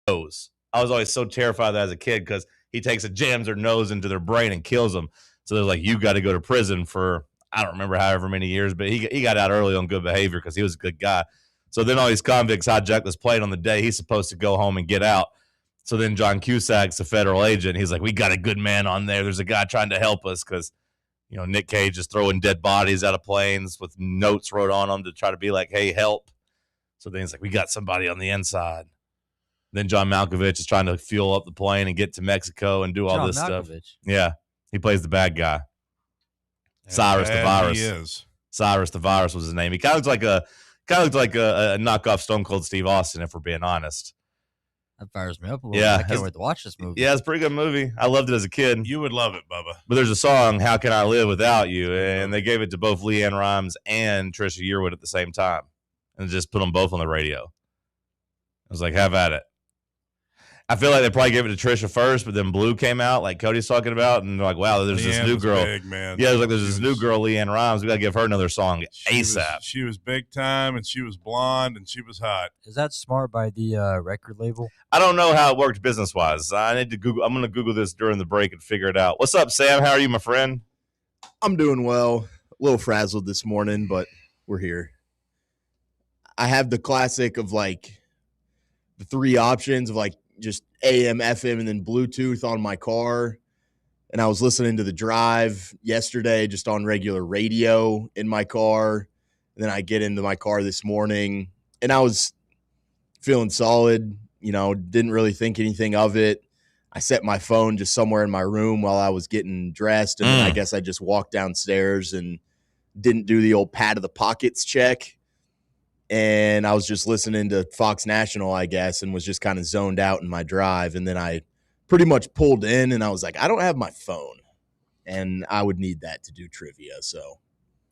nose. I was always so terrified of that as a kid because he takes and jams their nose into their brain and kills them. So they're like, you got to go to prison for, I don't remember however many years, but he got out early on good behavior because he was a good guy. So then all these convicts hijack this plane on the day he's supposed to go home and get out. So then John Cusack's a federal agent. He's like, we got a good man on there. There's a guy trying to help us because, Nick Cage is throwing dead bodies out of planes with notes wrote on them to try to be like, hey, help. So then he's like, we got somebody on the inside. Then John Malkovich is trying to fuel up the plane and get to Mexico and do all this stuff. Yeah, he plays the bad guy. Cyrus the Virus. He is. Cyrus the Virus was his name. He kind of looks like a knockoff Stone Cold Steve Austin, if we're being honest. That fires me up a little bit. I can't wait to watch this movie. Yeah, it's a pretty good movie. I loved it as a kid. You would love it, Bubba. But there's a song, How Can I Live Without You? And they gave it to both LeAnn Rimes and Trisha Yearwood at the same time. And just put them both on the radio. I was like, have at it. I feel like they probably gave it to Trisha first, but then Blue came out, like Cody's talking about, and they're like, wow, there's this new girl. Big, man. Yeah, there's this new girl, LeAnn Rimes. We got to give her another song ASAP. She was big time, and she was blonde, and she was hot. Is that smart by the record label? I don't know how it worked business-wise. I need to Google. I'm going to Google this during the break and figure it out. What's up, Sam? How are you, my friend? I'm doing well. A little frazzled this morning, but we're here. I have the classic of, like, the three options of, like, just AM, FM, and then Bluetooth on my car. And I was listening to The Drive yesterday just on regular radio in my car. And then I get into my car this morning, and I was feeling solid, didn't really think anything of it. I set my phone just somewhere in my room while I was getting dressed, and then I guess I just walked downstairs and didn't do the old pat of the pockets check. And I was just listening to Fox National, I guess, and was just kind of zoned out in my drive. And then I pretty much pulled in, and I was like, I don't have my phone, and I would need that to do trivia. So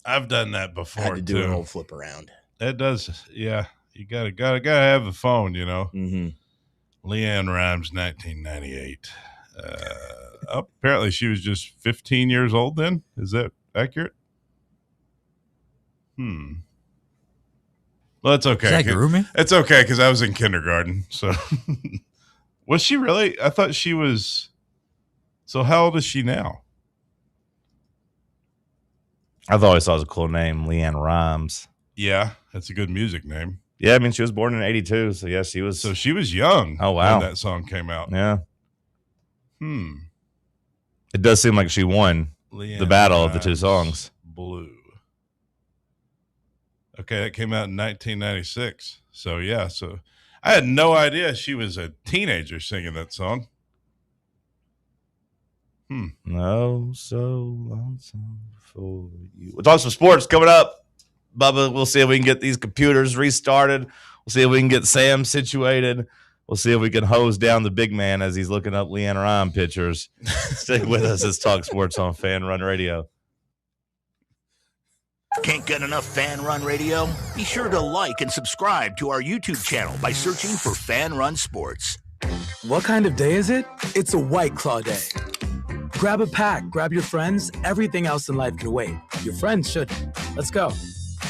I've done that before, I had to do a whole flip around. It does, yeah. You gotta have the phone, Mm-hmm. LeAnn Rimes, 1998. Apparently, she was just 15 years old then. Is that accurate? Well, that's okay. Is that grooming? It's okay because I was in kindergarten. So, was she really? I thought she was. So, how old is she now? I've always thought it was a cool name, LeAnn Rimes. Yeah, that's a good music name. Yeah, I mean, she was born in 82, so yes, she was. So she was young. Oh, wow. When that song came out. Yeah. It does seem like she won the battle of the two songs. Blue. Okay, that came out in 1996. So, yeah. So, I had no idea she was a teenager singing that song. No, so lonesome for you. We'll talk some sports coming up. Bubba, we'll see if we can get these computers restarted. We'll see if we can get Sam situated. We'll see if we can hose down the big man as he's looking up LeAnn Rimes pictures. Stick with us. It's Talk Sports on Fan Run Radio. Can't get enough Fan Run Radio? Be sure to like and subscribe to our YouTube channel by searching for Fan Run Sports. What kind of day is it? It's a White Claw day. Grab a pack, grab your friends. Everything else in life can wait. Your friends shouldn't. Let's go.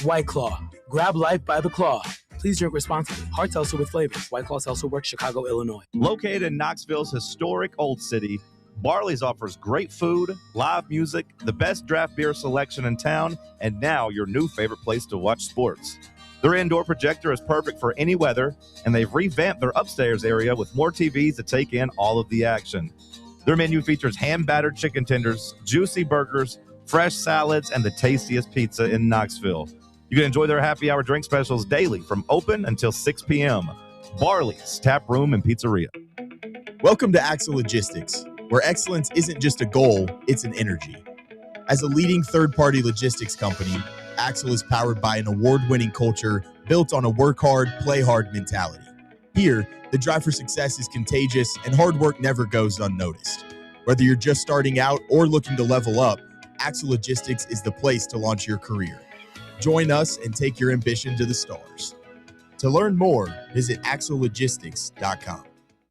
White Claw. Grab life by the claw. Please drink responsibly. Hard seltzer with flavors. White Claw Seltzer Works, Chicago, Illinois. Located in Knoxville's historic Old City, Barley's offers great food, live music, the best draft beer selection in town, and now your new favorite place to watch sports. Their indoor projector is perfect for any weather, and they've revamped their upstairs area with more TVs to take in all of the action. Their menu features hand-battered chicken tenders, juicy burgers, fresh salads, and the tastiest pizza in Knoxville. You can enjoy their happy hour drink specials daily from open until 6 p.m. Barley's Tap Room and Pizzeria. Welcome to Axle Logistics, where excellence isn't just a goal, it's an energy. As a leading third-party logistics company, Axle is powered by an award-winning culture built on a work hard, play hard mentality. Here, the drive for success is contagious and hard work never goes unnoticed. Whether you're just starting out or looking to level up, Axle Logistics is the place to launch your career. Join us and take your ambition to the stars. To learn more, visit axlelogistics.com.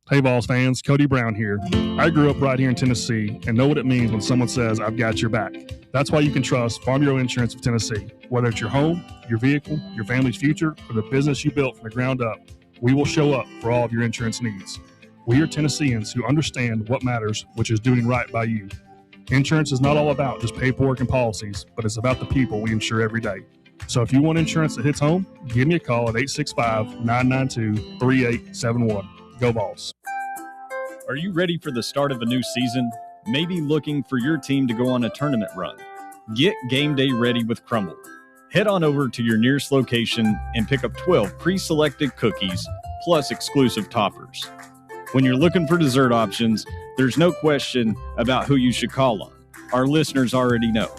Hey, Vols fans, Cody Brown here. I grew up right here in Tennessee and know what it means when someone says, I've got your back. That's why you can trust Farm Bureau Insurance of Tennessee. Whether it's your home, your vehicle, your family's future, or the business you built from the ground up, We will show up for all of your insurance needs. We are Tennesseans who understand what matters, which is doing right by you. Insurance is not all about just paperwork and policies, but it's about the people we insure every day. So if you want insurance that hits home, give me a call at 865-992-3871. Go Vols. Are you ready for the start of a new season? Maybe looking for your team to go on a tournament run? Get game day ready with Crumble. Head on over to your nearest location and pick up 12 pre-selected cookies plus exclusive toppers. When you're looking for dessert options, there's no question about who you should call on. Our listeners already know.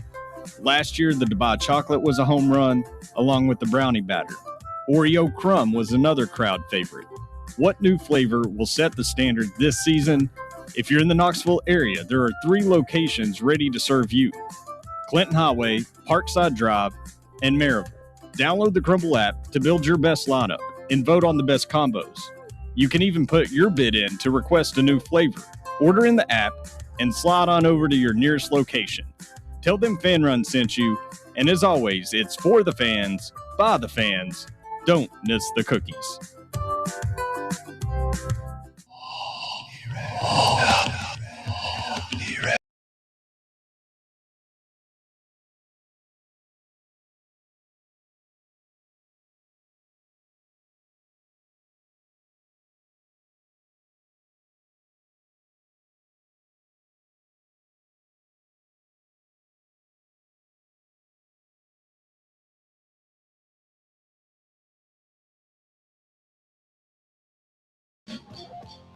Last year, the Dubai chocolate was a home run, along with the brownie batter. Oreo crumb was another crowd favorite. What new flavor will set the standard this season? If you're in the Knoxville area, there are 3 locations ready to serve you: Clinton Highway, Parkside Drive, and Maryville. Download the Crumble app to build your best lineup and vote on the best combos. You can even put your bid in to request a new flavor. Order in the app and slide on over to your nearest location. Tell them Fan Run sent you, and as always, it's for the fans, by the fans. Don't miss the cookies.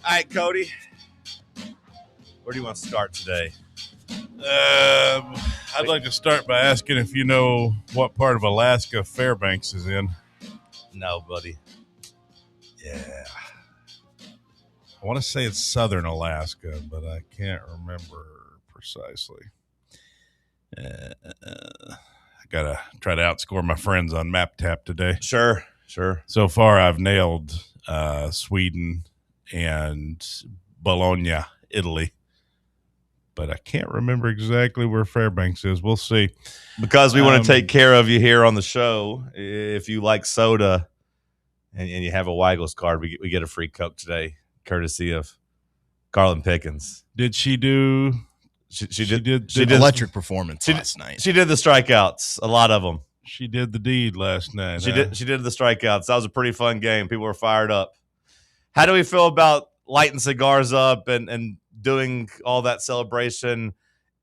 All right, Cody. Where do you want to start today? I'd like to start by asking if you know what part of Alaska Fairbanks is in. No, buddy. Yeah. I want to say it's southern Alaska, but I can't remember precisely. I got to try to outscore my friends on MapTap today. Sure. So far, I've nailed Sweden and Bologna, Italy. But I can't remember exactly where Fairbanks is. We'll see. Because we want to take care of you here on the show. If you like soda and you have a Weigels card, we get a free Coke today, courtesy of Carlin Pickens. Did she do? She did electric performance last night. She did the strikeouts, a lot of them. She did the deed last night. She did the strikeouts. That was a pretty fun game. People were fired up. How do we feel about lighting cigars up and doing all that celebration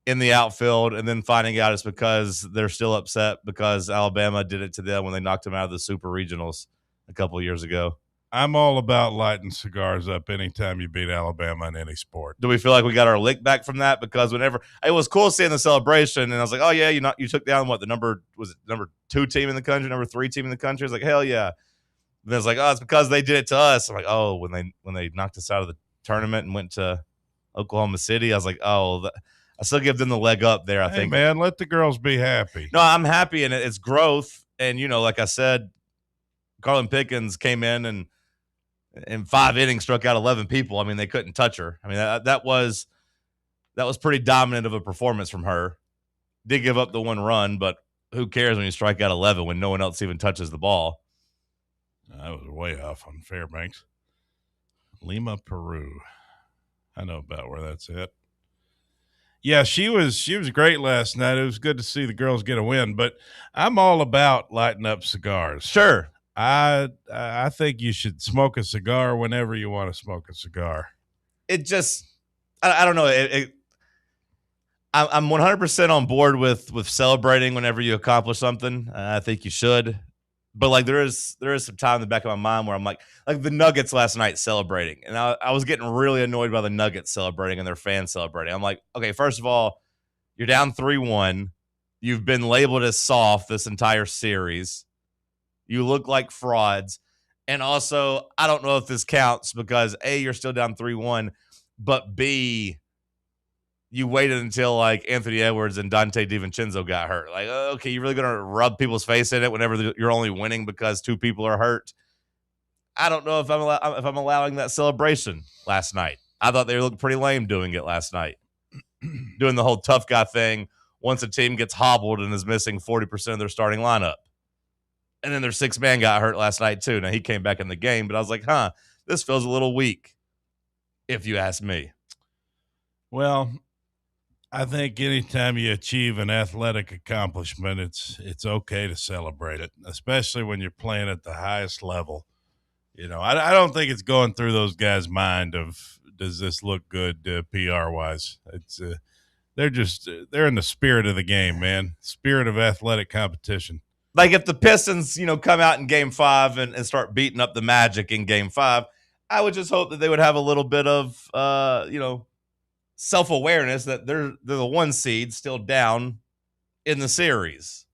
in the outfield and then finding out it's because they're still upset because Alabama did it to them when they knocked them out of the Super Regionals a couple of years ago? I'm all about lighting cigars up anytime you beat Alabama in any sport. Do we feel like we got our lick back from that? Because whenever it was cool seeing the celebration, and I was like, oh yeah, you took down what, the number 2 team in the country, number 3 team in the country. I was like, hell yeah. And then it's like, oh, it's because they did it to us. I'm like, oh, when they knocked us out of the tournament and went to Oklahoma City, I was like, oh, I still give them the leg up there. I think, man, let the girls be happy. No, I'm happy, and it's growth. And like I said, Carlin Pickens came in and 5 innings struck out 11 people. I mean, they couldn't touch her. I mean, that was pretty dominant of a performance from her. Did give up the 1 run, but who cares when you strike out 11 when no one else even touches the ball? I was way off on Fairbanks. Lima, Peru. I know about where that's at. Yeah, she was great last night. It was good to see the girls get a win, but I'm all about lighting up cigars. Sure. I think you should smoke a cigar whenever you want to smoke a cigar. It just, I don't know. I'm 100% on board with celebrating whenever you accomplish something. I think you should. But like there is some time in the back of my mind where I'm like the Nuggets last night celebrating, and I was getting really annoyed by the Nuggets celebrating and their fans celebrating. I'm like, okay, first of all, you're down 3-1. You've been labeled as soft this entire series. You look like frauds, and also I don't know if this counts because A, you're still down 3-1, but B, you waited until like Anthony Edwards and Dante DiVincenzo got hurt. Like, okay, you're really going to rub people's face in it whenever you're only winning because 2 people are hurt? I don't know if I'm allowing that celebration last night. I thought they looked pretty lame doing it last night. Doing the whole tough guy thing once a team gets hobbled and is missing 40% of their starting lineup. And then their sixth man got hurt last night too. Now he came back in the game, but I was like, this feels a little weak, if you ask me. Well, I think anytime you achieve an athletic accomplishment, it's okay to celebrate it, especially when you're playing at the highest level. I don't think it's going through those guys' mind of, does this look good PR wise? It's they're in the spirit of the game, man. Spirit of athletic competition. Like if the Pistons, come out in Game 5 and start beating up the Magic in Game 5, I would just hope that they would have a little bit of, self-awareness that they're the 1 seed still down in the series.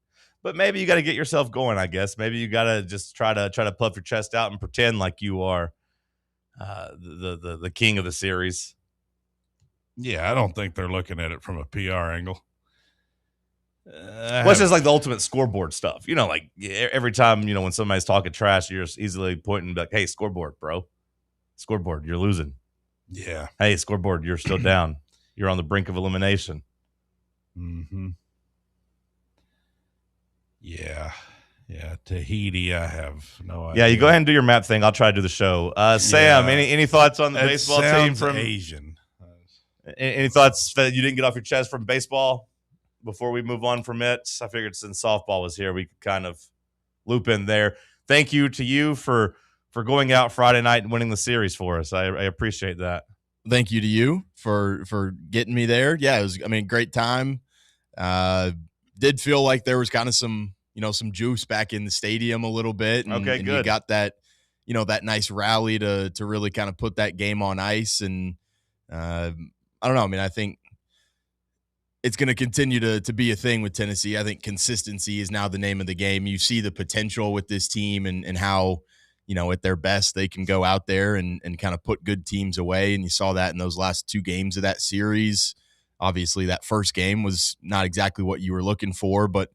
But maybe you got to get yourself going, I guess. Maybe you got to just try to puff your chest out and pretend like you are the king of the series. Yeah, I don't think they're looking at it from a PR angle. Well, it's just like the ultimate scoreboard stuff. Like every time, when somebody's talking trash, you're just easily pointing like, hey, scoreboard, bro. Scoreboard, you're losing. Yeah. Hey, scoreboard, you're still down. You're on the brink of elimination. Mm-hmm. Yeah. Yeah. Tahiti, I have no idea. Yeah, you go ahead and do your map thing. I'll try to do the show. Sam, any thoughts on the baseball team from Asian? Any thoughts that you didn't get off your chest from baseball before we move on from it? I figured since softball was here, we could kind of loop in there. Thank you to you for going out Friday night and winning the series for us. I appreciate that. Thank you to you for getting me there. Yeah, it was, great time. Did feel like there was kind of some juice back in the stadium a little bit. And good. You got that, that nice rally to really kind of put that game on ice. And I don't know. I think it's going to continue to be a thing with Tennessee. I think consistency is now the name of the game. You see the potential with this team and how, at their best, they can go out there and kind of put good teams away. And you saw that in those last 2 games of that series. Obviously, that first game was not exactly what you were looking for, but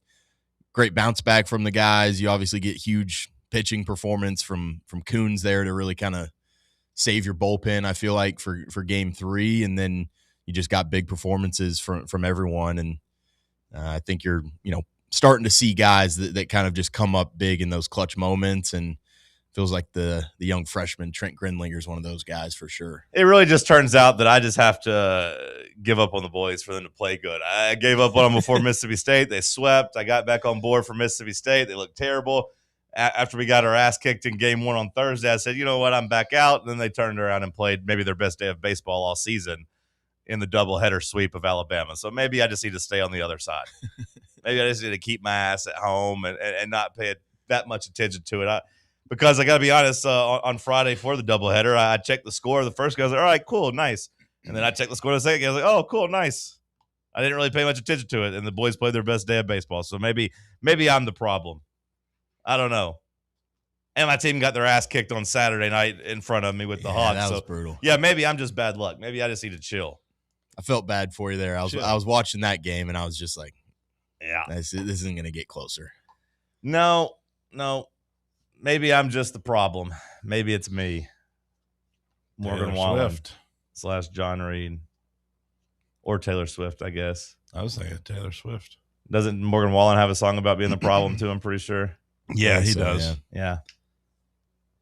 great bounce back from the guys. You obviously get huge pitching performance from Coons there to really kind of save your bullpen, I feel like, for Game 3. And then you just got big performances from everyone. And I think you're, starting to see guys that kind of just come up big in those clutch moments. And feels like the young freshman Trent Grindlinger is one of those guys for sure. It really just turns out that I just have to give up on the boys for them to play good. I gave up on them before Mississippi State. They swept. I got back on board for Mississippi State. They looked terrible. After we got our ass kicked in Game 1 on Thursday, I said, you know what, I'm back out. And then they turned around and played maybe their best day of baseball all season in the doubleheader sweep of Alabama. So maybe I just need to stay on the other side. Maybe I just need to keep my ass at home and not pay that much attention to it. Because I got to be honest, on Friday for the doubleheader, I checked the score of the first game. I was like, all right, cool, nice. And then I checked the score of the second game. I was like, oh, cool, nice. I didn't really pay much attention to it, and the boys played their best day of baseball. So maybe I'm the problem. I don't know. And my team got their ass kicked on Saturday night in front of me with the Hawks. That was brutal. Yeah, maybe I'm just bad luck. Maybe I just need to chill. I felt bad for you there. I was watching that game, and I was just like, yeah, this isn't going to get closer. No. Maybe I'm just the problem. Maybe it's me. Morgan Wallen / John Reed. Or Taylor Swift, I guess. I was thinking Taylor Swift. Doesn't Morgan Wallen have a song about being the problem too? I'm pretty sure. Yeah, he does. Yeah.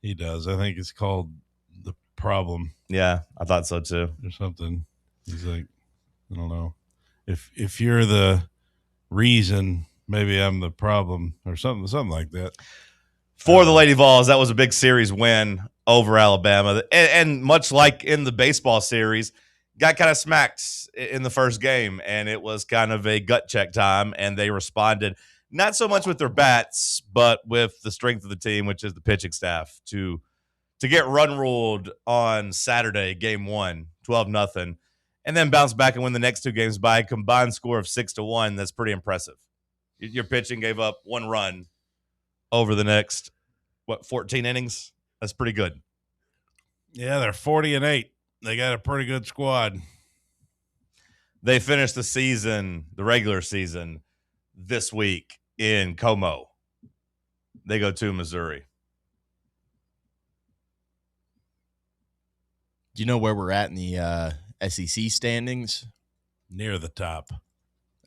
He does. I think it's called The Problem. Yeah, I thought so too. Or something. He's like, I don't know. If you're the reason, maybe I'm the problem, or something like that. For the Lady Vols, that was a big series win over Alabama. And much like in the baseball series, got kind of smacked in the first game, and it was kind of a gut check time, and they responded not so much with their bats, but with the strength of the team, which is the pitching staff, to get run ruled on Saturday, Game 1, 12-0, and then bounce back and win the next 2 games by a combined score of 6-1. That's pretty impressive. Your pitching gave up 1 run over the next, 14 innings? That's pretty good. Yeah, they're 40-8. They got a pretty good squad. They finished the season, the regular season, this week in Como. They go to Missouri. Do you know where we're at in the SEC standings? Near the top.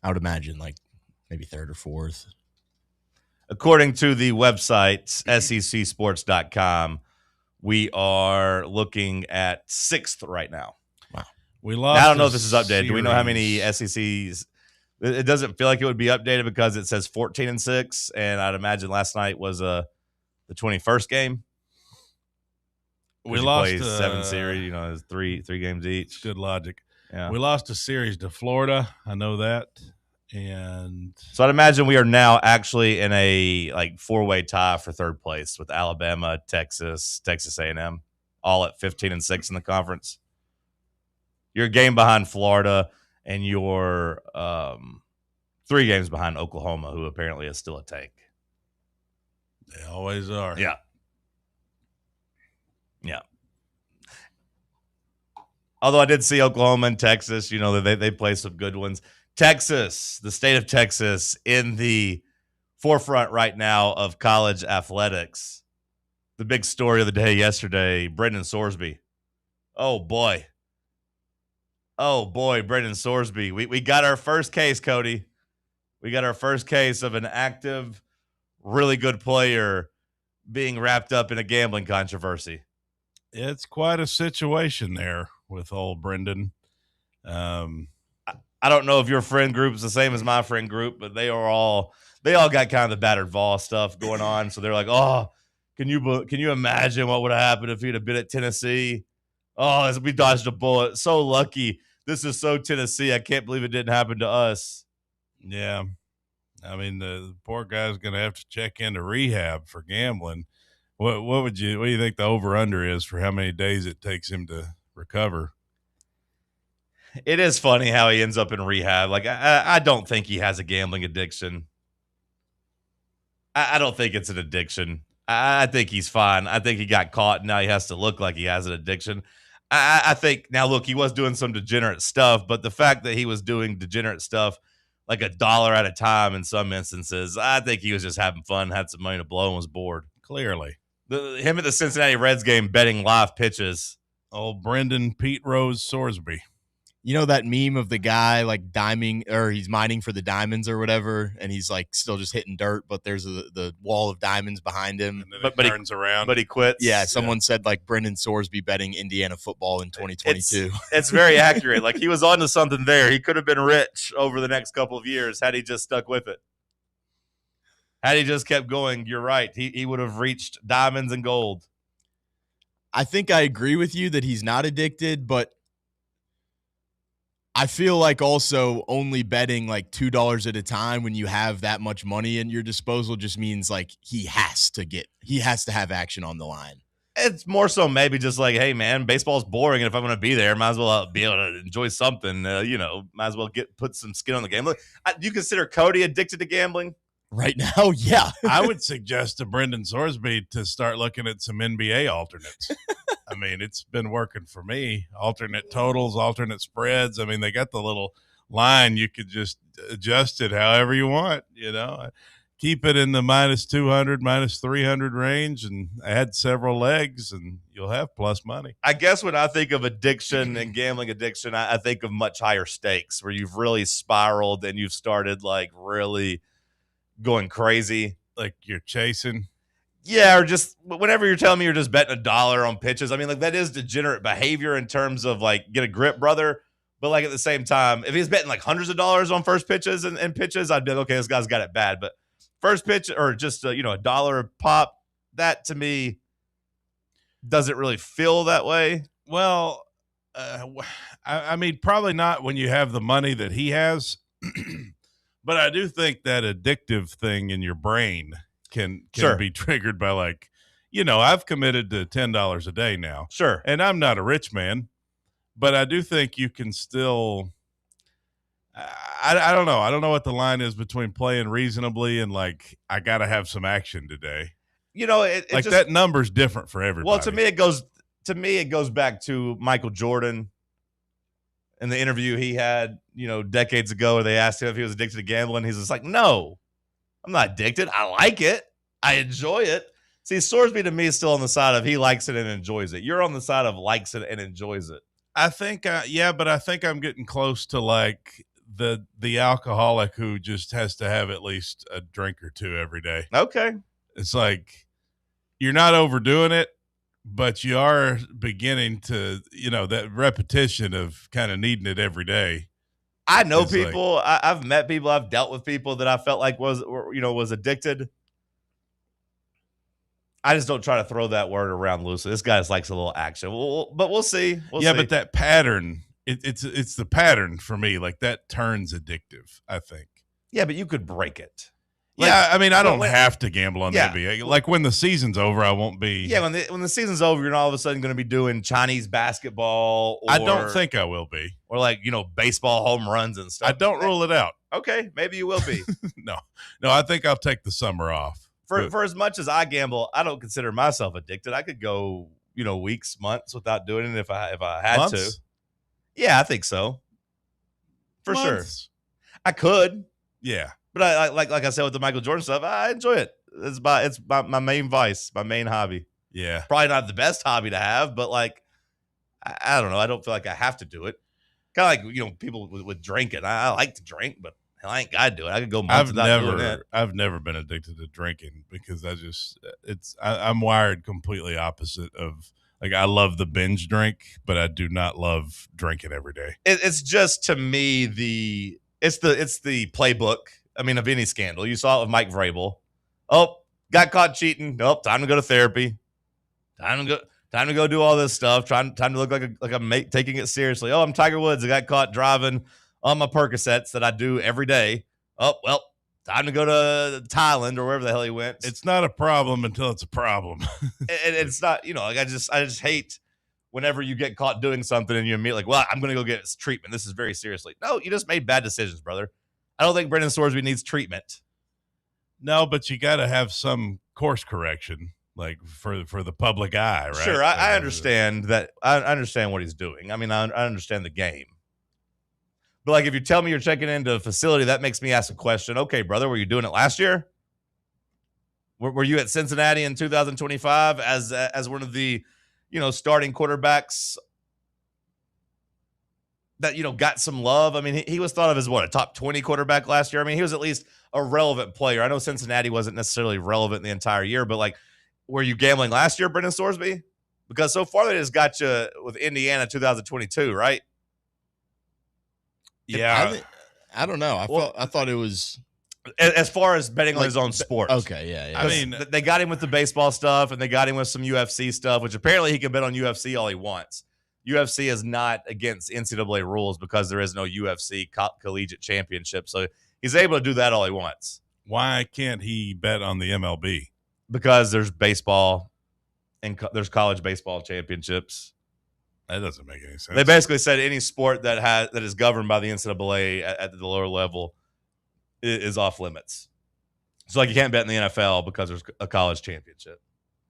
I would imagine like maybe 3rd or 4th. According to the website, secsports.com, we are looking at 6th right now. Wow. We lost. Now, I don't know if this is updated. Series. Do we know how many SECs? It doesn't feel like it would be updated because it says 14-6, and I'd imagine last night was the 21st game. We lost 7 series. You know, it's three games each. Good logic. Yeah. We lost a series to Florida. I know that. And so I'd imagine we are now actually in a 4-way tie for 3rd place with Alabama, Texas A&M, all at 15-6 in the conference. You're a game behind Florida, and you're 3 games behind Oklahoma, who apparently is still a tank. They always are. Yeah. Yeah. Although I did see Oklahoma and Texas, you know, they play some good ones. Texas, the state of Texas, in the forefront right now of college athletics. The big story of the day yesterday, Brendan Sorsby. Oh, boy, Brendan Sorsby. We got our first case, Cody. We got our first case of an active, really good player being wrapped up in a gambling controversy. It's quite a situation there with old Brendan. I don't know if your friend group is the same as my friend group, but they all got kind of the battered Vols stuff going on. So they're like, oh, can you imagine what would have happened if he'd have been at Tennessee? Oh, we dodged a bullet. So lucky. This is so Tennessee. I can't believe it didn't happen to us. Yeah. I mean, the poor guy's going to have to check into rehab for gambling. What do you think the over-under is for how many days it takes him to recover? It is funny how he ends up in rehab. Like, I don't think he has a gambling addiction. I don't think it's an addiction. I think he's fine. I think he got caught, and now he has to look like he has an addiction. I think, now look, he was doing some degenerate stuff, but the fact that he was doing degenerate stuff like $1 at a time in some instances, I think he was just having fun, had some money to blow, and was bored. Clearly. Him at the Cincinnati Reds game betting live pitches. Old Brendan Pete Rose Sorsby. You know that meme of the guy like diming, or he's mining for the diamonds or whatever, and he's like still just hitting dirt, but there's the wall of diamonds behind him. But he turns around. But he quits. Yeah, someone said like Brendan Sorsby betting Indiana football in 2022. It's very accurate. Like, he was onto something there. He could have been rich over the next couple of years had he just stuck with it. Had he just kept going, you're right. He would have reached diamonds and gold. I think I agree with you that he's not addicted, but I feel like also only betting like $2 at a time when you have that much money in your disposal just means like he has to have action on the line. It's more so maybe just like, hey, man, baseball's boring, and if I'm going to be there, might as well be able to enjoy something. Might as well put some skin on the game. Look, do you consider Cody addicted to gambling? Right now, yeah. I would suggest to Brendan Sorsby to start looking at some NBA alternates. I mean, it's been working for me. Alternate totals, alternate spreads. I mean, they got the little line. You could just adjust it however you want, Keep it in the -200, -300 range and add several legs, and you'll have plus money. I guess when I think of addiction and gambling addiction, I think of much higher stakes where you've really spiraled and you've started like really going crazy. Like you're chasing. Yeah, or just whenever you're telling me you're just betting $1 on pitches. I mean, like, that is degenerate behavior in terms of like, get a grip, brother. But like at the same time, if he's betting like hundreds of dollars on first pitches and pitches, I'd be like, okay, this guy's got it bad. But first pitch or just $1 a pop, that to me doesn't really feel that way. Well, I mean, probably not when you have the money that he has. But I do think that addictive thing in your brain can Sure. be triggered by like, I've committed to $10 a day now. Sure. And I'm not a rich man, but I do think you can still, I don't know. I don't know what the line is between playing reasonably and like, I got to have some action today. It like just, that number's different for everybody. Well, to me, it goes back to Michael Jordan in the interview he had, decades ago, where they asked him if he was addicted to gambling. He's just like, no, I'm not addicted. I like it. I enjoy it. See, Sorsby to me is still on the side of he likes it and enjoys it. You're on the side of likes it and enjoys it. I think, but I think I'm getting close to like the alcoholic who just has to have at least a drink or two every day. Okay. It's like you're not overdoing it, but you are beginning to, that repetition of kind of needing it every day. I know people. I've met people. I've dealt with people that I felt like was addicted. I just don't try to throw that word around loosely. This guy just likes a little action. But we'll see. We'll see. But that pattern, it's the pattern for me. Like that turns addictive, I think. Yeah, but you could break it. I don't have to gamble on the NBA. Like when the season's over, I won't be. Yeah, when the season's over, you're not all of a sudden going to be doing Chinese basketball. I don't think I will be. Or baseball home runs and stuff. I don't rule it out. Okay, maybe you will be. No, I think I'll take the summer off. For as much as I gamble, I don't consider myself addicted. I could go, weeks, months without doing it if I had months? to. Yeah, I think so. For months? Sure. I could. Yeah. But I like I said with the Michael Jordan stuff, I enjoy it. It's my main vice, my main hobby. Yeah. Probably not the best hobby to have, but I don't know. I don't feel like I have to do it. Kind of like, people with drinking. I like to drink, but hell, I ain't got to do it. I could go months without doing it. I've never been addicted to drinking because I'm wired completely opposite of, I love the binge drink, but I do not love drinking every day. It's just, to me, it's the playbook. Of any scandal. You saw it with Mike Vrabel. Oh, got caught cheating. Nope, time to go to therapy. Time to go do all this stuff. Time to look like I'm taking it seriously. Oh, I'm Tiger Woods. I got caught driving on my Percocets that I do every day. Oh, well, time to go to Thailand or wherever the hell he went. It's not a problem until it's a problem. And it's not, I just hate whenever you get caught doing something and you immediately well, I'm going to go get treatment. This is very seriously. No, you just made bad decisions, brother. I don't think Brendan Sorsby needs treatment. No, but you got to have some course correction, for the public eye, right? Sure, I understand that. I understand what he's doing. I understand the game. But if you tell me you're checking into a facility, that makes me ask a question. Okay, brother, were you doing it last year? Were you at Cincinnati in 2025 as one of the, starting quarterbacks that, got some love? He was thought of as a top 20 quarterback last year. He was at least a relevant player. I know Cincinnati wasn't necessarily relevant the entire year, but were you gambling last year, Brendan Sorsby? Because so far they just got you with Indiana 2022, right? Yeah. I don't know. I thought it was as far as betting on his own sport. Okay, yeah. They got him with the baseball stuff and they got him with some UFC stuff, which apparently he can bet on UFC all he wants. UFC is not against NCAA rules because there is no UFC collegiate championship. So he's able to do that all he wants. Why can't he bet on the MLB? Because there's baseball and there's college baseball championships. That doesn't make any sense. They basically said any sport that is governed by the NCAA at the lower level is off limits. So you can't bet in the NFL because there's a college championship.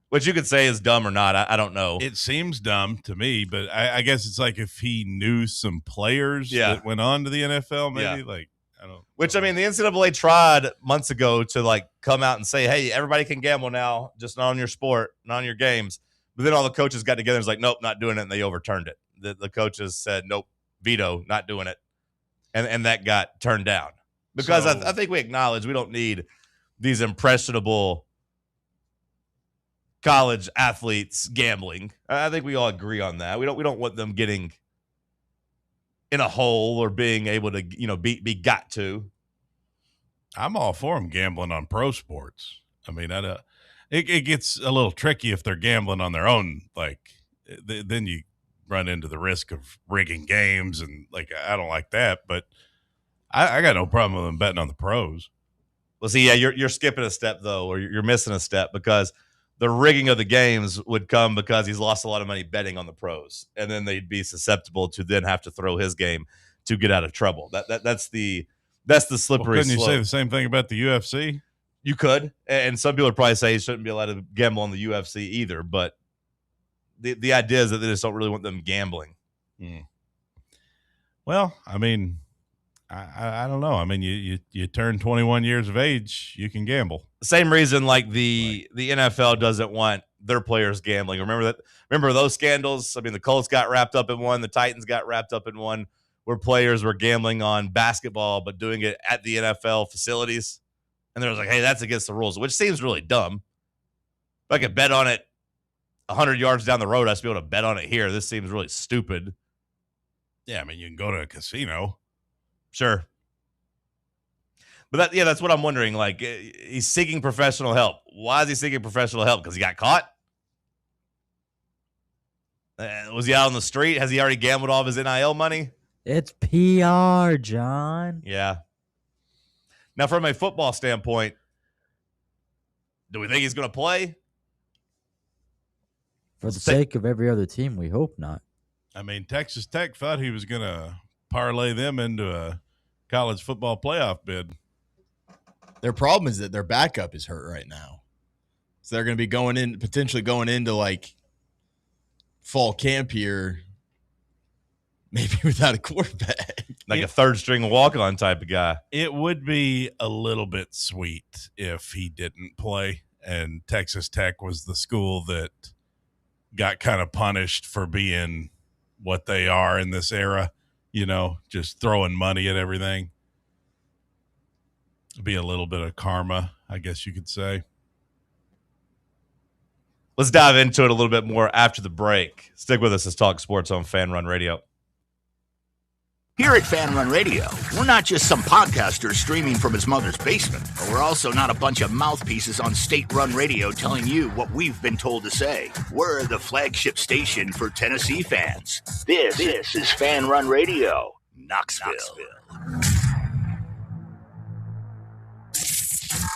Which you could say is dumb or not. I don't know. It seems dumb to me, but I guess it's if he knew some players that went on to the NFL, maybe. I don't. Which, the NCAA tried months ago to come out and say, hey, everybody can gamble now, just not on your sport, not on your games. But then all the coaches got together and was nope, not doing it, and they overturned it. The coaches said, nope, veto, not doing it. And that got turned down. Because I think we acknowledge we don't need these impressionable college athletes gambling. I think we all agree on that. We don't want them getting in a hole or being able to be got to. I'm all for them gambling on pro sports. It gets a little tricky if they're gambling on their own. Then you run into the risk of rigging games and I don't like that. But I got no problem with them betting on the pros. Well, see, yeah, you're skipping a step though, or you're missing a step because the rigging of the games would come because he's lost a lot of money betting on the pros, and then they'd be susceptible to then have to throw his game to get out of trouble. That's the slippery couldn't slope. You say the same thing about the UFC? You could, and some people would probably say you shouldn't be allowed to gamble on the UFC either. But the idea is that they just don't really want them gambling. Well, I don't know. You turn 21 years of age, you can gamble. Same reason the NFL doesn't want their players gambling. Remember those scandals? The Colts got wrapped up in one. The Titans got wrapped up in one where players were gambling on basketball but doing it at the NFL facilities. And there was like, hey, that's against the rules, which seems really dumb. If I could bet on it 100 yards down the road, I should be able to bet on it here. This seems really stupid. Yeah, I mean, you can go to a casino. Sure. But that's what I'm wondering. Like, he's seeking professional help. Why is he seeking professional help? Because he got caught? Was he out on the street? Has he already gambled all of his NIL money? It's PR, John. Yeah. Now, from a football standpoint, do we think he's going to play? For the sake of every other team, we hope not. I mean, Texas Tech thought he was going to parlay them into a college football playoff bid. Their problem is that their backup is hurt right now. So they're going to be potentially going into like fall camp here, maybe without a quarterback. Like a third-string walk-on type of guy. It would be a little bit sweet if he didn't play, and Texas Tech was the school that got kind of punished for being what they are in this era, just throwing money at everything. It'd be a little bit of karma, I guess you could say. Let's dive into it a little bit more after the break. Stick with us as Talk Sports on Fan Run Radio. Here at Fan Run Radio, we're not just some podcaster streaming from his mother's basement, but we're also not a bunch of mouthpieces on state-run radio telling you what we've been told to say. We're the flagship station for Tennessee fans. This is Fan Run Radio, Knoxville.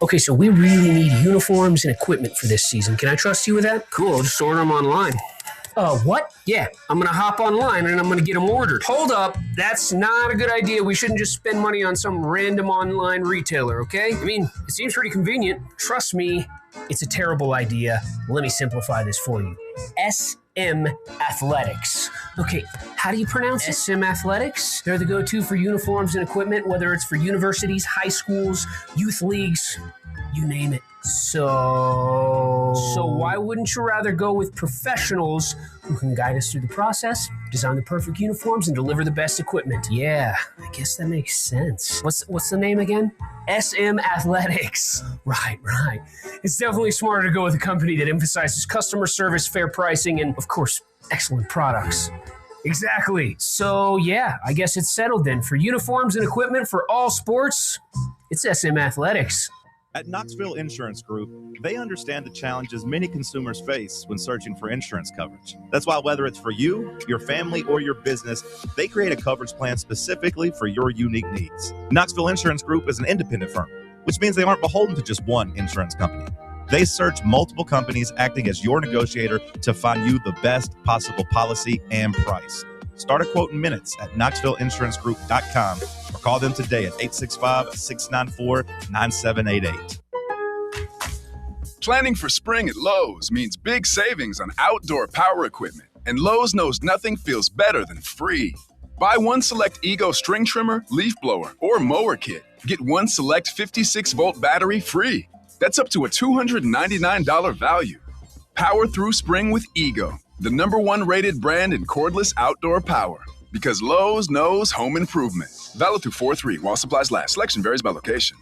Okay, so we really need uniforms and equipment for this season. Can I trust you with that? Cool, I'll just order them online. What? Yeah, I'm going to hop online and I'm going to get them ordered. Hold up. That's not a good idea. We shouldn't just spend money on some random online retailer, okay? I mean, it seems pretty convenient. Trust me, it's a terrible idea. Let me simplify this for you. SM Athletics. Okay, how do you pronounce it? SM Athletics? They're the go-to for uniforms and equipment, whether it's for universities, high schools, youth leagues, you name it. So why wouldn't you rather go with professionals who can guide us through the process, design the perfect uniforms, and deliver the best equipment? Yeah, I guess that makes sense. What's the name again? SM Athletics. Right. It's definitely smarter to go with a company that emphasizes customer service, fair pricing, and, of course, excellent products. Exactly. So, yeah, I guess it's settled then. For uniforms and equipment for all sports, it's SM Athletics. At Knoxville Insurance Group, they understand the challenges many consumers face when searching for insurance coverage. That's why whether it's for you, your family, or your business, they create a coverage plan specifically for your unique needs. Knoxville Insurance Group is an independent firm, which means they aren't beholden to just one insurance company. They search multiple companies acting as your negotiator to find you the best possible policy and price. Start a quote in minutes at KnoxvilleInsuranceGroup.com or call them today at 865-694-9788. Planning for spring at Lowe's means big savings on outdoor power equipment, and Lowe's knows nothing feels better than free. Buy one select Ego string trimmer, leaf blower, or mower kit. Get one select 56-volt battery free. That's up to a $299 value. Power through spring with Ego, the #1 rated brand in cordless outdoor power. Because Lowe's knows home improvement. Valid through 4/3 while supplies last. Selection varies by location.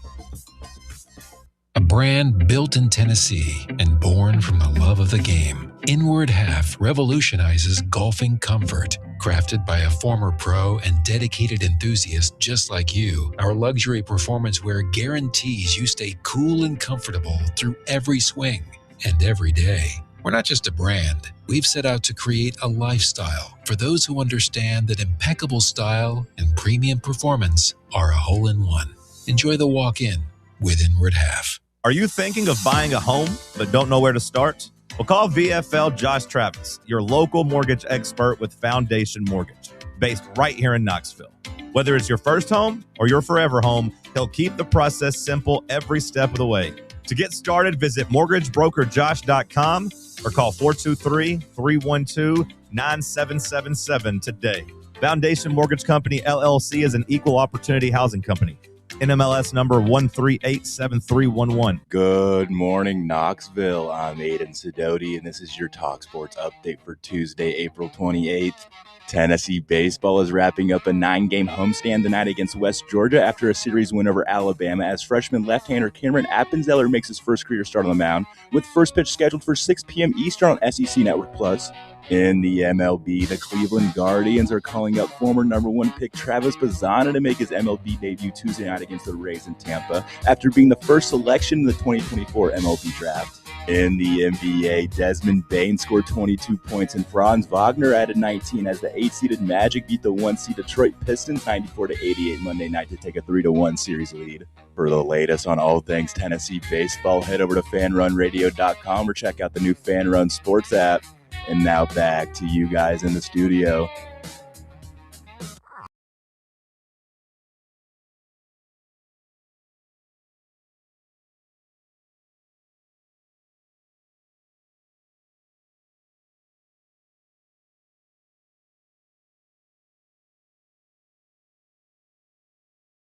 A brand built in Tennessee and born from the love of the game, Inward Half revolutionizes golfing comfort. Crafted by a former pro and dedicated enthusiast just like you, our luxury performance wear guarantees you stay cool and comfortable through every swing and every day. We're not just a brand. We've set out to create a lifestyle for those who understand that impeccable style and premium performance are a hole-in-one. Enjoy the walk-in with Inward Half. Are you thinking of buying a home but don't know where to start? Well, call VFL Josh Travis, your local mortgage expert with Foundation Mortgage, based right here in Knoxville. Whether it's your first home or your forever home, he'll keep the process simple every step of the way. To get started, visit mortgagebrokerjosh.com or call 423-312-9777 today. Foundation Mortgage Company, LLC is an equal opportunity housing company. NMLS number 1387311. Good morning, Knoxville. I'm Aiden Sidoti, and this is your TalkSports update for Tuesday, April 28th. Tennessee baseball is wrapping up a 9-game homestand tonight against West Georgia after a series win over Alabama as freshman left-hander Cameron Appenzeller makes his first career start on the mound, with first pitch scheduled for 6 p.m. Eastern on SEC Network Plus. In the MLB, the Cleveland Guardians are calling up former number 1 pick Travis Bazzana to make his MLB debut Tuesday night against the Rays in Tampa after being the first selection in the 2024 MLB draft. In the NBA, Desmond Bain scored 22 points and Franz Wagner added 19 as the 8-seeded Magic beat the 1-seed Detroit Pistons 94-88 Monday night to take a 3-1 series lead. For the latest on all things Tennessee baseball, head over to fanrunradio.com or check out the new Fan Run Sports app. And now back to you guys in the studio.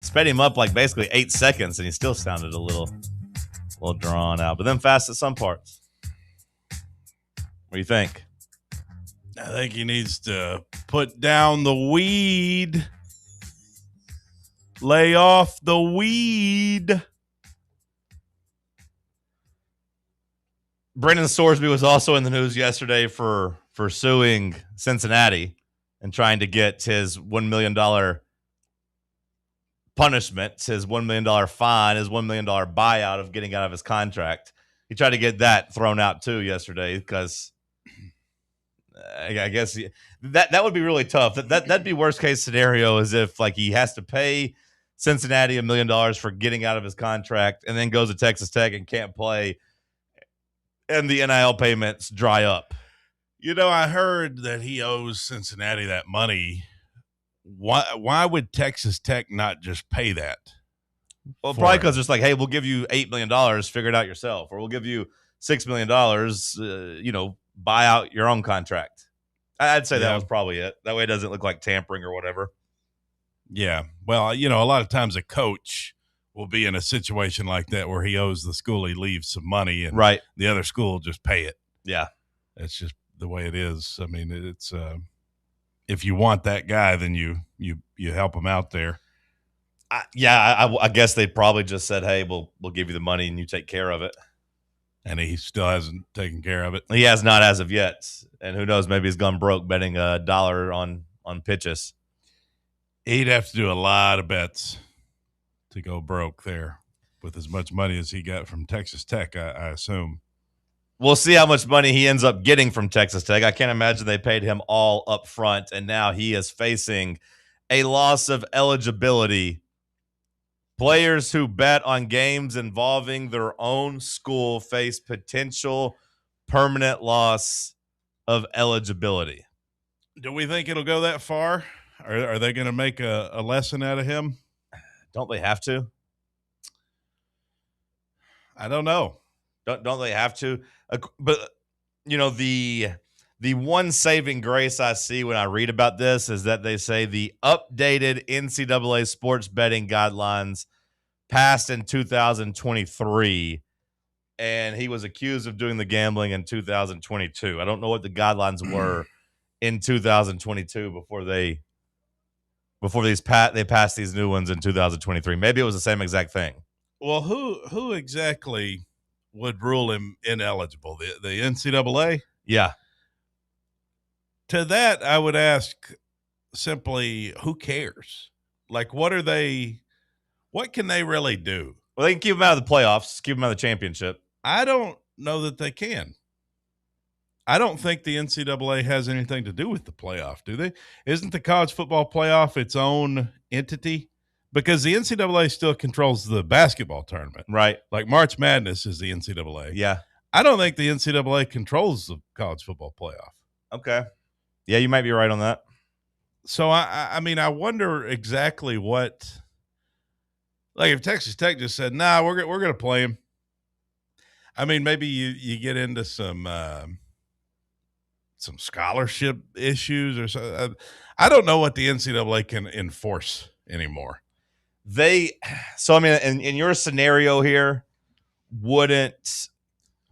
Sped him up like basically 8 seconds, and he still sounded a little drawn out, but then fast at some parts. What do you think? I think he needs to put down the weed. Lay off the weed. Brendan Sorsby was also in the news yesterday for suing Cincinnati and trying to get his $1 million punishment, his $1 million fine, his $1 million buyout of getting out of his contract. He tried to get that thrown out too yesterday because I guess that would be really tough. That'd be worst case scenario is if like he has to pay Cincinnati $1 million for getting out of his contract and then goes to Texas Tech and can't play and the NIL payments dry up. You know, I heard that he owes Cincinnati that money. Why would Texas Tech not just pay that? Well, probably because it's like, hey, we'll give you $8 million, figure it out yourself, or we'll give you $6 million, buy out your own contract. I'd say that was probably it. That way it doesn't look like tampering or whatever. Yeah. Well, a lot of times a coach will be in a situation like that where he owes the school he leaves some money and the other school will just pay it. Yeah. That's just the way it is. I mean, it's if you want that guy, then you help him out there. I guess they probably just said, hey, we'll give you the money and you take care of it. And he still hasn't taken care of it. He has not as of yet. And who knows, maybe he's gone broke betting $1 on pitches. He'd have to do a lot of bets to go broke there with as much money as he got from Texas Tech, I assume. We'll see how much money he ends up getting from Texas Tech. I can't imagine they paid him all up front, and now he is facing a loss of eligibility. Players who bet on games involving their own school face potential permanent loss of eligibility. Do we think it'll go that far? Are they going to make a lesson out of him? Don't they have to? I don't know. Don't they have to? But, the one saving grace I see when I read about this is that they say the updated NCAA sports betting guidelines passed in 2023, and he was accused of doing the gambling in 2022. I don't know what the guidelines were in 2022 before they passed these new ones in 2023. Maybe it was the same exact thing. Well, who exactly would rule him ineligible? The NCAA? Yeah. To that, I would ask simply, who cares? Like, what can they really do? Well, they can keep him out of the playoffs, keep him out of the championship. I don't know that they can. I don't think the NCAA has anything to do with the playoff, do they? Isn't the college football playoff its own entity? Because the NCAA still controls the basketball tournament. Right. Like March Madness is the NCAA. Yeah. I don't think the NCAA controls the college football playoff. Okay. Yeah, you might be right on that. So, I mean, I wonder exactly what – like if Texas Tech just said, nah, we're going to play him. I mean, maybe you get into some scholarship issues or something. I don't know what the NCAA can enforce anymore. So I mean, in your scenario here, wouldn't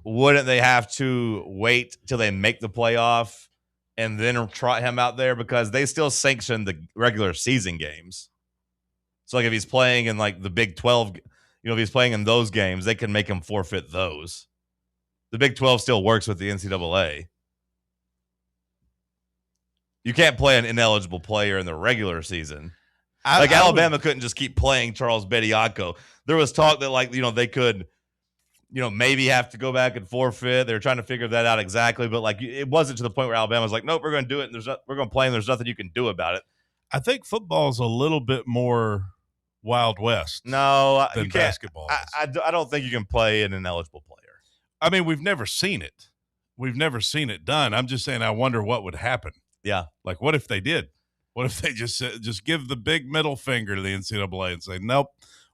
they have to wait till they make the playoff and then trot him out there because they still sanction the regular season games? So like if he's playing in like the Big 12, if he's playing in those games, they can make him forfeit those. The Big 12 still works with the NCAA. You can't play an ineligible player in the regular season. Alabama couldn't just keep playing Charles Bediako. There was talk that they could, maybe have to go back and forfeit. They're trying to figure that out exactly, but it wasn't to the point where Alabama was like, nope, we're going to do it, and we're going to play, and there's nothing you can do about it. I think football's a little bit more Wild West. No, than you can't. Basketball. I don't think you can play an ineligible player. I mean, we've never seen it. We've never seen it done. I'm just saying, I wonder what would happen. Yeah. Like, what if they did? What if they just give the big middle finger to the NCAA and say, nope,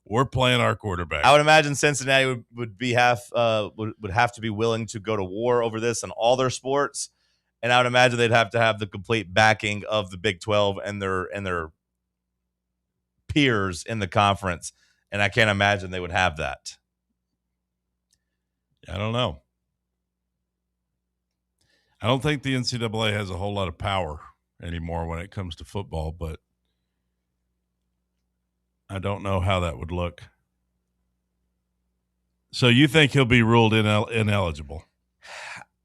we're playing our quarterback? I would imagine Cincinnati would have to be willing to go to war over this in all their sports, and I would imagine they'd have to have the complete backing of the Big 12 and their peers in the conference, and I can't imagine they would have that. I don't know. I don't think the NCAA has a whole lot of power anymore when it comes to football, but I don't know how that would look. So you think he'll be ruled ineligible?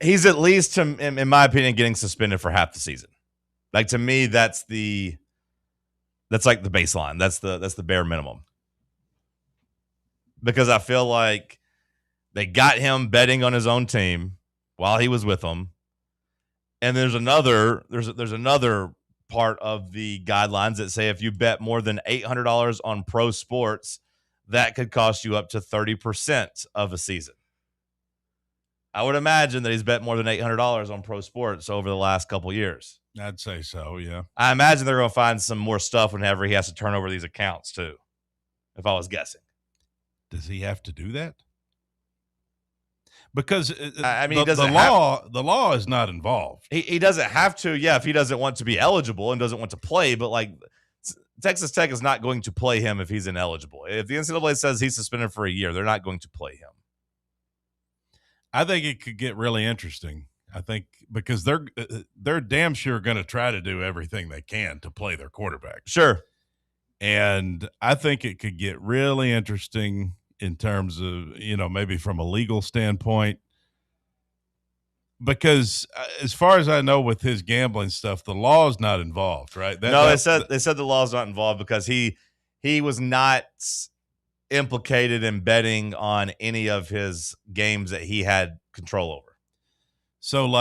He's at least, in my opinion, getting suspended for half the season. Like, to me, that's like the baseline. That's the bare minimum. Because I feel like they got him betting on his own team while he was with them. And there's another part of the guidelines that say if you bet more than $800 on pro sports, that could cost you up to 30% of a season. I would imagine that he's bet more than $800 on pro sports over the last couple years. I'd say so, yeah. I imagine they're going to find some more stuff whenever he has to turn over these accounts too, if I was guessing. Does he have to do that? Because the law is not involved. He doesn't have to, if he doesn't want to be eligible and doesn't want to play, but Texas Tech is not going to play him if he's ineligible. If the NCAA says he's suspended for a year, they're not going to play him. I think it could get really interesting. I think because they're damn sure going to try to do everything they can to play their quarterback. Sure. And I think it could get really interesting in terms of, maybe from a legal standpoint, because as far as I know with his gambling stuff, the law is not involved, right? They said the law is not involved because he was not implicated in betting on any of his games that he had control over. So,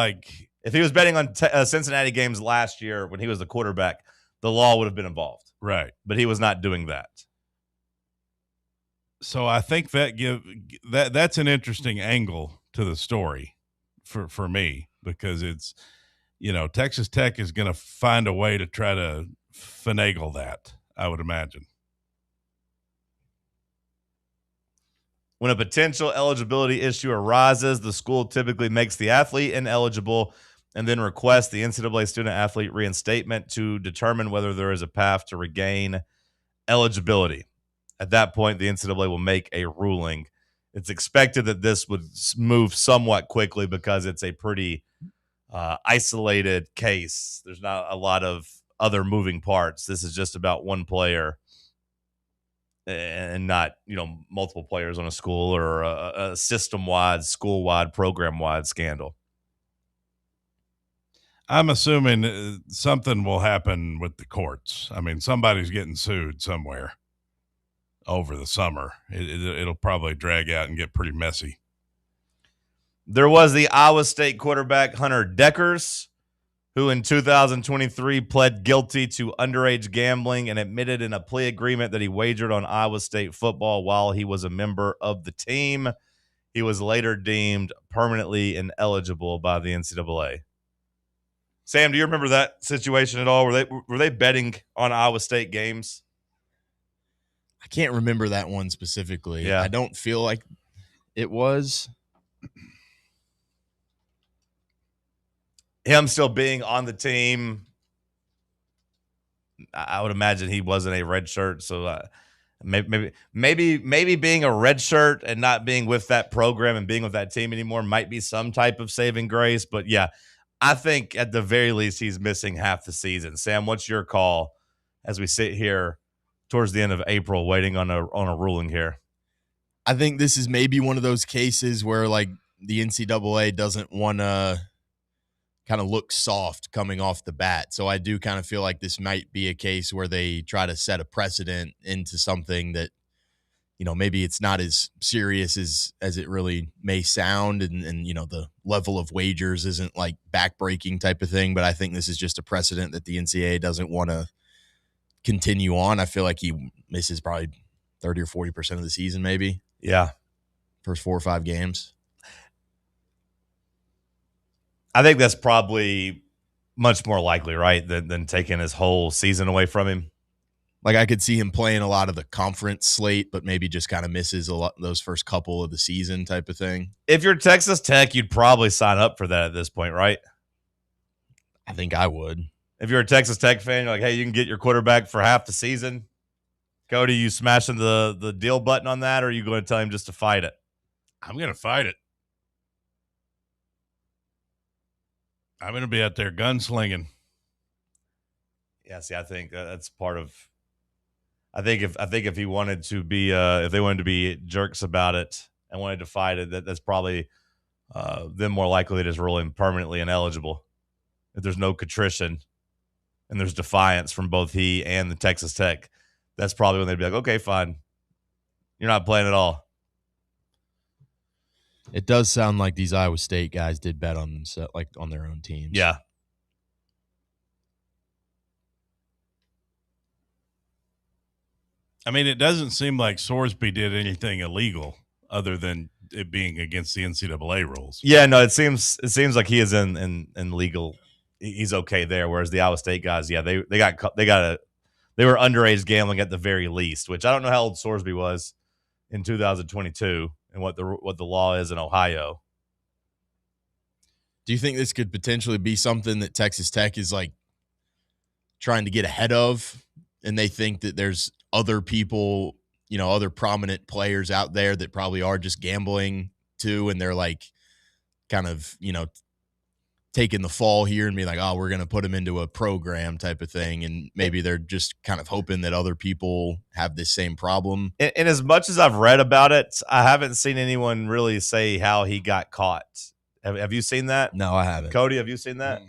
if he was betting on Cincinnati games last year when he was the quarterback, the law would have been involved. Right. But he was not doing that. So I think that's an interesting angle to the story for me, because it's, Texas Tech is going to find a way to try to finagle that, I would imagine. When a potential eligibility issue arises, the school typically makes the athlete ineligible and then requests the NCAA student-athlete reinstatement to determine whether there is a path to regain eligibility. At that point, the NCAA will make a ruling. It's expected that this would move somewhat quickly because it's a pretty isolated case. There's not a lot of other moving parts. This is just about one player and not, multiple players on a school or a system-wide, school-wide, program-wide scandal. I'm assuming something will happen with the courts. I mean, somebody's getting sued somewhere over the summer. It'll probably drag out and get pretty messy. There was the Iowa State quarterback Hunter Deckers, who in 2023 pled guilty to underage gambling and admitted in a plea agreement that he wagered on Iowa State football while he was a member of the team. He was later deemed permanently ineligible by the NCAA. Sam, do you remember that situation at all? Were they betting on Iowa State games? I can't remember that one specifically. Yeah. I don't feel like it was. Him still being on the team, I would imagine he wasn't a red shirt, so Maybe being a red shirt and not being with that program and being with that team anymore might be some type of saving grace. But yeah, I think at the very least he's missing half the season. Sam, what's your call as we sit here towards the end of April, waiting on a ruling here? I think this is maybe one of those cases where like the NCAA doesn't want to kind of look soft coming off the bat. So I do kind of feel like this might be a case where they try to set a precedent into something that, you know, maybe it's not as serious as it really may sound. And, you know, the level of wagers isn't like backbreaking type of thing. But I think this is just a precedent that the NCAA doesn't want to continue on. I feel like he misses probably 30 or 40% of the season, maybe. Yeah. First 4 or 5 games. I think that's probably much more likely, right, than taking his whole season away from him. Like I could see him playing a lot of the conference slate, but maybe just kind of misses a lot those first couple of the season type of thing. If you're Texas Tech, you'd probably sign up for that at this point, right? I think I would. If you're a Texas Tech fan, you're like, hey, you can get your quarterback for half the season. Cody, you smashing the deal button on that, or are you going to tell him just to fight it? I'm going to fight it. I'm going to be out there gunslinging. Yeah, see, I think that's part of. I think if he wanted to be, if they wanted to be jerks about it and wanted to fight it, that's probably them more likely to just rule him permanently ineligible. If there's no contrition and there's defiance from both he and the Texas Tech, that's probably when they'd be like, okay, fine, you're not playing at all. It does sound like these Iowa State guys did bet on themselves, like on their own teams. Yeah. I mean, it doesn't seem like Sorsby did anything illegal other than it being against the NCAA rules. Yeah, no, it seems like he is in legal. He's okay there. Whereas the Iowa State guys, yeah, they were underage gambling at the very least. Which I don't know how old Sorsby was in 2022 and what the law is in Ohio. Do you think this could potentially be something that Texas Tech is like trying to get ahead of, and they think that there's other people, you know, other prominent players out there that probably are just gambling too, and they're like kind of, you know, taking the fall here and be like, oh, we're going to put them into a program type of thing, and maybe they're just kind of hoping that other people have this same problem. And as much as I've read about it, I haven't seen anyone really say how he got caught. Have you seen that? No, I haven't. Cody, have you seen that?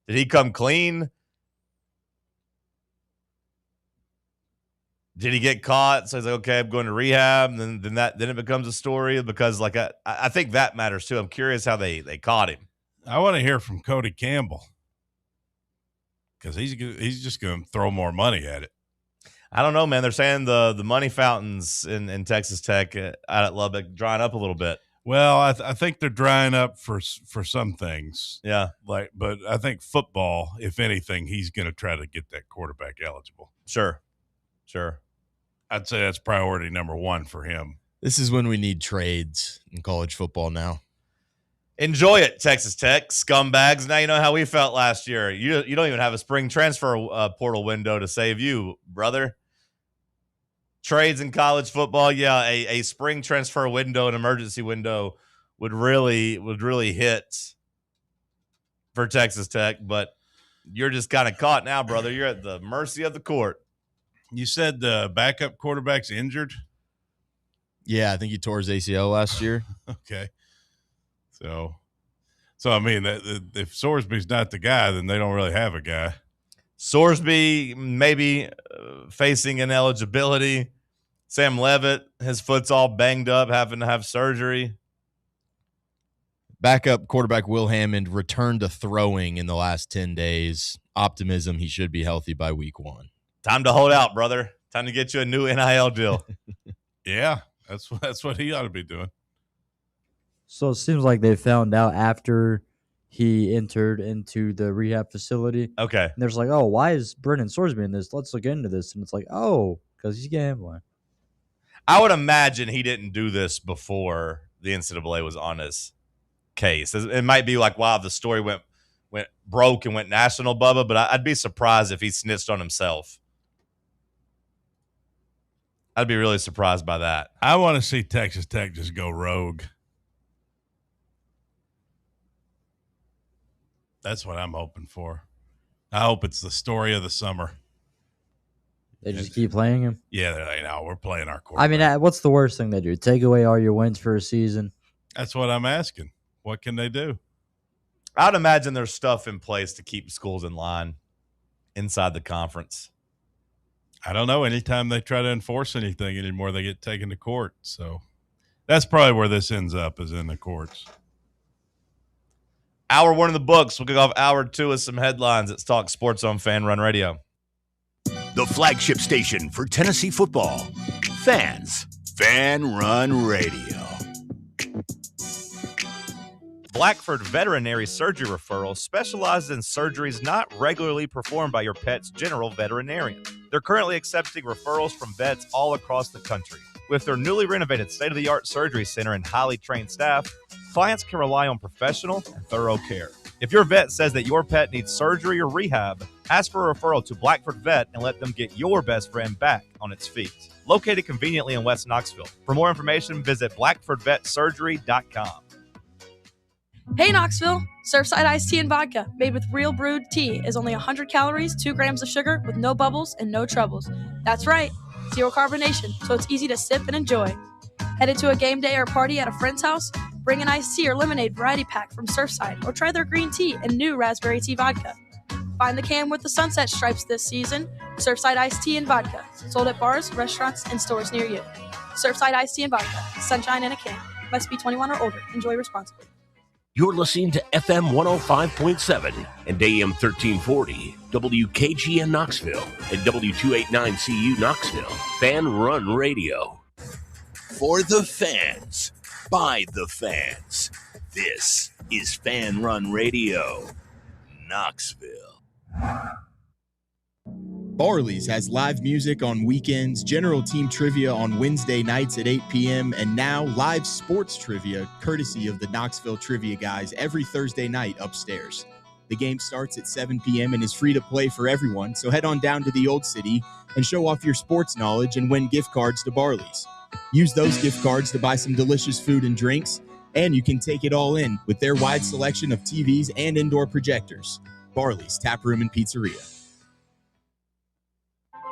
Did he come clean? Did he get caught? So he's like, okay, I'm going to rehab. And then it becomes a story because like I think that matters too. I'm curious how they caught him. I want to hear from Cody Campbell because he's just going to throw more money at it. I don't know, man. They're saying the money fountains in Texas Tech out at Lubbock drying up a little bit. Well, I think they're drying up for some things. Yeah. But I think football, if anything, he's going to try to get that quarterback eligible. Sure. I'd say that's priority number one for him. This is when we need trades in college football now. Enjoy it, Texas Tech scumbags. Now you know how we felt last year. You don't even have a spring transfer portal window to save you, brother. Trades in college football, yeah, a spring transfer window, an emergency window would really hit for Texas Tech, but you're just kind of caught now, brother. You're at the mercy of the court. You said the backup quarterback's injured? Yeah, I think he tore his ACL last year. Okay. So I mean, if Sorsby's not the guy, then they don't really have a guy. Sorsby maybe facing ineligibility. Sam Levitt, his foot's all banged up, having to have surgery. Backup quarterback Will Hammond returned to throwing in the last 10 days. Optimism, he should be healthy by week 1. Time to hold out, brother. Time to get you a new NIL deal. Yeah, that's what he ought to be doing. So it seems like they found out after he entered into the rehab facility. Okay. And there's like, oh, why is Brennan Sorsby in this? Let's look into this. And it's like, oh, because he's gambling. I would imagine he didn't do this before the NCAA was on his case. It might be like, wow, the story went broke and went national, Bubba, but I'd be surprised if he snitched on himself. I'd be really surprised by that. I want to see Texas Tech just go rogue. That's what I'm hoping for. I hope it's the story of the summer. They just keep playing him. Yeah, they're like, no, we're playing our quarterback. I mean, what's the worst thing they do? Take away all your wins for a season? That's what I'm asking. What can they do? I'd imagine there's stuff in place to keep schools in line inside the conference. I don't know. Anytime they try to enforce anything anymore, they get taken to court. So that's probably where this ends up, is in the courts. Hour 1 in the books. We'll kick off hour 2 with some headlines. Let's talk sports on Fan Run Radio. The flagship station for Tennessee football. Fans. Fan Run Radio. Blackford Veterinary Surgery Referral specializes in surgeries not regularly performed by your pet's general veterinarian. They're currently accepting referrals from vets all across the country. With their newly renovated state-of-the-art surgery center and highly trained staff, clients can rely on professional and thorough care. If your vet says that your pet needs surgery or rehab, ask for a referral to Blackford Vet and let them get your best friend back on its feet. Located conveniently in West Knoxville. For more information, visit blackfordvetsurgery.com. Hey Knoxville! Surfside iced tea and vodka, made with real brewed tea, is only 100 calories, 2 grams of sugar, with no bubbles and no troubles. That's right, zero carbonation, so it's easy to sip and enjoy. Headed to a game day or party at a friend's house? Bring an iced tea or lemonade variety pack from Surfside, or try their green tea and new raspberry tea vodka. Find the can with the sunset stripes this season. Surfside iced tea and vodka, sold at bars, restaurants, and stores near you. Surfside iced tea and vodka, sunshine in a can. Must be 21 or older. Enjoy responsibly. You're listening to FM 105.7 and AM 1340, WKGN Knoxville, and W289CU Knoxville, Fan Run Radio. For the fans, by the fans, this is Fan Run Radio, Knoxville. Barley's has live music on weekends, general team trivia on Wednesday nights at 8 p.m., and now live sports trivia courtesy of the Knoxville Trivia Guys every Thursday night upstairs. The game starts at 7 p.m. and is free to play for everyone, so head on down to the Old City and show off your sports knowledge and win gift cards to Barley's. Use those gift cards to buy some delicious food and drinks, and you can take it all in with their wide selection of TVs and indoor projectors. Barley's Tap Room and Pizzeria.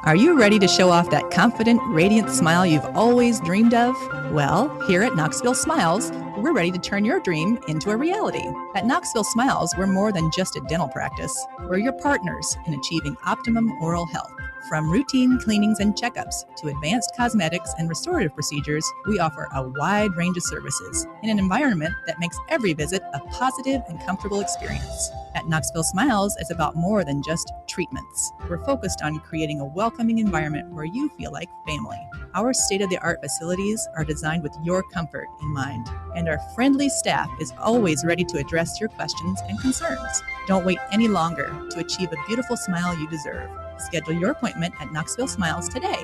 Are you ready to show off that confident, radiant smile you've always dreamed of? Well, here at Knoxville Smiles, we're ready to turn your dream into a reality. At Knoxville Smiles, we're more than just a dental practice. We're your partners in achieving optimum oral health. From routine cleanings and checkups to advanced cosmetics and restorative procedures, we offer a wide range of services in an environment that makes every visit a positive and comfortable experience. At Knoxville Smiles, it's about more than just treatments. We're focused on creating a welcoming environment where you feel like family. Our state-of-the-art facilities are designed with your comfort in mind, and our friendly staff is always ready to address your questions and concerns. Don't wait any longer to achieve a beautiful smile you deserve. Schedule your appointment at Knoxville Smiles today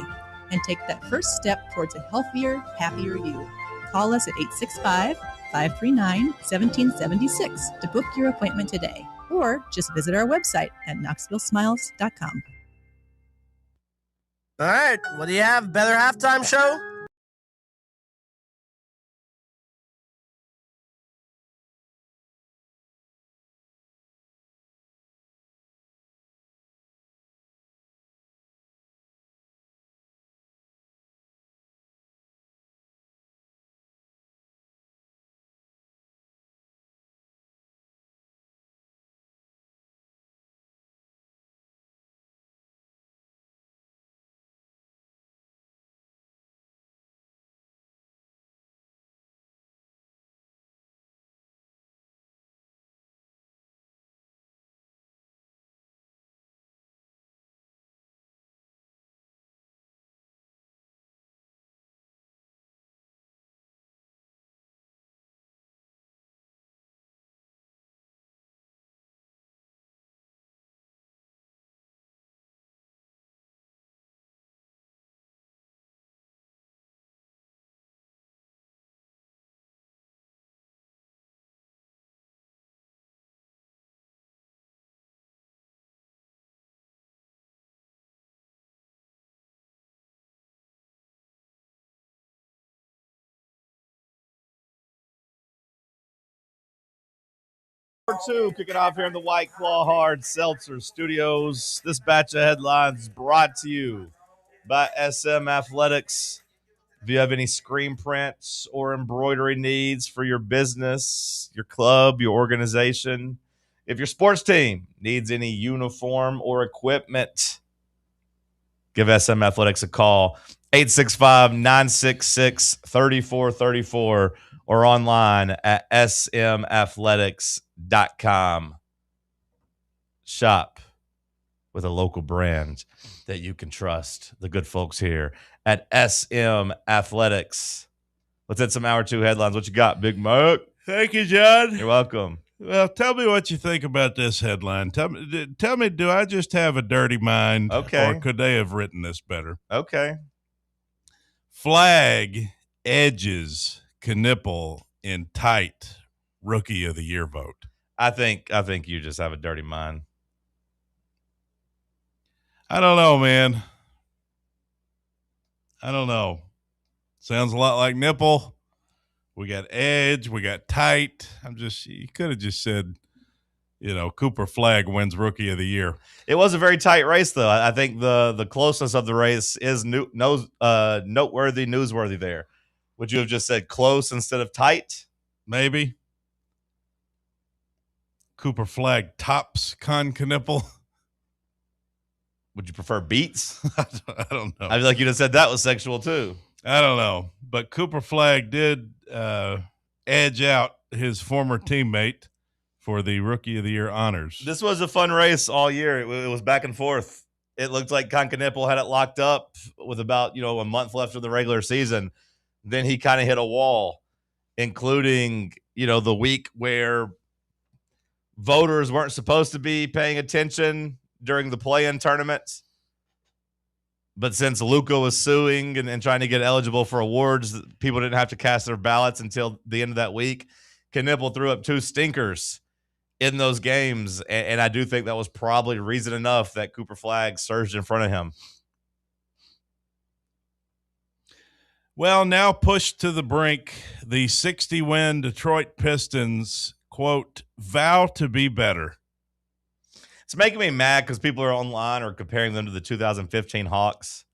and take that first step towards a healthier, happier you. Call us at 865-539-1776 to book your appointment today, or just visit our website at knoxvillesmiles.com. All right, what do you have? Better halftime show? number 2, kicking off here in the White Claw Hard Seltzer Studios. This batch of headlines brought to you by SM Athletics. If you have any screen prints or embroidery needs for your business, your club, your organization, if your sports team needs any uniform or equipment, give SM Athletics a call, 865-966-3434, or online at smathletics.com. Shop with a local brand that you can trust. The good folks here at SM Athletics. Let's hit some Hour 2 headlines. What you got, Big Mac? Thank you, John. You're welcome. Well, tell me what you think about this headline. Tell me, do I just have a dirty mind? Okay. Or could they have written this better? Okay. Flag edges Knipple in tight Rookie of the Year vote. I think you just have a dirty mind. I don't know, man. I don't know. Sounds a lot like nipple. We got edge. We got tight. You could have just said, Cooper Flagg wins Rookie of the Year. It was a very tight race, though. I think the closeness of the race is noteworthy, newsworthy there. Would you have just said close instead of tight? Maybe. Cooper Flagg tops Con Knipple. Would you prefer beats? I don't know. I feel like you'd have said that was sexual, too. I don't know. But Cooper Flagg did edge out his former teammate for the Rookie of the Year honors. This was a fun race all year. It was back and forth. It looked like Concanipple had it locked up with about, a month left of the regular season. Then he kind of hit a wall, including, the week where voters weren't supposed to be paying attention during the play-in tournaments. But since Luka was suing and trying to get eligible for awards, people didn't have to cast their ballots until the end of that week. Knipple threw up 2 stinkers in those games, and I do think that was probably reason enough that Cooper Flagg surged in front of him. Well, now pushed to the brink, the 60-win Detroit Pistons, quote, vow to be better. It's making me mad because people are online or comparing them to the 2015 Hawks,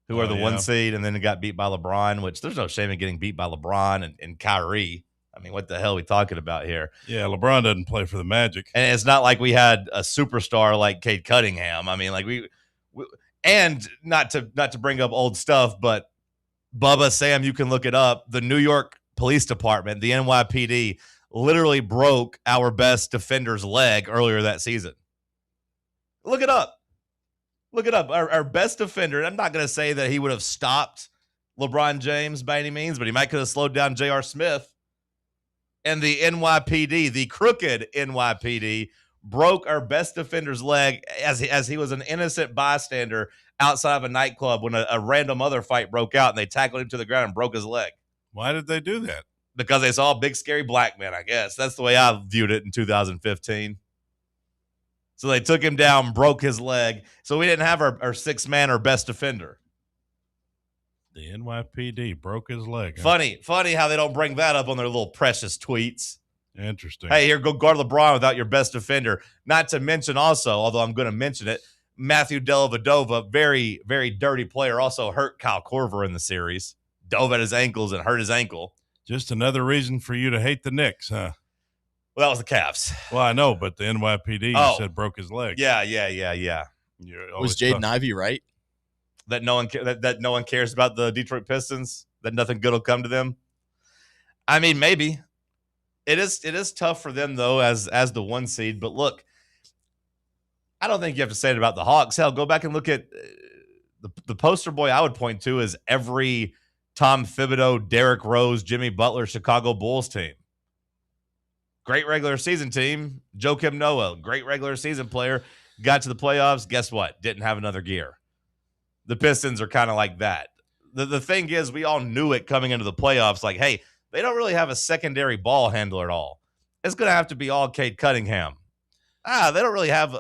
who are the 1 seed, and then it got beat by LeBron, which there's no shame in getting beat by LeBron and Kyrie. I mean, what the hell are we talking about here? Yeah, LeBron doesn't play for the Magic. And it's not like we had a superstar like Cade Cunningham. I mean, like we and not to bring up old stuff, but Bubba, Sam, you can look it up. The New York Police Department, the NYPD, literally broke our best defender's leg earlier that season. Look it up. Look it up. Our best defender, I'm not going to say that he would have stopped LeBron James by any means, but he might could have slowed down J.R. Smith. And the NYPD, the crooked NYPD, broke our best defender's leg as he was an innocent bystander outside of a nightclub when a random other fight broke out, and they tackled him to the ground and broke his leg. Why did they do that? Because they saw a big, scary black man, I guess. That's the way I viewed it in 2015. So they took him down, broke his leg. So we didn't have our sixth man or best defender. The NYPD broke his leg. Huh? Funny how they don't bring that up on their little precious tweets. Interesting. Hey, here, go guard LeBron without your best defender. Not to mention also, although I'm going to mention it, Matthew Dellavedova, very, very dirty player, also hurt Kyle Korver in the series. Dove at his ankles and hurt his ankle. Just another reason for you to hate the Knicks, huh? Well, that was the Cavs. Well, I know, but the NYPD you said broke his leg. Yeah. Was Jaden Ivey right? That no one cares about the Detroit Pistons? That nothing good will come to them? I mean, maybe. It is tough for them, though, as the 1 seed. But look, I don't think you have to say it about the Hawks. Hell, go back and look at the poster boy I would point to is every Tom Thibodeau, Derrick Rose, Jimmy Butler, Chicago Bulls team. Great regular season team. Joakim Noah, great regular season player. Got to the playoffs. Guess what? Didn't have another gear. The Pistons are kind of like that. The thing is, we all knew it coming into the playoffs. Like, hey, they don't really have a secondary ball handler at all. It's going to have to be all Cade Cunningham. They don't really have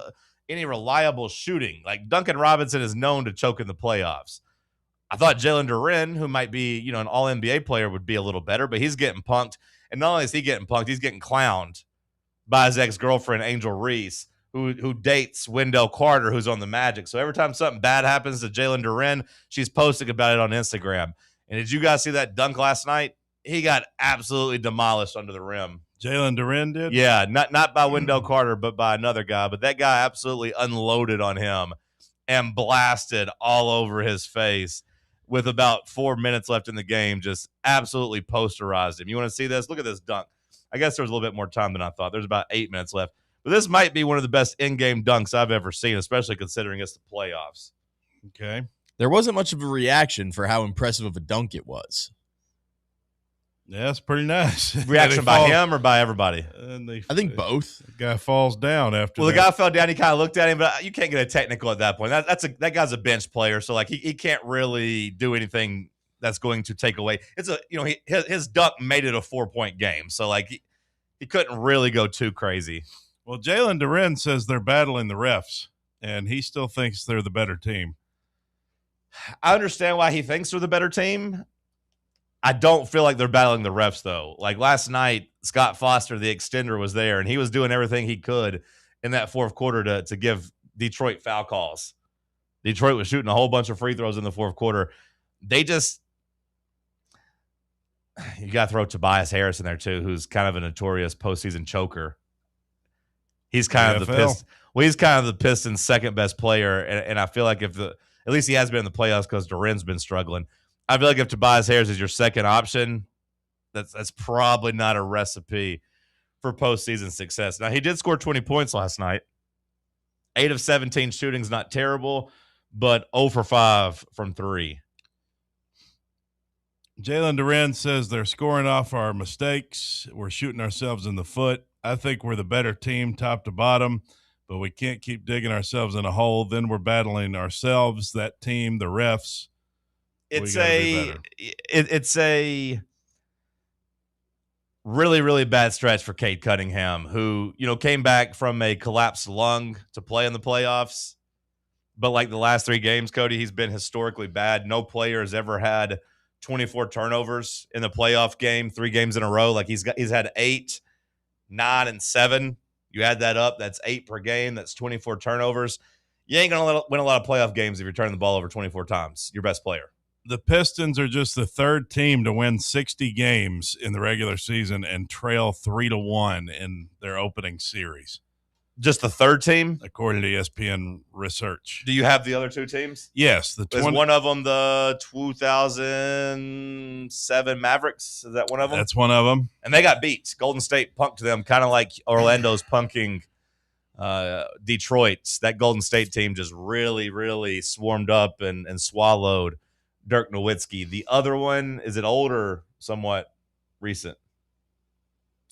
any reliable shooting. Like, Duncan Robinson is known to choke in the playoffs. I thought Jalen Duren, who might be, an all-NBA player, would be a little better, but he's getting punked. And not only is he getting punked, he's getting clowned by his ex-girlfriend, Angel Reese, who dates Wendell Carter, who's on the Magic. So every time something bad happens to Jalen Duren, she's posting about it on Instagram. And did you guys see that dunk last night? He got absolutely demolished under the rim. Jalen Duren did? Yeah, not by Wendell Carter, but by another guy. But that guy absolutely unloaded on him and blasted all over his face with about 4 minutes left in the game, just absolutely posterized him. You want to see this? Look at this dunk. I guess there was a little bit more time than I thought. There's about 8 minutes left. But this might be one of the best in-game dunks I've ever seen, especially considering it's the playoffs. Okay. There wasn't much of a reaction for how impressive of a dunk it was. Yeah, it's pretty nice. Reaction by him or by everybody? I think both. The guy falls down after Well, that. the guy fell down. He kind of looked at him, but you can't get a technical at that point. That guy's a bench player, so like he can't really do anything that's going to take away. His dunk made it a 4-point game, so like he couldn't really go too crazy. Well, Jalen Duren says they're battling the refs, and he still thinks they're the better team. I understand why he thinks they're the better team. I don't feel like they're battling the refs, though. Like last night, Scott Foster, the extender, was there, and he was doing everything he could in that fourth quarter to give Detroit foul calls. Detroit was shooting a whole bunch of free throws in the fourth quarter. You got to throw Tobias Harris in there, too, who's kind of a notorious postseason choker. He's kind of the Pistons' second best player, and I feel like at least he has been in the playoffs because Duren's been struggling. I feel like if Tobias Harris is your second option, that's probably not a recipe for postseason success. Now, he did score 20 points last night. 8 of 17 shooting's not terrible, but 0 for 5 from 3. Jalen Duren says they're scoring off our mistakes. We're shooting ourselves in the foot. I think we're the better team top to bottom, but we can't keep digging ourselves in a hole. Then we're battling ourselves, that team, the refs. It's a really, really bad stretch for Cade Cunningham, who, came back from a collapsed lung to play in the playoffs. But like the last 3 games, Cody, he's been historically bad. No player has ever had 24 turnovers in the playoff game, 3 games in a row. Like he's had 8, 9, and 7. You add that up, that's 8 per game. That's 24 turnovers. You ain't going to win a lot of playoff games if you're turning the ball over 24 times. Your best player. The Pistons are just the third team to win 60 games in the regular season and trail 3-1 in their opening series. Just the third team? According to ESPN research. Do you have the other 2 teams? Yes. Is one of them the 2007 Mavericks? Is that one of them? That's one of them. And they got beat. Golden State punked them, kind of like Orlando's punking Detroit. That Golden State team just really, really swarmed up and swallowed Dirk Nowitzki. The other one, is it old or somewhat recent?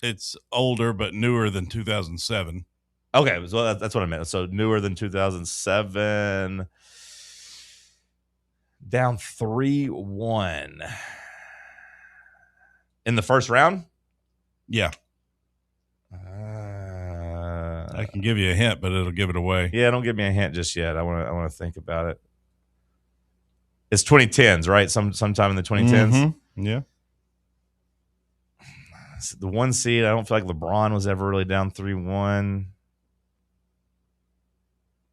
It's older, but newer than 2007. Okay, so that's what I meant. So newer than 2007. Down 3-1 in the first round? Yeah. I can give you a hint, but it'll give it away. Yeah, don't give me a hint just yet. I want to think about it. It's 2010s, right? Sometime in the 2010s. Mm-hmm. Yeah. It's the 1 seed. I don't feel like LeBron was ever really down 3-1.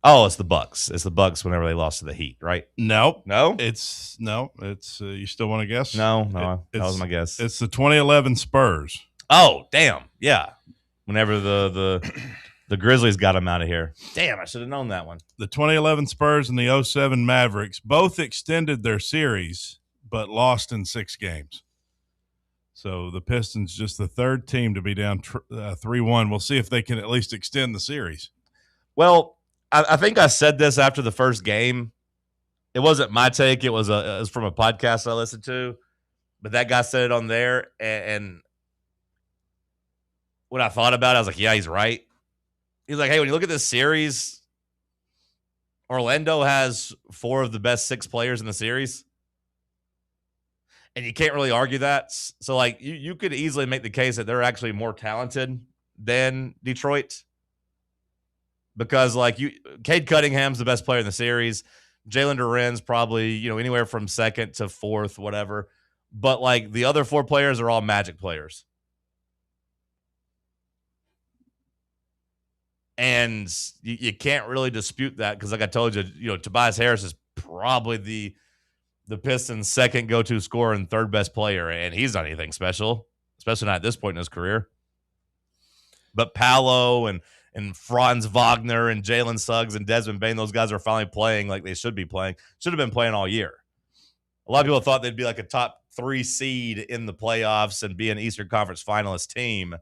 Oh, it's the Bucks. It's the Bucks whenever they lost to the Heat, right? Nope. No? It's you still want to guess? No, that was my guess. It's the 2011 Spurs. Oh, damn. Yeah. Whenever the Grizzlies got him out of here. Damn, I should have known that one. The 2011 Spurs and the 07 Mavericks both extended their series, but lost in 6 games. So the Pistons just the third team to be down 3-1. We'll see if they can at least extend the series. Well, I think I said this after the first game. It wasn't my take. It was from a podcast I listened to. But that guy said it on there. And when I thought about it, I was like, yeah, he's right. He's like, hey, when you look at this series, Orlando has 4 of the best 6 players in the series. And you can't really argue that. So, like, you could easily make the case that they're actually more talented than Detroit. Because, like, Cade Cunningham's the best player in the series. Jalen Duren's probably, anywhere from second to fourth, whatever. But, like, the other 4 players are all Magic players. And you can't really dispute that because, like I told you, Tobias Harris is probably the Pistons' second go-to scorer and third best player, and he's not anything special, especially not at this point in his career. But Paolo and Franz Wagner and Jalen Suggs and Desmond Bane, those guys are finally playing like they should be playing. Should have been playing all year. A lot of people thought they'd be like a top 3 seed in the playoffs and be an Eastern Conference finalist team, and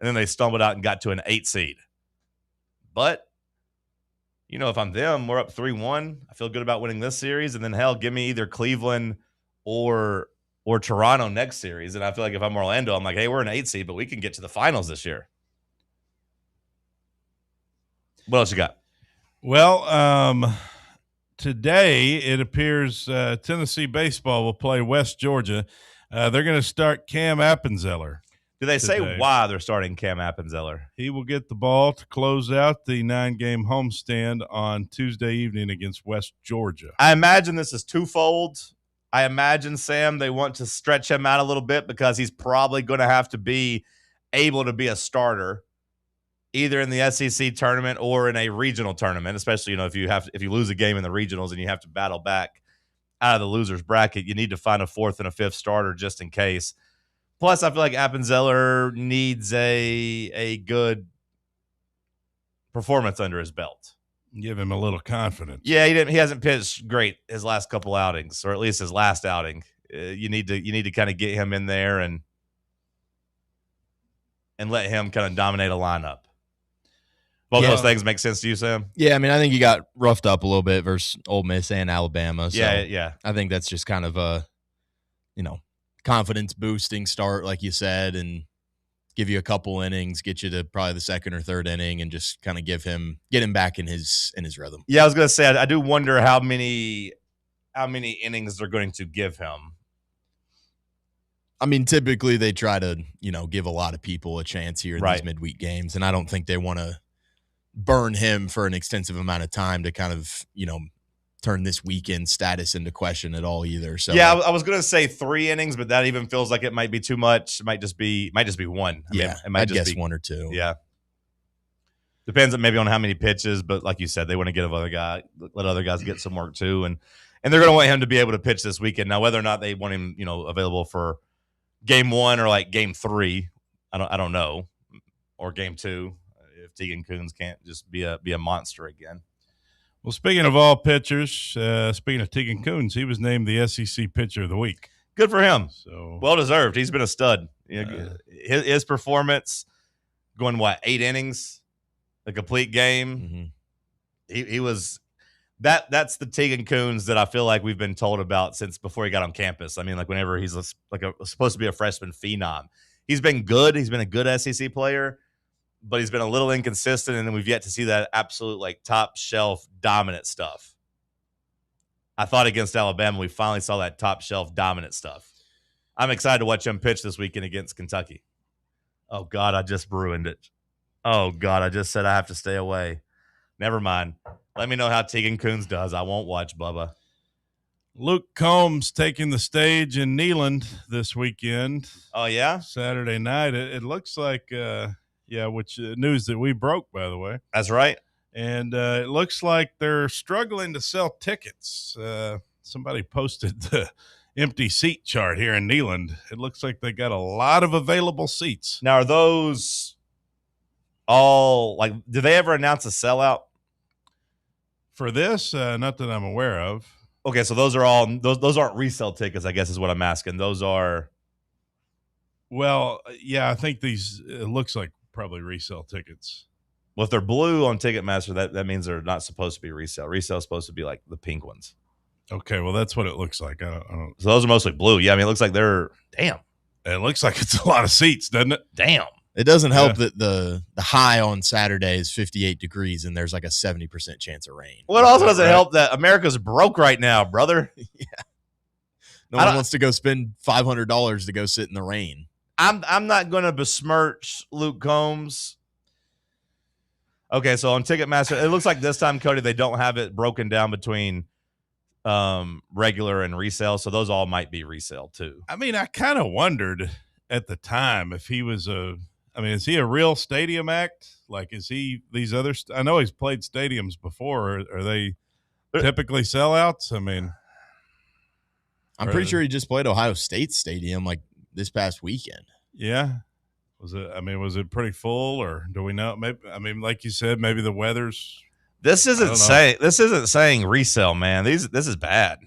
then they stumbled out and got to an 8 seed. But, if I'm them, we're up 3-1. I feel good about winning this series. And then, hell, give me either Cleveland or Toronto next series. And I feel like if I'm Orlando, I'm like, hey, we're an 8 seed, but we can get to the finals this year. What else you got? Well, today it appears Tennessee baseball will play West Georgia. They're going to start Cam Appenzeller. Do they say why they're starting Cam Appenzeller? He will get the ball to close out the 9-game homestand on Tuesday evening against West Georgia. I imagine this is twofold. I imagine, Sam, they want to stretch him out a little bit because he's probably going to have to be able to be a starter either in the SEC tournament or in a regional tournament, especially, if you lose a game in the regionals and you have to battle back out of the loser's bracket, you need to find a 4th and a 5th starter just in case. Plus, I feel like Appenzeller needs a good performance under his belt. Give him a little confidence. Yeah, he hasn't pitched great his last couple outings, or at least his last outing. You need to kind of get him in there and let him kind of dominate a lineup. Both those things make sense to you, Sam? Yeah, I mean, I think he got roughed up a little bit versus Ole Miss and Alabama. So yeah. I think that's just kind of a, confidence boosting start, like you said, and give you a couple innings, get you to probably the 2nd or 3rd inning, and just kind of get him back in his rhythm. Yeah, I was gonna say I do wonder how many innings they're going to give him. I mean, typically they try to, give a lot of people a chance here in these midweek games, and I don't think they want to burn him for an extensive amount of time to kind of, turn this weekend status into question at all either. So yeah, I was gonna say 3 innings, but that even feels like it might be too much. It might just be 1. I'd guess 1 or 2. Yeah, depends maybe on how many pitches, but like you said, they want to let other guys get some work too, and they're gonna want him to be able to pitch this weekend. Now, whether or not they want him, available for game 1 or like game 3, I don't know, or game 2 if Tegan Kuhns can't just be a monster again. Well, speaking of all pitchers, speaking of Tegan Kuhns, he was named the SEC Pitcher of the Week. Good for him. So well deserved. He's been a stud. His performance, going 8 innings, a complete game. Mm-hmm. He was that's the Tegan Kuhns that I feel like we've been told about since before he got on campus. I mean, like whenever he's supposed to be a freshman phenom, he's been good. He's been a good SEC player, but he's been a little inconsistent, and we've yet to see that absolute top shelf dominant stuff. I thought against Alabama, we finally saw that top shelf dominant stuff. I'm excited to watch him pitch this weekend against Kentucky. Oh God, I just ruined it. Oh God, I just said I have to stay away. Never mind. Let me know how Tegan Kuhns does. I won't watch, Bubba. Luke Combs taking the stage in Neyland this weekend. Oh yeah, Saturday night. It looks like. Which news that we broke, by the way. That's right. And it looks like they're struggling to sell tickets. Somebody posted the empty seat chart here in Neyland. It looks like they got a lot of available seats. Now, are those all did they ever announce a sellout for this? Not that I'm aware of. Okay, so those are all those aren't resale tickets, I guess is what I'm asking. Those are. Well, yeah, I think these. It looks like probably resale tickets. Well, if they're blue on Ticketmaster, that means they're not supposed to be resale. Resale is supposed to be like the pink ones. Okay, well, that's what it looks like. I don't. So those are mostly blue. Yeah, I mean, it looks like they're damn. It looks like it's a lot of seats, doesn't it? Damn. It doesn't help that the high on Saturday is 58 degrees and there's like a 70% chance of rain. Well, it also doesn't help that America's broke right now, brother. Yeah. No one wants to go spend $500 to go sit in the rain. I'm not going to besmirch Luke Combs. Okay, so on Ticketmaster, it looks like this time, Cody, they don't have it broken down between regular and resale, so those all might be resale too. I mean, I kind of wondered at the time if he was I mean, is he a real stadium act? Like, is he these other? I know he's played stadiums before. Are they typically sellouts? I mean, I'm pretty sure he just played Ohio State Stadium like this past weekend. Yeah. Was it pretty full, or do we know? Maybe, I mean, like you said, maybe the weather's. This isn't saying resale, man. This is bad.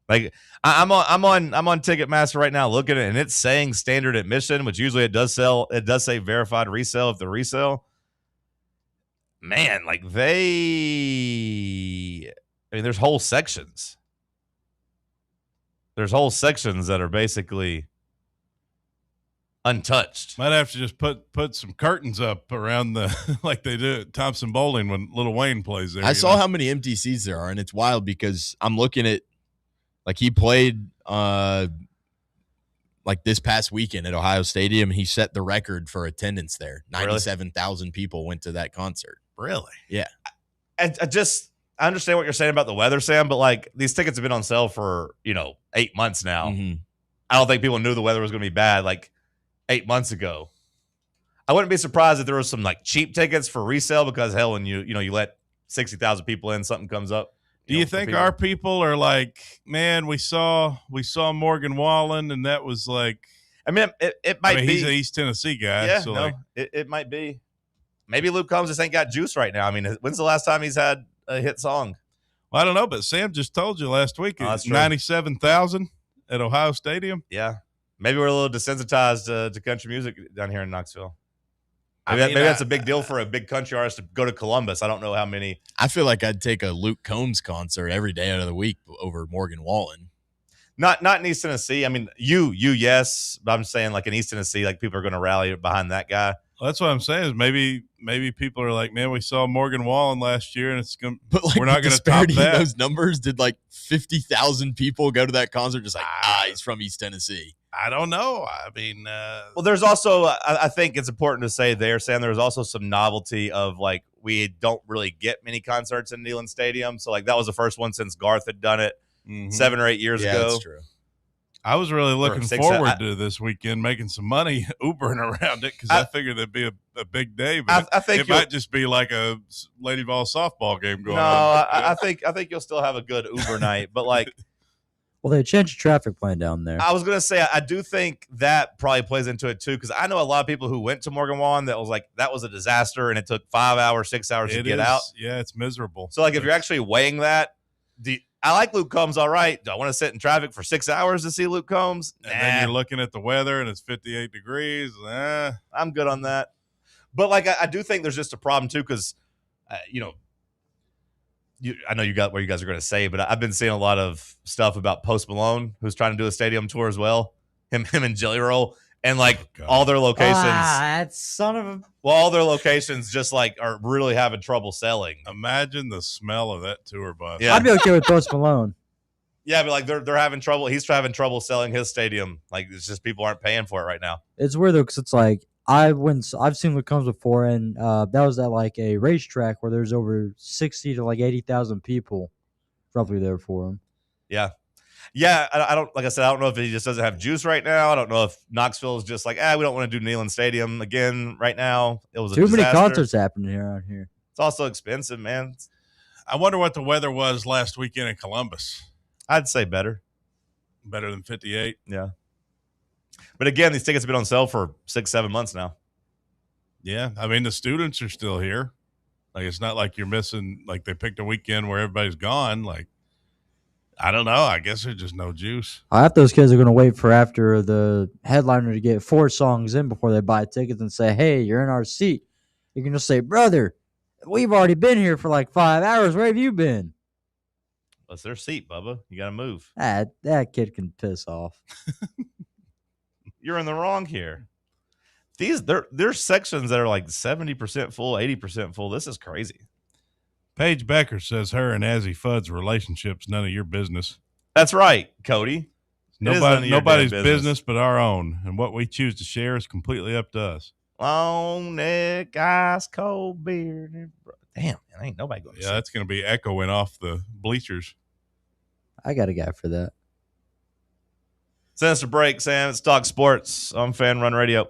Like I'm on Ticketmaster right now looking at it, and it's saying standard admission, which usually it does say verified resale if the resale. Man, like there's whole sections. There's whole sections that are basically untouched. Might have to just put some curtains up around the like they do at Thompson Bowling when Lil Wayne plays there. I saw how many empty seats there are, and it's wild because I'm looking at like he played like this past weekend at Ohio Stadium. He set the record for attendance there. 97,000 people went to that concert. Really? Yeah. I understand what you're saying about the weather, Sam, but like these tickets have been on sale for 8 months now. Mm-hmm. I don't think people knew the weather was going to be bad like 8 months ago. I wouldn't be surprised if there was some like cheap tickets for resale because hell, when you let 60,000 people in, something comes up. Do you think our people are like, man, we saw Morgan Wallen, and that was like, I mean, it might be. He's an East Tennessee guy. Yeah, so no, like, it might be. Maybe Luke Combs just ain't got juice right now. I mean, when's the last time he's had a hit song? well, I don't know, but Sam just told you last week it's 97,000 at Ohio Stadium. Yeah. Maybe we're a little desensitized to country music down here in Knoxville. Maybe that's a big deal for a big country artist to go to Columbus. I don't know how many. I feel like I'd take a Luke Combs concert every day out of the week over Morgan Wallen. Not in East Tennessee. I mean, yes, but I'm saying like in East Tennessee, like people are going to rally behind that guy. Well, that's what I'm saying is maybe people are like, man, we saw Morgan Wallen last year, and it's going. But like we're not going to top that. Those numbers, did like 50,000 people go to that concert? Just like he's from East Tennessee. I don't know. I mean, well, there's also I think it's important to say there, Sam. There's also some novelty of like we don't really get many concerts in Neyland Stadium, so like that was the first one since Garth had done it 7 or 8 years ago. That's true. I was really looking forward to this weekend making some money Ubering around it because I figured it'd be a big day. But I think it might just be like a Lady Vol softball game going on. I think you'll still have a good Uber night, but like. Well, they changed the traffic plan down there. I was going to say, I do think that probably plays into it too, because I know a lot of people who went to Morgan Wallen that was like, that was a disaster, and it took 5 hours, 6 hours to get out. Yeah, it's miserable. So, like, if you're actually weighing that, I like Luke Combs all right. Do I want to sit in traffic for 6 hours to see Luke Combs? And then you're looking at the weather, and it's 58 degrees. I'm good on that. But, like, I do think there's just a problem too, because, I know you got what you guys are going to say, but I've been seeing a lot of stuff about Post Malone, who's trying to do a stadium tour as well. Him and Jelly Roll, and like all their locations. That son of a. Well, all their locations just like are really having trouble selling. Imagine the smell of that tour bus. Yeah. I'd be okay with Post Malone. Yeah, but like they're having trouble. He's having trouble selling his stadium. Like it's just people aren't paying for it right now. It's weird though, because it's like I've seen Luke Combs before, and that was at like a racetrack where there's over 60 to like 80,000 people roughly there for him. Yeah. I don't, like I said, I don't know if he just doesn't have juice right now. I don't know if Knoxville is just like, we don't want to do Neyland Stadium again right now. It was too many concerts happening around here. It's also expensive, man. I wonder what the weather was last weekend in Columbus. I'd say better than 58. Yeah. But again, these tickets have been on sale for 6-7 months now. Yeah. I mean, the students are still here. Like, it's not like you're missing, like they picked a weekend where everybody's gone. Like, I don't know. I guess there's just no juice. Half those kids are going to wait for after the headliner to get 4 songs in before they buy tickets and say, hey, you're in our seat. You can just say, brother, we've already been here for like 5 hours. Where have you been? Well, it's their seat, Bubba. You got to move. That kid can piss off. You're in the wrong here. There's sections that are like 70% full, 80% full. This is crazy. Paige Becker says her and Azzy Fudd's relationship's none of your business. That's right, Cody. Nobody's business but our own, and what we choose to share is completely up to us. Long neck, ice cold beer. Damn, man, ain't nobody going to that's going to be echoing off the bleachers. I got a guy for that. Send us a break, Sam. It's Talk Sports on Fan Run Radio.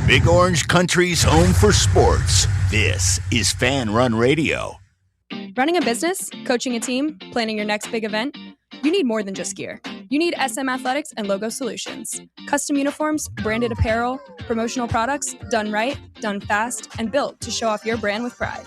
Big Orange Country's home for sports. This is Fan Run Radio. Running a business, coaching a team, planning your next big event, you need more than just gear. You need SM Athletics and Logo Solutions. Custom uniforms, branded apparel, promotional products, done right, done fast, and built to show off your brand with pride.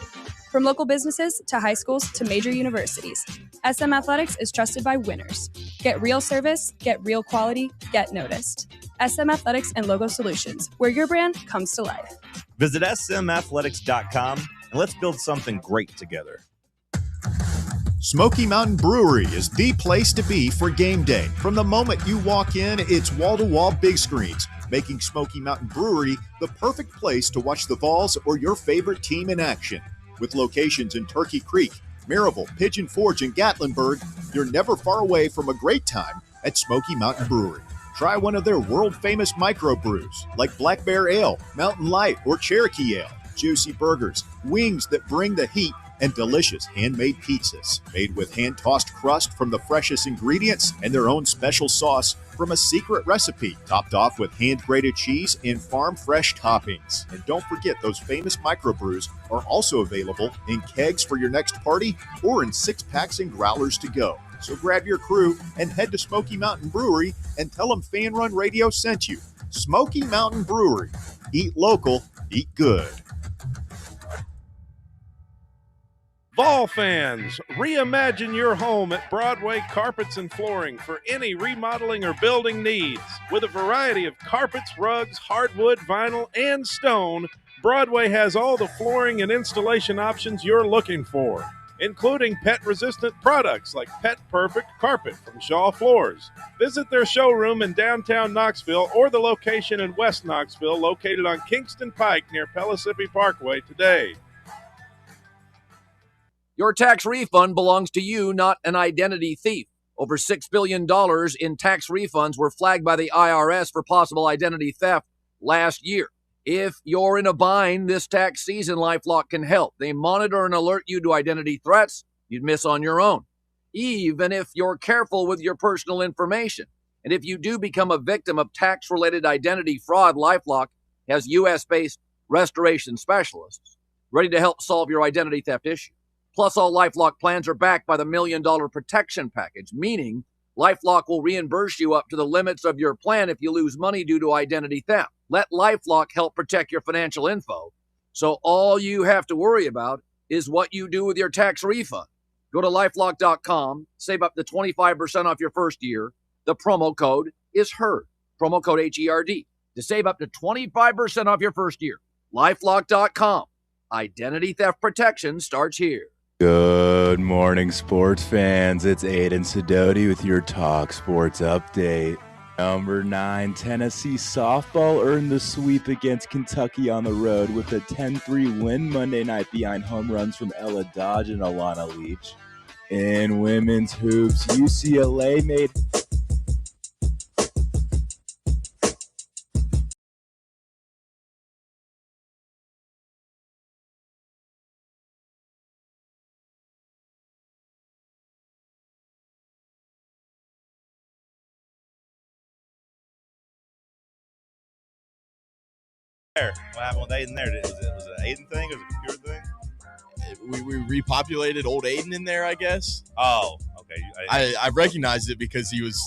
From local businesses to high schools to major universities, SM Athletics is trusted by winners. Get real service, get real quality, get noticed. SM Athletics and Logo Solutions, where your brand comes to life. Visit smathletics.com and let's build something great together. Smoky Mountain Brewery is the place to be for game day. From the moment you walk in, it's wall-to-wall big screens, making Smoky Mountain Brewery the perfect place to watch the Vols or your favorite team in action. With locations in Turkey Creek, Maryville, Pigeon Forge, and Gatlinburg, you're never far away from a great time at Smoky Mountain Brewery. Try one of their world-famous microbrews like Black Bear Ale, Mountain Light, or Cherokee Ale. Juicy burgers, wings that bring the heat, and delicious handmade pizzas made with hand-tossed crust from the freshest ingredients and their own special sauce from a secret recipe, topped off with hand-grated cheese and farm-fresh toppings. And don't forget, those famous microbrews are also available in kegs for your next party or in 6-packs and growlers to go. So grab your crew and head to Smoky Mountain Brewery and tell them Fan Run Radio sent you. Smoky Mountain Brewery. Eat local, eat good. Vol fans, reimagine your home at Broadway Carpets and Flooring for any remodeling or building needs. With a variety of carpets, rugs, hardwood, vinyl, and stone, Broadway has all the flooring and installation options you're looking for, including pet-resistant products like Pet Perfect Carpet from Shaw Floors. Visit their showroom in downtown Knoxville or the location in West Knoxville located on Kingston Pike near Pellissippi Parkway today. Your tax refund belongs to you, not an identity thief. Over $6 billion in tax refunds were flagged by the IRS for possible identity theft last year. If you're in a bind this tax season, LifeLock can help. They monitor and alert you to identity threats you'd miss on your own, even if you're careful with your personal information. And if you do become a victim of tax-related identity fraud, LifeLock has U.S.-based restoration specialists ready to help solve your identity theft issue. Plus, all LifeLock plans are backed by the $1 Million Protection Package, meaning LifeLock will reimburse you up to the limits of your plan if you lose money due to identity theft. Let LifeLock help protect your financial info, so all you have to worry about is what you do with your tax refund. Go to LifeLock.com, save up to 25% off your first year. The promo code is HERD, promo code HERD, to save up to 25% off your first year. LifeLock.com. Identity theft protection starts here. Good morning, sports fans. It's Aiden Sidoti with your Talk Sports update. Number 9, Tennessee softball earned the sweep against Kentucky on the road with a 10-3 win Monday night behind home runs from Ella Dodge and Alana Leach. In women's hoops, UCLA made What happened with Aiden there? Was it an Aiden thing? Was it a computer thing? We repopulated old Aiden in there, I guess. Oh, okay. I recognized it because he was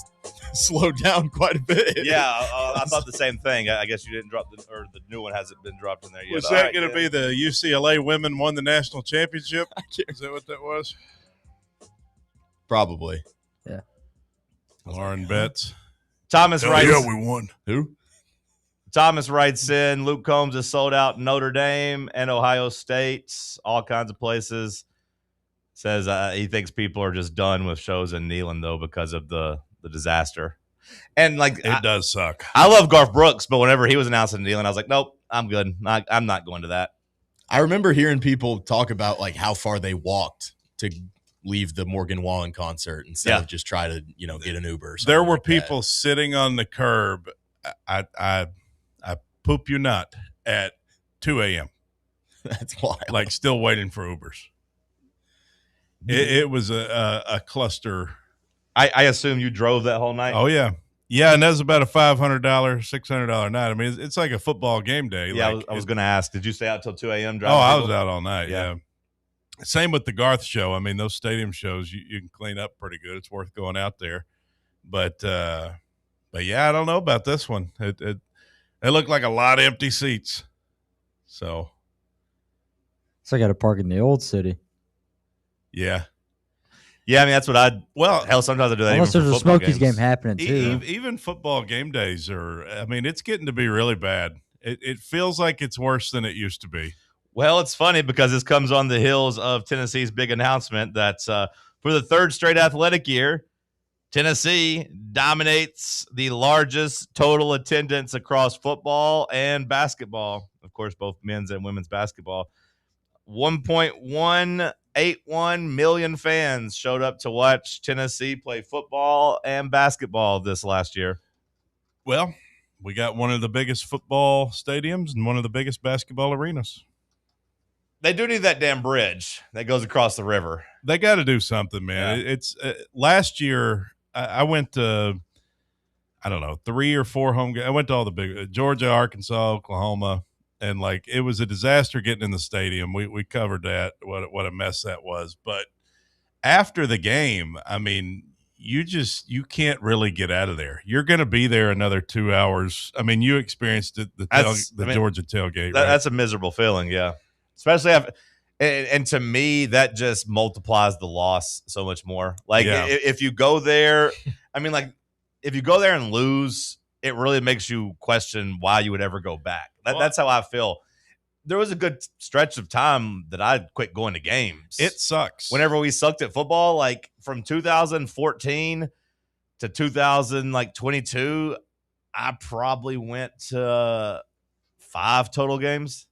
slowed down quite a bit. Yeah, I thought the same thing. I guess you didn't drop the new one hasn't been dropped in there yet. Was that going to be the UCLA women won the national championship? Is that what that was? Probably. Yeah. Lauren Betts. Thomas writes. Yeah, we won. Who? Thomas writes in, Luke Combs is sold out in Notre Dame and Ohio State, all kinds of places. Says he thinks people are just done with shows in Neyland, though, because of the disaster. And, like, it does suck. I love Garth Brooks, but whenever he was announced in Neyland, I was like, nope, I'm good. I'm not going to that. I remember hearing people talk about, like, how far they walked to leave the Morgan Wallen concert instead of just try to, get an Uber or something. There were people sitting on the curb. I poop you not at 2 a.m. That's wild. Like still waiting for Ubers. It was a cluster. I assume you drove that whole night? Oh, yeah. Yeah, and that's about a $500, $600 night. I mean, it's like a football game day. Yeah, like, I was going to ask, did you stay out till 2 a.m. Oh, driving I people? was out all night, yeah. Same with the Garth show. I mean, those stadium shows, you can clean up pretty good. It's worth going out there. But yeah, I don't know about this one. It looked like a lot of empty seats. So I got to park in the old city. Yeah. Yeah, I mean, that's what hell, sometimes I do that. Unless even for there's a football Smokies games. game happening, too. Even football game days it's getting to be really bad. It feels like it's worse than it used to be. Well, it's funny because this comes on the heels of Tennessee's big announcement that for the third straight athletic year, Tennessee dominates the largest total attendance across football and basketball. Of course, both men's and women's basketball. 1.181 million fans showed up to watch Tennessee play football and basketball this last year. Well, we got one of the biggest football stadiums and one of the biggest basketball arenas. They do need that damn bridge that goes across the river. They got to do something, man. Yeah. It's last year I went to, I don't know, 3 or 4 home games. I went to all the big Georgia, Arkansas, Oklahoma, and like it was a disaster getting in the stadium. We covered that, what a mess that was. But after the game, I mean, you can't really get out of there. You're going to be there another 2 hours. I mean, you experienced the Georgia tailgate. Right? That's a miserable feeling, yeah. Especially and to me, that just multiplies the loss so much more. Like if you go there, I mean, like if you go there and lose, it really makes you question why you would ever go back. That's how I feel. There was a good stretch of time that I quit going to games. It sucks. Whenever we sucked at football, like from 2014 to 2022, I probably went to 5 total games.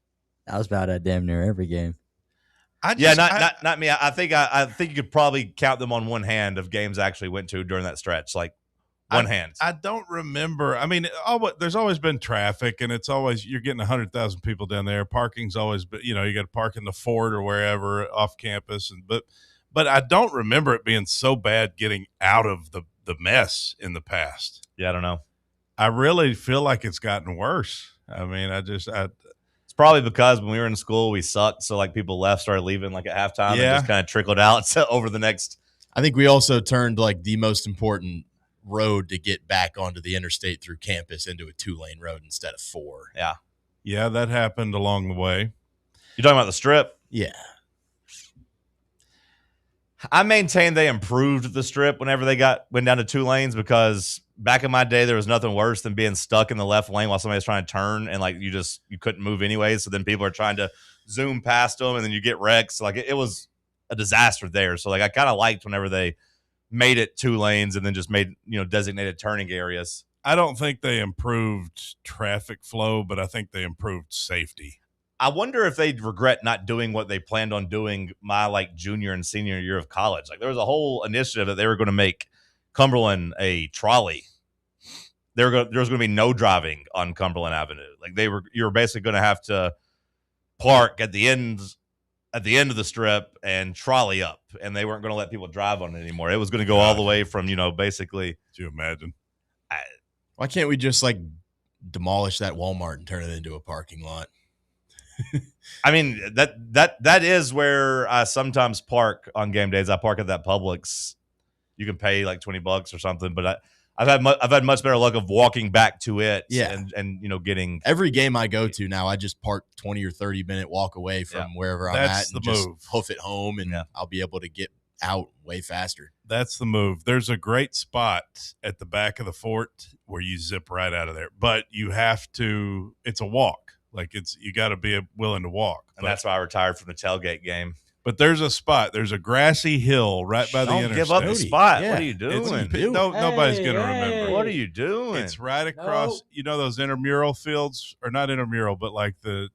I was about at damn near every game. Not me. I think you could probably count them on one hand of games I actually went to during that stretch. Like one hand. I don't remember. I mean, there's always been traffic, and it's always you're getting 100,000 people down there. Parking's always been, you got to park in the fort or wherever off campus, but I don't remember it being so bad getting out of the mess in the past. Yeah, I don't know. I really feel like it's gotten worse. I mean, it's probably because when we were in school, we sucked. So like people started leaving like at halftime and just kind of trickled out over the next. I think we also turned like the most important road to get back onto the interstate through campus into a 2-lane road instead of 4. Yeah. Yeah, that happened along the way. You're talking about the strip? Yeah. I maintain they improved the strip whenever they went down to 2 lanes because back in my day, there was nothing worse than being stuck in the left lane while somebody's trying to turn and like you couldn't move anyway. So then people are trying to zoom past them and then you get wrecked. So like it was a disaster there. So like I kind of liked whenever they made it 2 lanes and then just made, designated turning areas. I don't think they improved traffic flow, but I think they improved safety. I wonder if they'd regret not doing what they planned on doing my like junior and senior year of college. Like there was a whole initiative that they were going to make Cumberland a trolley. There was going to be no driving on Cumberland Avenue. Like you were basically going to have to park at the end of the strip and trolley up, and they weren't going to let people drive on it anymore. It was going to go all the way from basically. Do you imagine? Why can't we just like demolish that Walmart and turn it into a parking lot? I mean, that is where I sometimes park on game days. I park at that Publix. You can pay like $20 or something, but I've had much better luck of walking back to it. Yeah. and getting every game I go to now, I just park 20 or 30 minute walk away from wherever I'm at and just hoof it home, and I'll be able to get out way faster. That's the move. There's a great spot at the back of the fort where you zip right out of there, but you have to. It's a walk. Like you got to be willing to walk. And that's why I retired from the tailgate game. But there's a spot. There's a grassy hill right by the interstate. Don't give up the spot. Yeah. What are you doing? Nobody's going to remember. What are you doing? It's right across, those intramural fields, or not intramural, but like the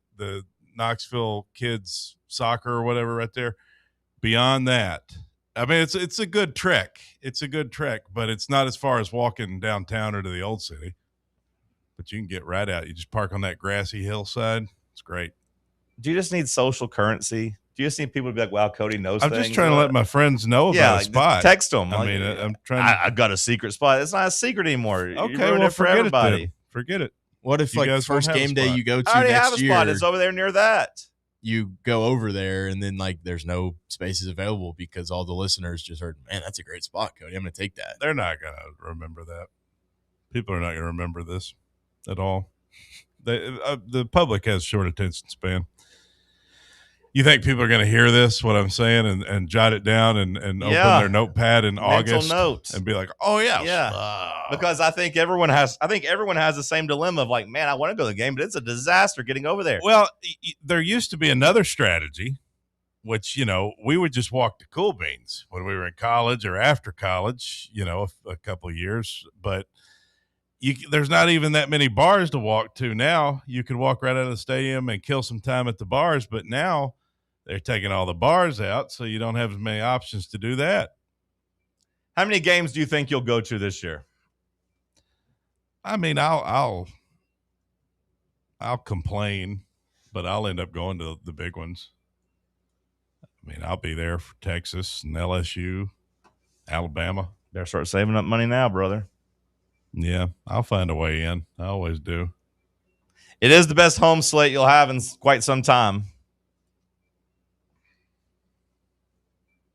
Knoxville kids soccer or whatever right there. Beyond that, I mean, it's a good trek. It's a good trek, but it's not as far as walking downtown or to the old city. But you can get right out. You just park on that grassy hillside. It's great. Do you just need social currency Do you see people be like, "Wow, Cody knows I'm things"? just trying to let my friends know about a spot. Text them. I mean, I'm trying to. I got a secret spot. It's not a secret anymore. Okay, well, for forget everybody. it then. Forget it. What if You like the guys won't first have a game day spot. you go to I already next have a year? spot. It's over there near that. You go over there and then like there's no spaces available because all the listeners just heard, man, that's a great spot, Cody. I'm going to take that. They're not going to remember that. People are not going to remember this at all. The public has short attention span. You think people are going to hear this, what I'm saying, and jot it down and open their notepad in August notes and be like, oh, yeah. Because I think everyone has the same dilemma of like, man, I want to go to the game, but it's a disaster getting over there. Well, there used to be another strategy, which, we would just walk to Cool Beans when we were in college or after college, a couple of years. But there's not even that many bars to walk to now. You could walk right out of the stadium and kill some time at the bars, but now they're taking all the bars out, so you don't have as many options to do that. How many games do you think you'll go to this year? I mean, I'll complain, but I'll end up going to the big ones. I mean, I'll be there for Texas and LSU, Alabama. Better start saving up money now, brother. Yeah, I'll find a way in. I always do. It is the best home slate you'll have in quite some time.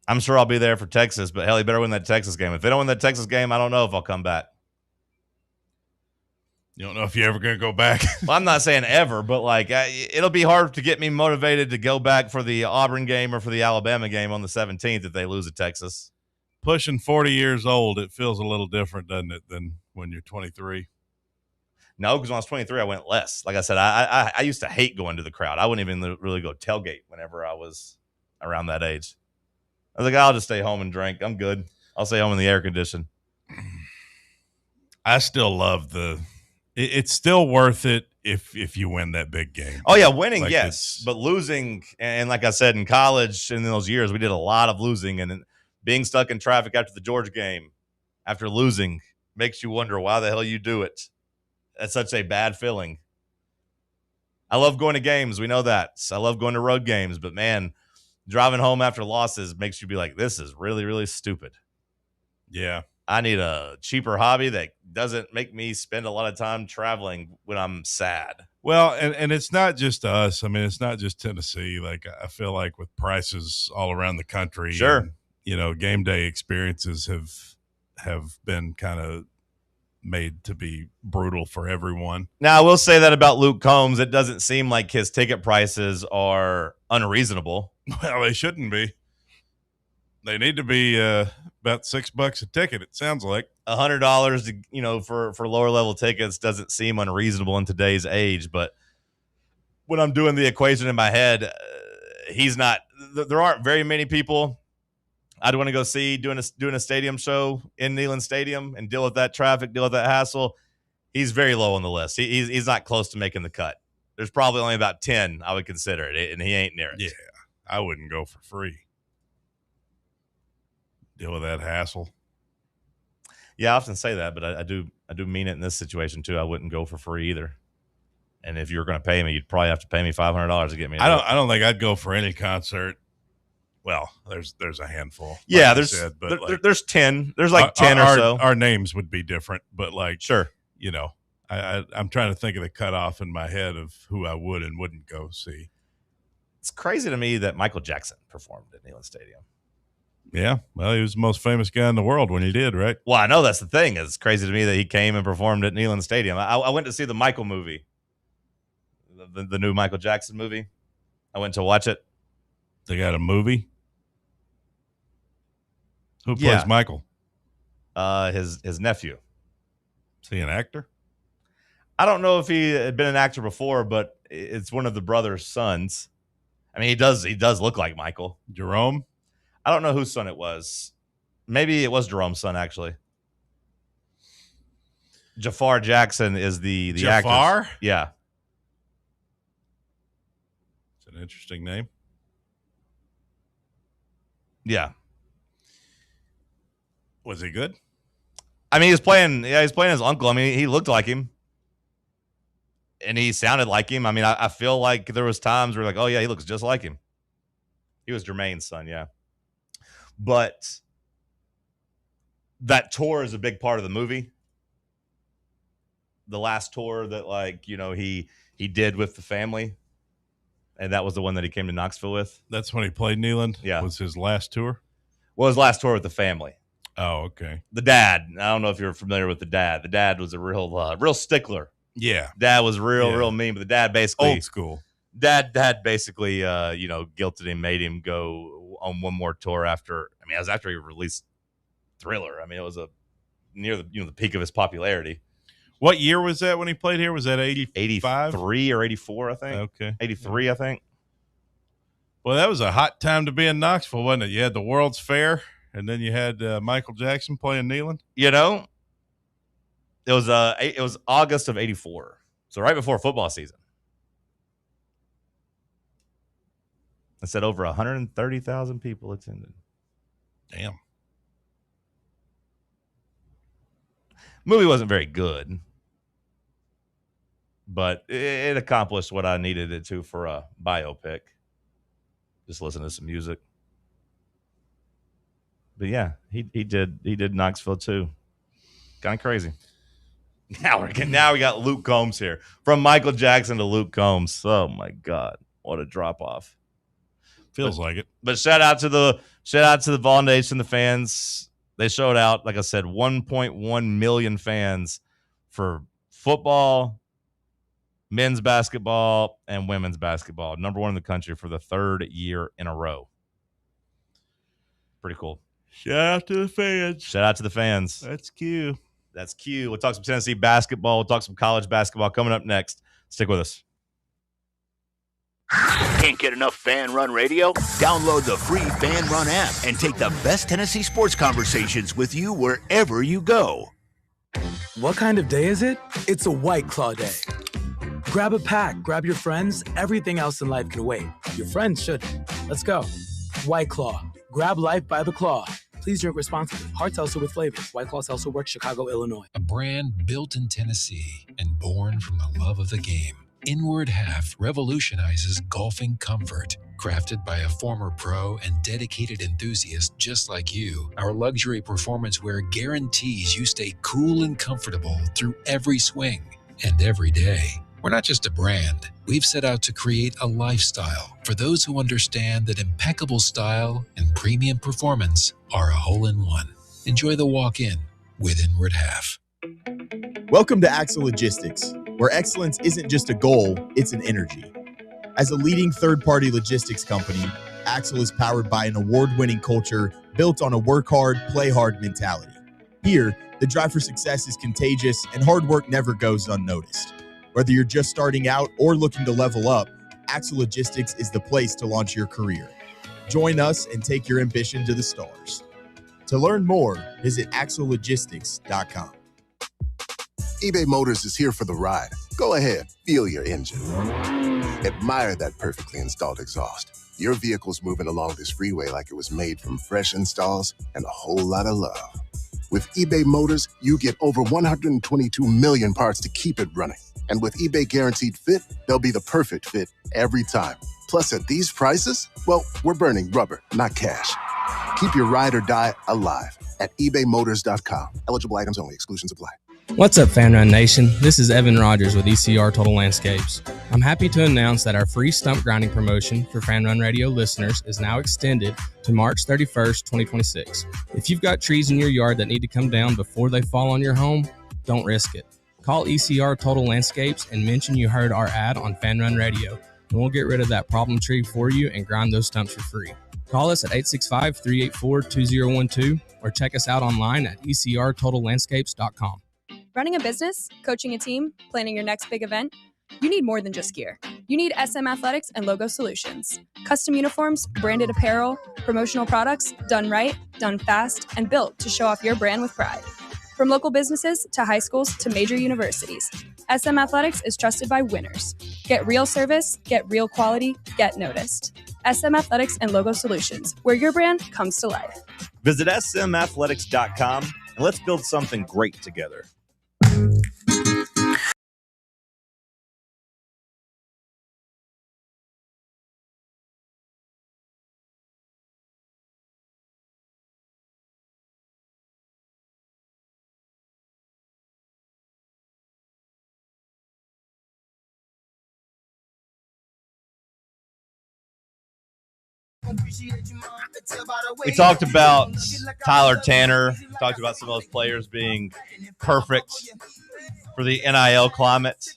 I'm sure I'll be there for Texas, but hell, you better win that Texas game. If they don't win that Texas game, I don't know if I'll come back. You don't know if you're ever going to go back? Well, I'm not saying ever, but like it'll be hard to get me motivated to go back for the Auburn game or for the Alabama game on the 17th if they lose at Texas. Pushing 40 years old, it feels a little different, doesn't it, than when you're 23? No, because when I was 23, I went less. Like I said, I used to hate going to the crowd. I wouldn't even really go tailgate whenever I was around that age. I was like, I'll just stay home and drink. I'm good. I'll stay home in the air condition. I still love it's still worth it if you win that big game. Oh, yeah, winning, like yes. But losing, and like I said, in college in those years, we did a lot of losing. And being stuck in traffic after the Georgia game, after losing, makes you wonder why the hell you do it. That's such a bad feeling. I love going to games. We know that. I love going to road games. But, man, driving home after losses makes you be like, this is really, really stupid. Yeah. I need a cheaper hobby that doesn't make me spend a lot of time traveling when I'm sad. Well, and it's not just us. I mean, it's not just Tennessee. Like, I feel like with prices all around the country, sure, and, game day experiences have been kind of made to be brutal for everyone. Now, I will say that about Luke Combs. It doesn't seem like his ticket prices are unreasonable. Well, they shouldn't be. They need to be about $6 a ticket. It sounds like $100, for lower level tickets doesn't seem unreasonable in today's age. But when I'm doing the equation in my head, he's not. There aren't very many people I'd want to go see doing a stadium show in Neyland Stadium and deal with that traffic, deal with that hassle. He's very low on the list. He's not close to making the cut. There's probably only about 10 I would consider it, and he ain't near it. Yeah, I wouldn't go for free. Deal with that hassle. Yeah, I often say that, but I do mean it in this situation too. I wouldn't go for free either. And if you were going to pay me, you'd probably have to pay me $500 to get me. I don't think I'd go for any concert. Well, there's a handful. Yeah, there's 10. There's like 10 or so. Our names would be different, but like sure, I'm trying to think of the cutoff in my head of who I would and wouldn't go see. It's crazy to me that Michael Jackson performed at Neyland Stadium. Yeah, well, he was the most famous guy in the world when he did, right? Well, I know that's the thing. It's crazy to me that he came and performed at Neyland Stadium. I went to see the Michael movie, the new Michael Jackson movie. I went to watch it. They got a movie? Who plays Michael? His nephew. Is he an actor? I don't know if he had been an actor before, but it's one of the brother's sons. I mean, he does look like Michael. Jerome? I don't know whose son it was. Maybe it was Jerome's son, actually. Jafar Jackson is the Jafar? actor. Yeah. It's an interesting name. Yeah. Was he good? I mean, he's playing his uncle. I mean, he looked like him. And he sounded like him. I mean, I feel like there was times where like, oh, yeah, he looks just like him. He was Jermaine's son, yeah. But that tour is a big part of the movie. The last tour that, like, you know, he did with the family, and that was the one that he came to Knoxville with. That's when he played Neyland? Yeah. Was his last tour? Well, his last tour with the family. Oh, okay. The dad. I don't know if you're familiar with the dad. The dad was a real stickler. Yeah. Dad was real mean, but the dad basically old school. Dad basically guilted him, made him go on one more tour after. I mean, it was after he released Thriller. I mean, it was near the peak of his popularity. What year was that when he played here? Was that 85? 83 or 84, I think. Okay. 83, I think. Well, that was a hot time to be in Knoxville, wasn't it? You had the World's Fair, and then you had Michael Jackson playing Neyland. You know, it was August of 84. So right before football season. I said over 130,000 people attended. Damn. Movie wasn't very good, but it accomplished what I needed it to for a biopic. Just listen to some music. But yeah, he did Knoxville too. Kind of crazy. Now we got Luke Combs here. From Michael Jackson to Luke Combs. Oh my God. What a drop off. Feels like it. But shout out to the Vol Nation, the fans. They showed out, like I said, 1.1 million fans for football, men's basketball, and women's basketball. Number one in the country for the third year in a row. Pretty cool. Shout out to the fans. Shout out to the fans. That's Q. That's Q. We'll talk some Tennessee basketball. We'll talk some college basketball coming up next. Stick with us. Can't get enough Fan Run Radio? Download the free Fan Run app and take the best Tennessee sports conversations with you wherever you go. What kind of day is it? It's a White Claw day. Grab a pack, grab your friends. Everything else in life can wait. Your friends shouldn't. Let's go. White Claw. Grab life by the claw. Please drink responsibly. Hard seltzer with flavors. White Claw Seltzer Works, Chicago, Illinois. A brand built in Tennessee and born from the love of the game. Inward Half revolutionizes golfing comfort. Crafted by a former pro and dedicated enthusiast just like you, our luxury performance wear guarantees you stay cool and comfortable through every swing and every day. We're not just a brand. We've set out to create a lifestyle for those who understand that impeccable style and premium performance are a hole-in-one. Enjoy the walk-in with Inward Half. Welcome to Axle Logistics, where excellence isn't just a goal, it's an energy. As a leading third-party logistics company, Axle is powered by an award-winning culture built on a work-hard, play-hard mentality. Here, the drive for success is contagious and hard work never goes unnoticed. Whether you're just starting out or looking to level up, Axle Logistics is the place to launch your career. Join us and take your ambition to the stars. To learn more, visit axlelogistics.com. eBay Motors is here for the ride. Go ahead, feel your engine. Admire that perfectly installed exhaust. Your vehicle's moving along this freeway like it was made from fresh installs and a whole lot of love. With eBay Motors, you get over 122 million parts to keep it running. And with eBay Guaranteed Fit, they'll be the perfect fit every time. Plus, at these prices, well, we're burning rubber, not cash. Keep your ride or die alive at ebaymotors.com. Eligible items only. Exclusions apply. What's up, Fan Run Nation? This is Evan Rogers with ECR Total Landscapes. I'm happy to announce that our free stump grinding promotion for Fan Run Radio listeners is now extended to March 31st, 2026. If you've got trees in your yard that need to come down before they fall on your home, don't risk it. Call ECR Total Landscapes and mention you heard our ad on Fan Run Radio, and we'll get rid of that problem tree for you and grind those stumps for free. Call us at 865-384-2012 or check us out online at ecrtotallandscapes.com. Running a business, coaching a team, planning your next big event, you need more than just gear. You need SM Athletics and Logo Solutions. Custom uniforms, branded apparel, promotional products, done right, done fast, and built to show off your brand with pride. From local businesses to high schools to major universities, SM Athletics is trusted by winners. Get real service, get real quality, get noticed. SM Athletics and Logo Solutions, where your brand comes to life. Visit smathletics.com and let's build something great together. We talked about Tyler Tanner. We talked about some of those players being perfect for the NIL climate.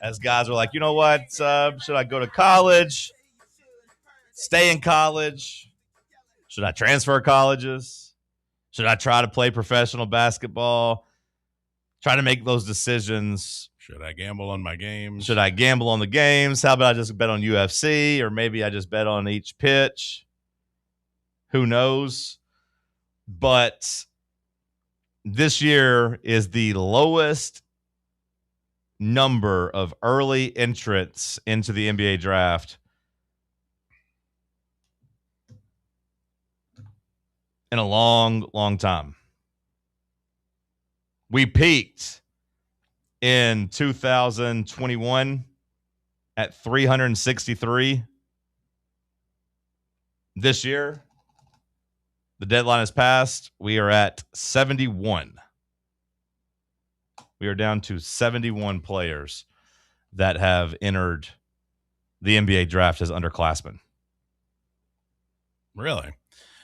As guys are like, you know what? Should I go to college? Stay in college? Should I transfer colleges? Should I try to play professional basketball? Try to make those decisions. Should I gamble on my games? Should I gamble on the games? How about I just bet on UFC? Or maybe I just bet on each pitch? Who knows? But this year is the lowest number of early entrants into the NBA draft in a long, long time. We peaked in 2021 at 363. This year, the deadline has passed. We are at 71. We are down to 71 players that have entered the NBA draft as underclassmen. Really?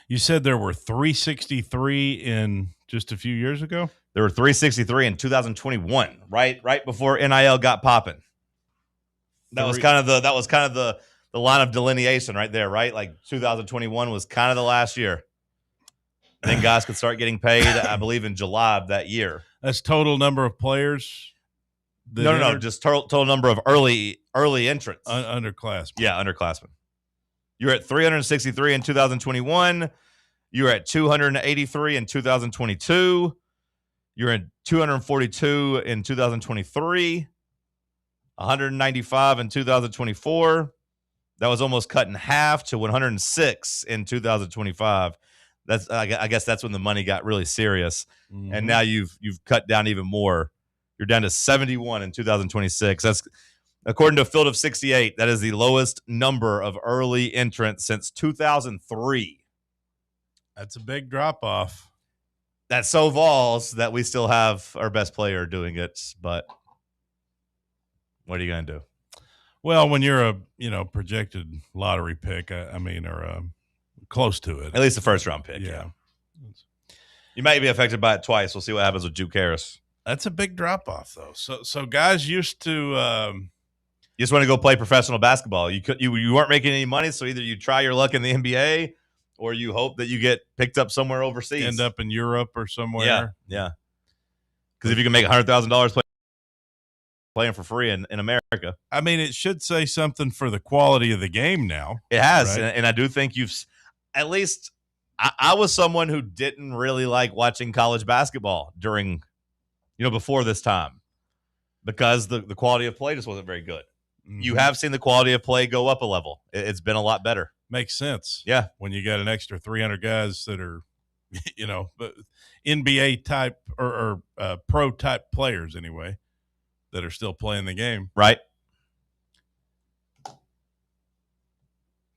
You said there were 363 in just a few years ago? There were 363 in 2021, right before NIL got popping. That was kind of the line of delineation right there, right? Like 2021 was kind of the last year. And then guys could start getting paid, I believe, in July of that year. That's total number of players? No, just total number of early entrants. Underclassmen. Yeah, underclassmen. You're at 363 in 2021. You're at 283 in 2022. You're at 242 in 2023. 195 in 2024. That was almost cut in half to 106 in 2025. I guess that's when the money got really serious. Mm-hmm. And now you've cut down even more. You're down to 71 in 2026. That's according to a field of 68. That is the lowest number of early entrants since 2003. That's a big drop off. That's so Vols that we still have our best player doing it, but what are you going to do? Well, when you're a projected lottery pick, or close to it. At least the first round pick. Yeah. You might be affected by it twice. We'll see what happens with Juke Harris. That's a big drop off though. So guys used to you just want to go play professional basketball. You weren't making any money, so either you try your luck in the NBA or you hope that you get picked up somewhere overseas. End up in Europe or somewhere. Yeah. Because if you can make $100,000 playing for free in America. I mean, it should say something for the quality of the game now. It has. Right? And I do think at least I was someone who didn't really like watching college basketball during, before this time because the quality of play just wasn't very good. Mm-hmm. You have seen the quality of play go up a level. It's been a lot better. Makes sense. Yeah. When you got an extra 300 guys that are, NBA type or pro type players anyway, that are still playing the game. Right. Of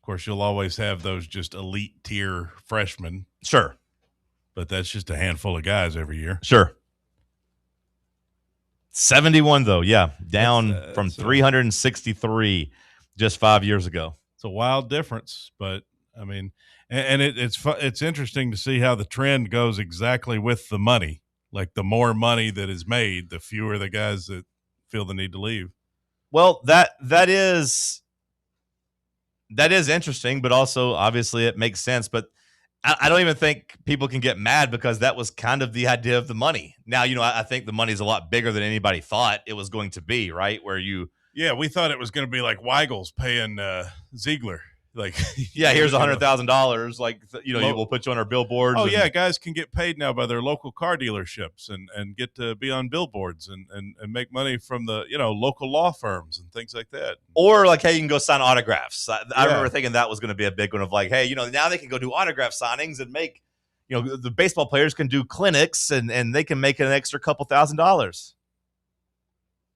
course, you'll always have those just elite tier freshmen. Sure. But that's just a handful of guys every year. Sure. 71, though. Yeah. Down from 363 just 5 years ago. It's a wild difference. But, I mean, and it's interesting to see how the trend goes exactly with the money. Like the more money that is made, the fewer the guys that feel the need to leave. Well, that is interesting, but also obviously it makes sense. But I don't even think people can get mad because that was kind of the idea of the money. Now, I think the money is a lot bigger than anybody thought it was going to be, right? Yeah, we thought it was going to be like Weigel's paying Ziegler. Like, yeah, here's $100,000. Like, we'll put you on our billboards. Oh, yeah, guys can get paid now by their local car dealerships and get to be on billboards and make money from the local law firms and things like that. Or like, hey, you can go sign autographs. I remember thinking that was going to be a big one of like, hey, now they can go do autograph signings and make, the baseball players can do clinics and they can make an extra couple $1,000.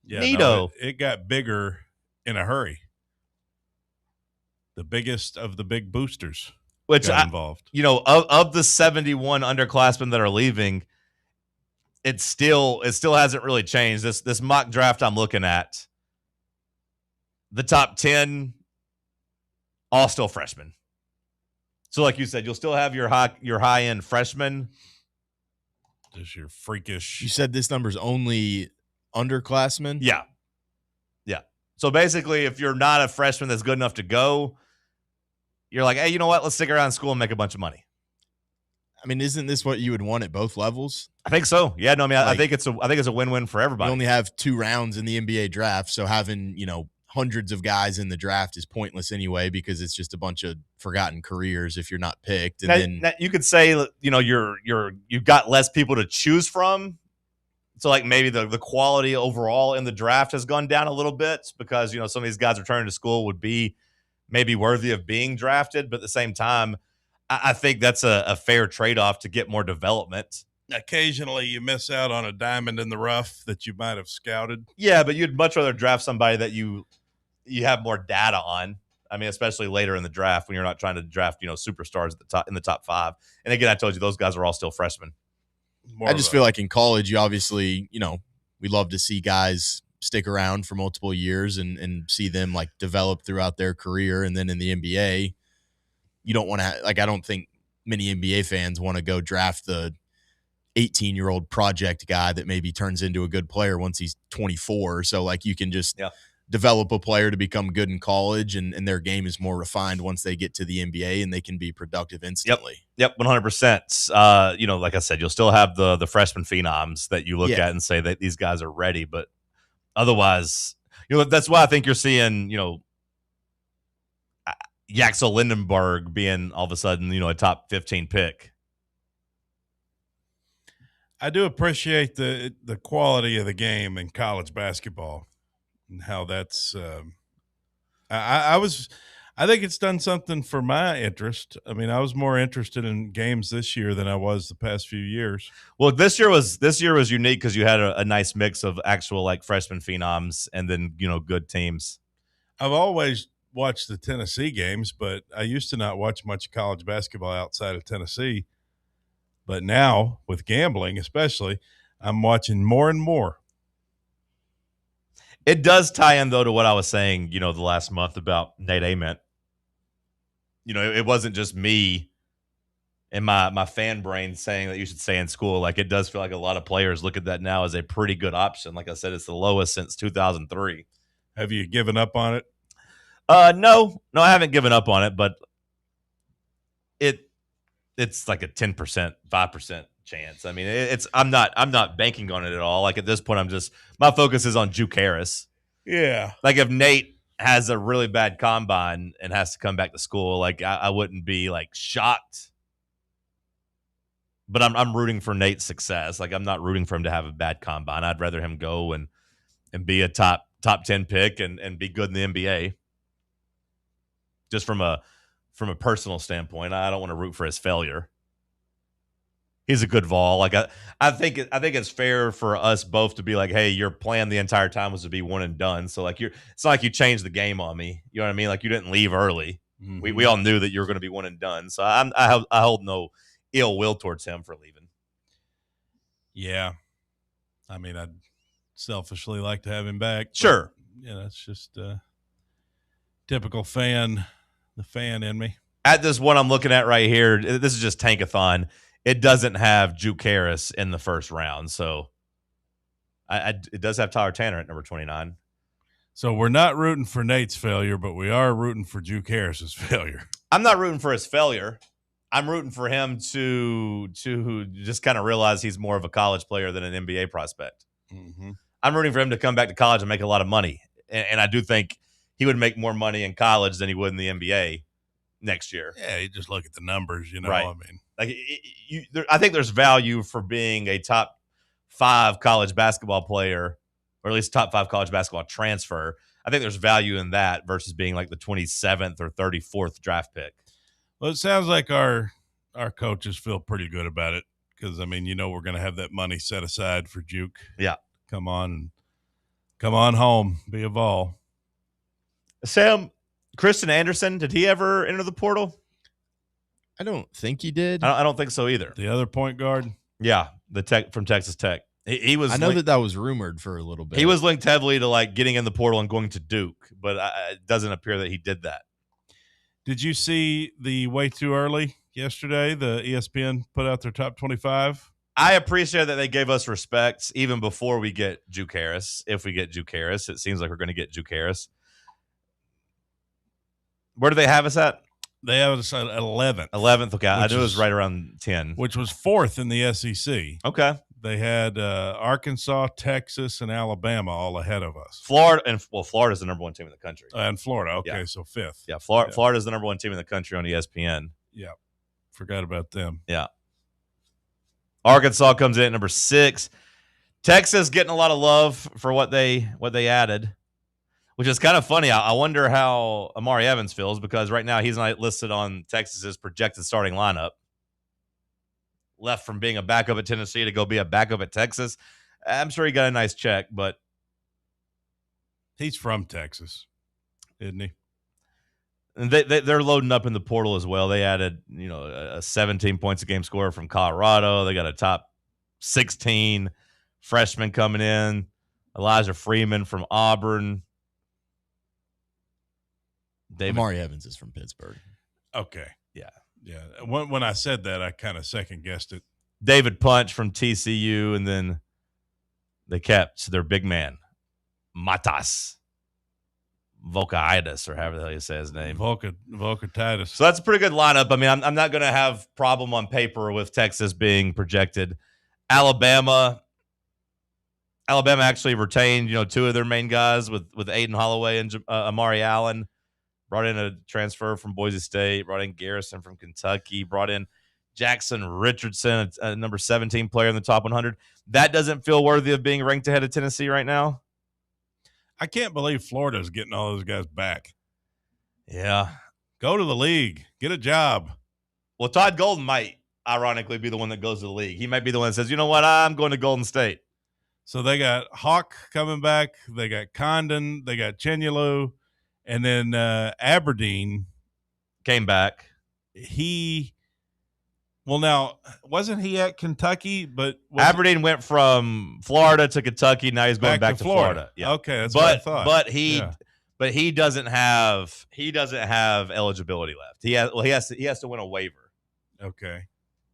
Yeah, neato. No, it got bigger in a hurry. The biggest of the big boosters got involved. Of the 71 underclassmen that are leaving, it still hasn't really changed. This mock draft I'm looking at, the top 10, all still freshmen. So like you said, you'll still have your high end freshmen. Just your freakish. You said this number's only underclassmen? Yeah. Yeah. So basically, if you're not a freshman that's good enough to go, you're like, hey, you know what? Let's stick around school and make a bunch of money. I mean, isn't this what you would want at both levels? I think so. Yeah, no, I mean, I think it's a win-win for everybody. You only have 2 rounds in the NBA draft, so having, hundreds of guys in the draft is pointless anyway because it's just a bunch of forgotten careers if you're not picked. And now you could say, you've got less people to choose from. So like maybe the quality overall in the draft has gone down a little bit because, some of these guys returning to school would be maybe worthy of being drafted. But at the same time, I think that's a fair trade-off to get more development. Occasionally you miss out on a diamond in the rough that you might have scouted. Yeah, but you'd much rather draft somebody that you have more data on. I mean, especially later in the draft when you're not trying to draft, superstars at the top in the top 5. And again, I told you those guys are all still freshmen. I just feel like in college, you obviously, we love to see guys stick around for multiple years and see them like develop throughout their career. And then in the NBA, you don't want to, I don't think many NBA fans want to go draft the 18-year-old project guy that maybe turns into a good player once he's 24. So like you can just develop a player to become good in college and their game is more refined once they get to the NBA and they can be productive instantly. Yep, 100%. Like I said, you'll still have the freshman phenoms that you look at and say that these guys are ready, but otherwise, that's why I think you're seeing, Yaxel Lindenberg being all of a sudden, a top 15 pick. I do appreciate the quality of the game in college basketball and how that's I think it's done something for my interest. I mean, I was more interested in games this year than I was the past few years. Well, this year was unique because you had a nice mix of actual like freshman phenoms and then, good teams. I've always watched the Tennessee games, but I used to not watch much college basketball outside of Tennessee. But now, with gambling especially, I'm watching more and more. It does tie in, though, to what I was saying, the last month about Nate Ament. It wasn't just me and my fan brain saying that you should stay in school. Like, it does feel like a lot of players look at that now as a pretty good option. Like I said, it's the lowest since 2003. Have you given up on it? No, I haven't given up on it, but it's like a 10%, 5% chance. I mean, I'm not banking on it at all. Like at this point, my focus is on Juke Harris. Yeah. Like if Nate has a really bad combine and has to come back to school, like I wouldn't be like shocked. But I'm rooting for Nate's success. Like I'm not rooting for him to have a bad combine. I'd rather him go and be a top 10 pick and be good in the NBA. Just from a personal standpoint, I don't want to root for his failure. He's a good Vol. Like I think it's fair for us both to be like, hey, your plan the entire time was to be one and done. So like it's not like you changed the game on me. You know what I mean? Like you didn't leave early. Mm-hmm. We all knew that you were going to be one and done. So I hold no ill will towards him for leaving. Yeah, I mean, I'd selfishly like to have him back. Sure. Yeah, that's just typical fan. The fan in me. At this one I'm looking at right here, this is just Tankathon. It doesn't have Juke Harris in the first round, so it does have Tyler Tanner at number 29. So we're not rooting for Nate's failure, but we are rooting for Juke Harris's failure. I'm not rooting for his failure. I'm rooting for him to just kind of realize he's more of a college player than an NBA prospect. Mm-hmm. I'm rooting for him to come back to college and make a lot of money, and I do think he would make more money in college than he would in the NBA next year. Yeah, you just look at the numbers, Right. I mean, like I think there's value for being a top 5 college basketball player, or at least top 5 college basketball transfer. I think there's value in that versus being like the 27th or 34th draft pick. Well, it sounds like our coaches feel pretty good about it because, I mean, we're going to have that money set aside for Juke. Yeah. Come on home, be a Vol. Sam, Kristen Anderson, did he ever enter the portal? I don't think he did. I don't think so either. The other point guard? Yeah, the tech from Texas Tech. He was. I know that was rumored for a little bit. He was linked heavily to like getting in the portal and going to Duke, but it doesn't appear that he did that. Did you see the way too early yesterday? The ESPN put out their top 25. I appreciate that they gave us respect even before we get Juke Harris. If we get Juke Harris, it seems like we're going to get Juke Harris. Where do they have us at? They have us at 11th. 11th. Okay, I knew it was right around 10. Which was 4th in the SEC. Okay. They had Arkansas, Texas, and Alabama all ahead of us. Florida's the number one team in the country. And Florida, okay, so 5th. Yeah, Florida's the number one team in the country on ESPN. Yeah, forgot about them. Yeah. Arkansas comes in at number 6. Texas getting a lot of love for what they added, which is kind of funny. I wonder how Amari Evans feels because right now he's not listed on Texas's projected starting lineup. Left from being a backup at Tennessee to go be a backup at Texas. I'm sure he got a nice check, but he's from Texas, isn't he? And they're loading up in the portal as well. They added, a 17 points a game scorer from Colorado. They got a top 16 freshman coming in. Elijah Freeman from Auburn. Amari Evans is from Pittsburgh. Okay. Yeah. Yeah. When I said that, I kind of second guessed it. David Punch from TCU, and then they kept their big man, Matas Volkaitis, or however the hell you say his name. Volkaitis. So that's a pretty good lineup. I mean, I'm not going to have problem on paper with Texas being projected. Alabama actually retained, 2 of their main guys with Aiden Holloway and Amari Allen. Brought in a transfer from Boise State. Brought in Garrison from Kentucky. Brought in Jackson Richardson, a number 17 player in the top 100. That doesn't feel worthy of being ranked ahead of Tennessee right now. I can't believe Florida's getting all those guys back. Yeah. Go to the league. Get a job. Well, Todd Golden might, ironically, be the one that goes to the league. He might be the one that says, you know what, I'm going to Golden State. So they got Hawk coming back. They got Condon. They got Chenyalu. And then Aberdeen came back. Now, wasn't he at Kentucky? But Aberdeen went from Florida to Kentucky. Now he's going back to Florida. Yeah. Okay, that's what I thought. But he doesn't have eligibility left. He has to win a waiver. Okay.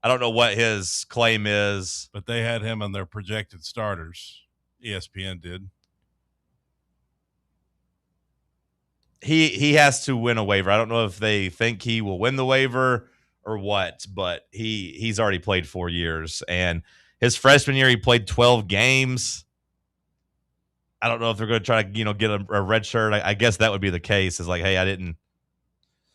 I don't know what his claim is, but they had him on their projected starters. ESPN did. He has to win a waiver. I don't know if they think he will win the waiver or what, but he's already played 4 years. And his freshman year, he played 12 games. I don't know if they're going to try to, get a red shirt. I guess that would be the case. Is like, hey, I didn't.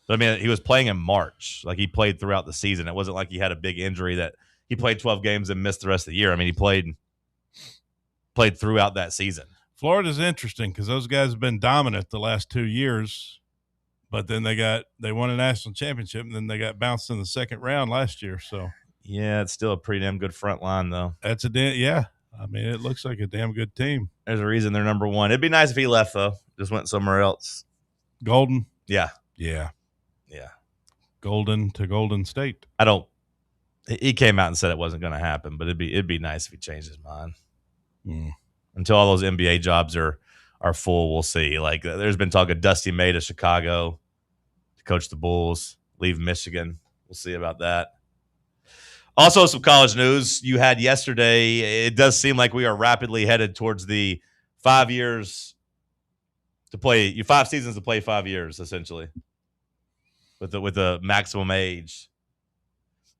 But I mean, he was playing in March. Like, he played throughout the season. It wasn't like he had a big injury that he played 12 games and missed the rest of the year. I mean, he played throughout that season. Florida's interesting because those guys have been dominant the last 2 years, but then they won a national championship, and then they got bounced in the second round last year. So yeah, it's still a pretty damn good front line, though. That's yeah. I mean, it looks like a damn good team. There's a reason they're number one. It'd be nice if he left, though. Just went somewhere else. Golden? Yeah. Yeah. Yeah. Golden to Golden State. He came out and said it wasn't going to happen, but it'd be nice if he changed his mind. Mm. Until all those NBA jobs are full, we'll see. Like, there's been talk of Dusty May to Chicago to coach the Bulls, leave Michigan. We'll see about that. Also, some college news you had yesterday. It does seem like we are rapidly headed towards the 5 years to play, 5 seasons to play 5 years, essentially, with the maximum age.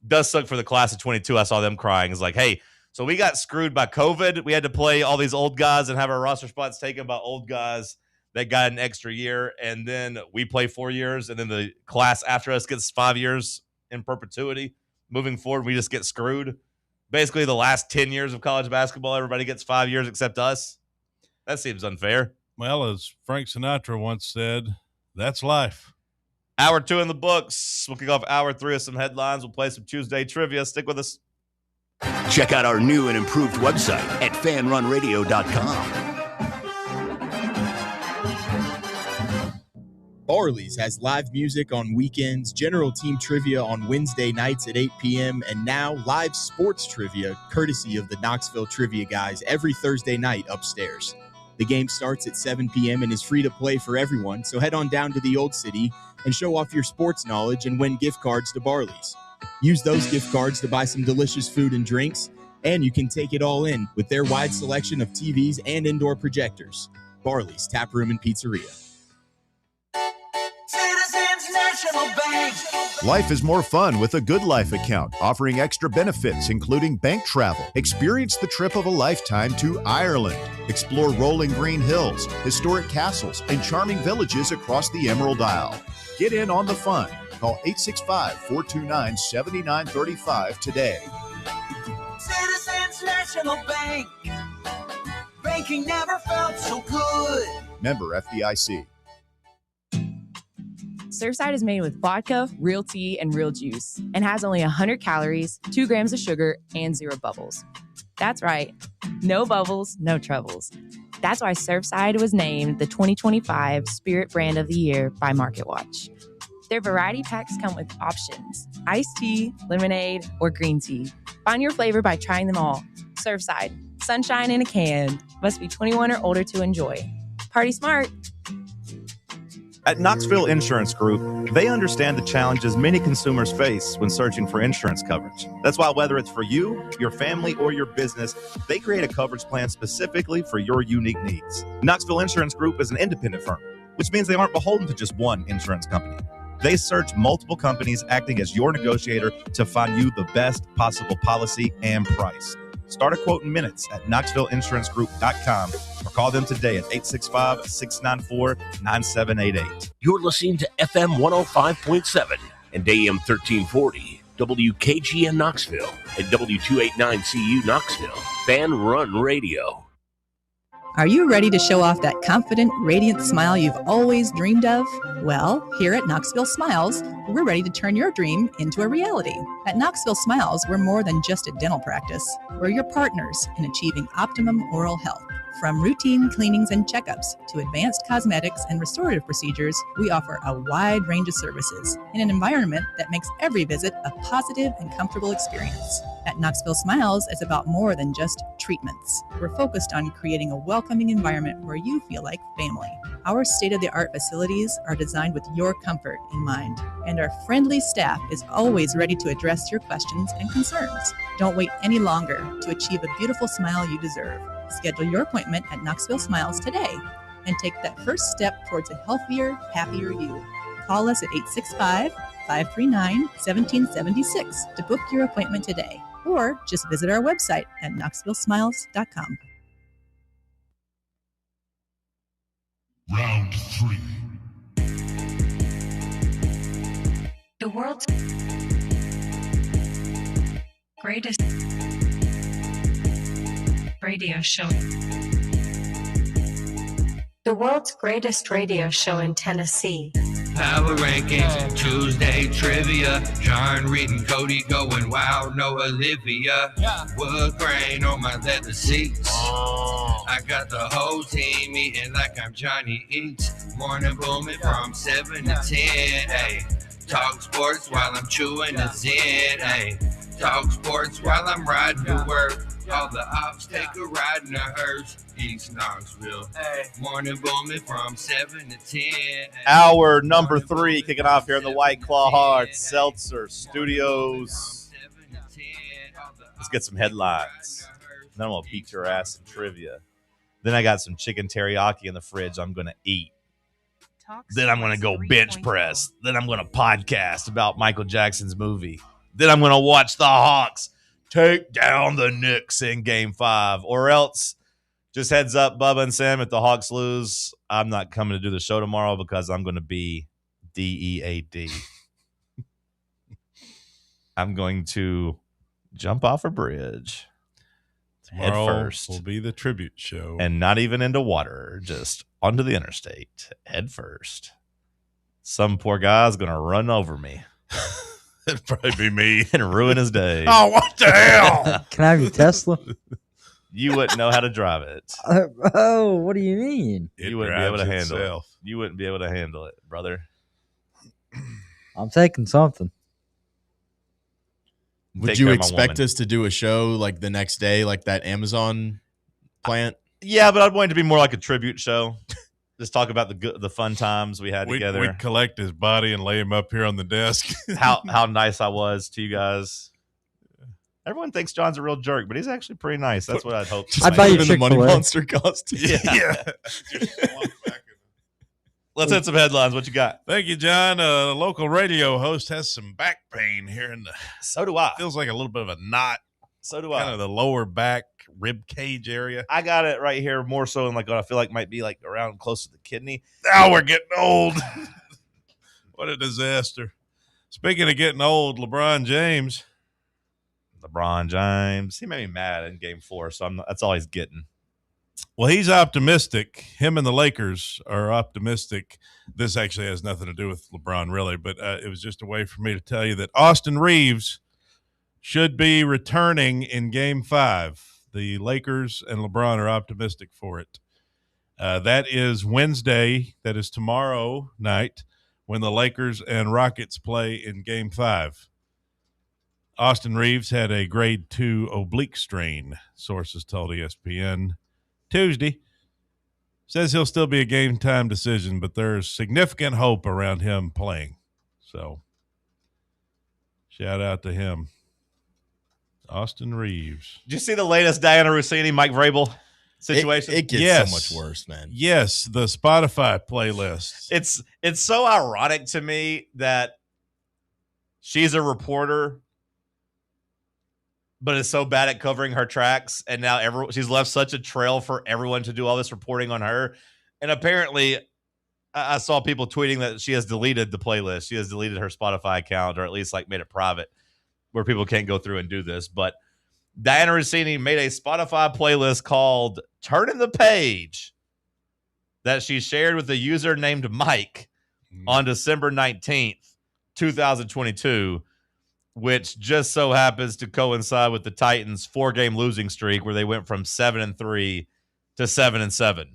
Does suck for the class of 22. I saw them crying. It's like, hey, so we got screwed by COVID. We had to play all these old guys and have our roster spots taken by old guys that got an extra year. And then we play 4 years, and then the class after us gets 5 years in perpetuity. Moving forward, we just get screwed. Basically, the last 10 years of college basketball, everybody gets 5 years except us. That seems unfair. Well, as Frank Sinatra once said, that's life. Hour 2 in the books. We'll kick off hour 3 with some headlines. We'll play some Tuesday trivia. Stick with us. Check out our new and improved website at fanrunradio.com. Barley's has live music on weekends, general team trivia on Wednesday nights at 8 p.m., and now live sports trivia courtesy of the Knoxville Trivia Guys every Thursday night upstairs. The game starts at 7 p.m. and is free to play for everyone, so head on down to the Old City and show off your sports knowledge and win gift cards to Barley's. Use those gift cards to buy some delicious food and drinks, and you can take it all in with their wide selection of TVs and indoor projectors. Barley's Tap Room and Pizzeria. Citizens National Bank. Life is more fun with a Good Life account, offering extra benefits, including bank travel. Experience the trip of a lifetime to Ireland. Explore rolling green hills, historic castles, and charming villages across the Emerald Isle. Get in on the fun. Call 865-429-7935 today. Citizens National Bank. Banking never felt so good. Member FDIC. Surfside is made with vodka, real tea, and real juice, and has only 100 calories, 2 grams of sugar, and 0 bubbles. That's right. No bubbles, no troubles. That's why Surfside was named the 2025 Spirit Brand of the Year by MarketWatch. Their variety packs come with options: iced tea, lemonade, or green tea. Find your flavor by trying them all. Surfside, sunshine in a can. Must be 21 or older to enjoy. Party smart. At Knoxville Insurance Group, they understand the challenges many consumers face when searching for insurance coverage. That's why whether it's for you, your family, or your business, they create a coverage plan specifically for your unique needs. Knoxville Insurance Group is an independent firm, which means they aren't beholden to just one insurance company. They search multiple companies, acting as your negotiator to find you the best possible policy and price. Start a quote in minutes at KnoxvilleInsuranceGroup.com or call them today at 865-694-9788. You're listening to FM 105.7 and AM 1340, WKGN Knoxville, and W289CU Knoxville, Fan Run Radio. Are you ready to show off that confident, radiant smile you've always dreamed of? Well, here at Knoxville Smiles, we're ready to turn your dream into a reality. At Knoxville Smiles, we're more than just a dental practice. We're your partners in achieving optimum oral health. From routine cleanings and checkups to advanced cosmetics and restorative procedures, we offer a wide range of services in an environment that makes every visit a positive and comfortable experience. At Knoxville Smiles, it's about more than just treatments. We're focused on creating a welcoming environment where you feel like family. Our state-of-the-art facilities are designed with your comfort in mind, and our friendly staff is always ready to address your questions and concerns. Don't wait any longer to achieve a beautiful smile you deserve. Schedule your appointment at Knoxville Smiles today and take that first step towards a healthier, happier you. Call us at 865-539-1776 to book your appointment today, or just visit our website at knoxvillesmiles.com. Round 3. The world's greatest radio show. The world's greatest radio show in Tennessee. Power rankings, Tuesday trivia. John, Reed, and Cody going wild. No Olivia. Wood grain on my leather seats. I got the whole team eating like I'm Johnny Eats. Morning booming from 7 to 10. Ay. Talk sports while I'm chewing a Zen. Ay. Talk sports while I'm riding to work. All the ops take a ride in a hearse. East Knoxville. Morning booming from 7 to 10. Hour number 3 kicking off here in the White Claw Hard Seltzer Studios. Let's get some headlines. Then I'm going to beat your ass in trivia. Then I got some chicken teriyaki in the fridge I'm going to eat. Then I'm going to go bench press. Then I'm going to podcast about Michael Jackson's movie. Then I'm going to watch the Hawks take down the Knicks in Game 5. Or else, just heads up, Bubba and Sam, if the Hawks lose, I'm not coming to do the show tomorrow because I'm going to be DEAD. I'm going to jump off a bridge head first. Will be the tribute show. And not even into water, just onto the interstate, head first. Some poor guy's going to run over me. It'd probably be me. And ruin his day. Oh, what the hell? Can I have your Tesla? You wouldn't know how to drive it. Oh, what do you mean? You wouldn't be able to handle it. You wouldn't be able to handle it, brother. I'm taking something. Would you expect us to do a show like the next day, like that Amazon plant? Yeah, but I'd want it to be more like a tribute show. Just talk about the fun times we had together. We'd collect his body and lay him up here on the desk. how nice I was to you guys. Everyone thinks John's a real jerk, but he's actually pretty nice. That's what I'd hope. I'd buy you in the Money Chick-fil-A. Monster costume. Yeah. Let's hit some headlines. What you got? Thank you, John. A local radio host has some back pain here in the. So do I. Feels like a little bit of a knot. So do Kind of the lower back rib cage area. I got it right here, more so in like what I feel like might be like around close to the kidney. Now we're getting old. What a disaster. Speaking of getting old, LeBron James, he made me mad in Game 4, so that's all he's getting. Well, he's optimistic. Him and the Lakers are optimistic. This actually has nothing to do with LeBron, really, but it was just a way for me to tell you that Austin Reeves should be returning in Game 5. The Lakers and LeBron are optimistic for it. That is Wednesday. That is tomorrow night when the Lakers and Rockets play in Game 5. Austin Reeves had a grade 2 oblique strain, sources told ESPN Tuesday. Says he'll still be a game-time decision, but there's significant hope around him playing. So, shout out to him. Austin Reeves. Did you see the latest Diana Rossini, Mike Vrabel situation? It gets so much worse, man. Yes, the Spotify playlist. It's so ironic to me that she's a reporter, but is so bad at covering her tracks, and now she's left such a trail for everyone to do all this reporting on her. And apparently, I saw people tweeting that she has deleted the playlist. She has deleted her Spotify account, or at least like made it private, where people can't go through and do this. But Diana Rossini made a Spotify playlist called "Turning the Page" that she shared with a user named Mike on December 19th, 2022. Which just so happens to coincide with the Titans' 4-game losing streak, where they went from 7-3 to 7-7.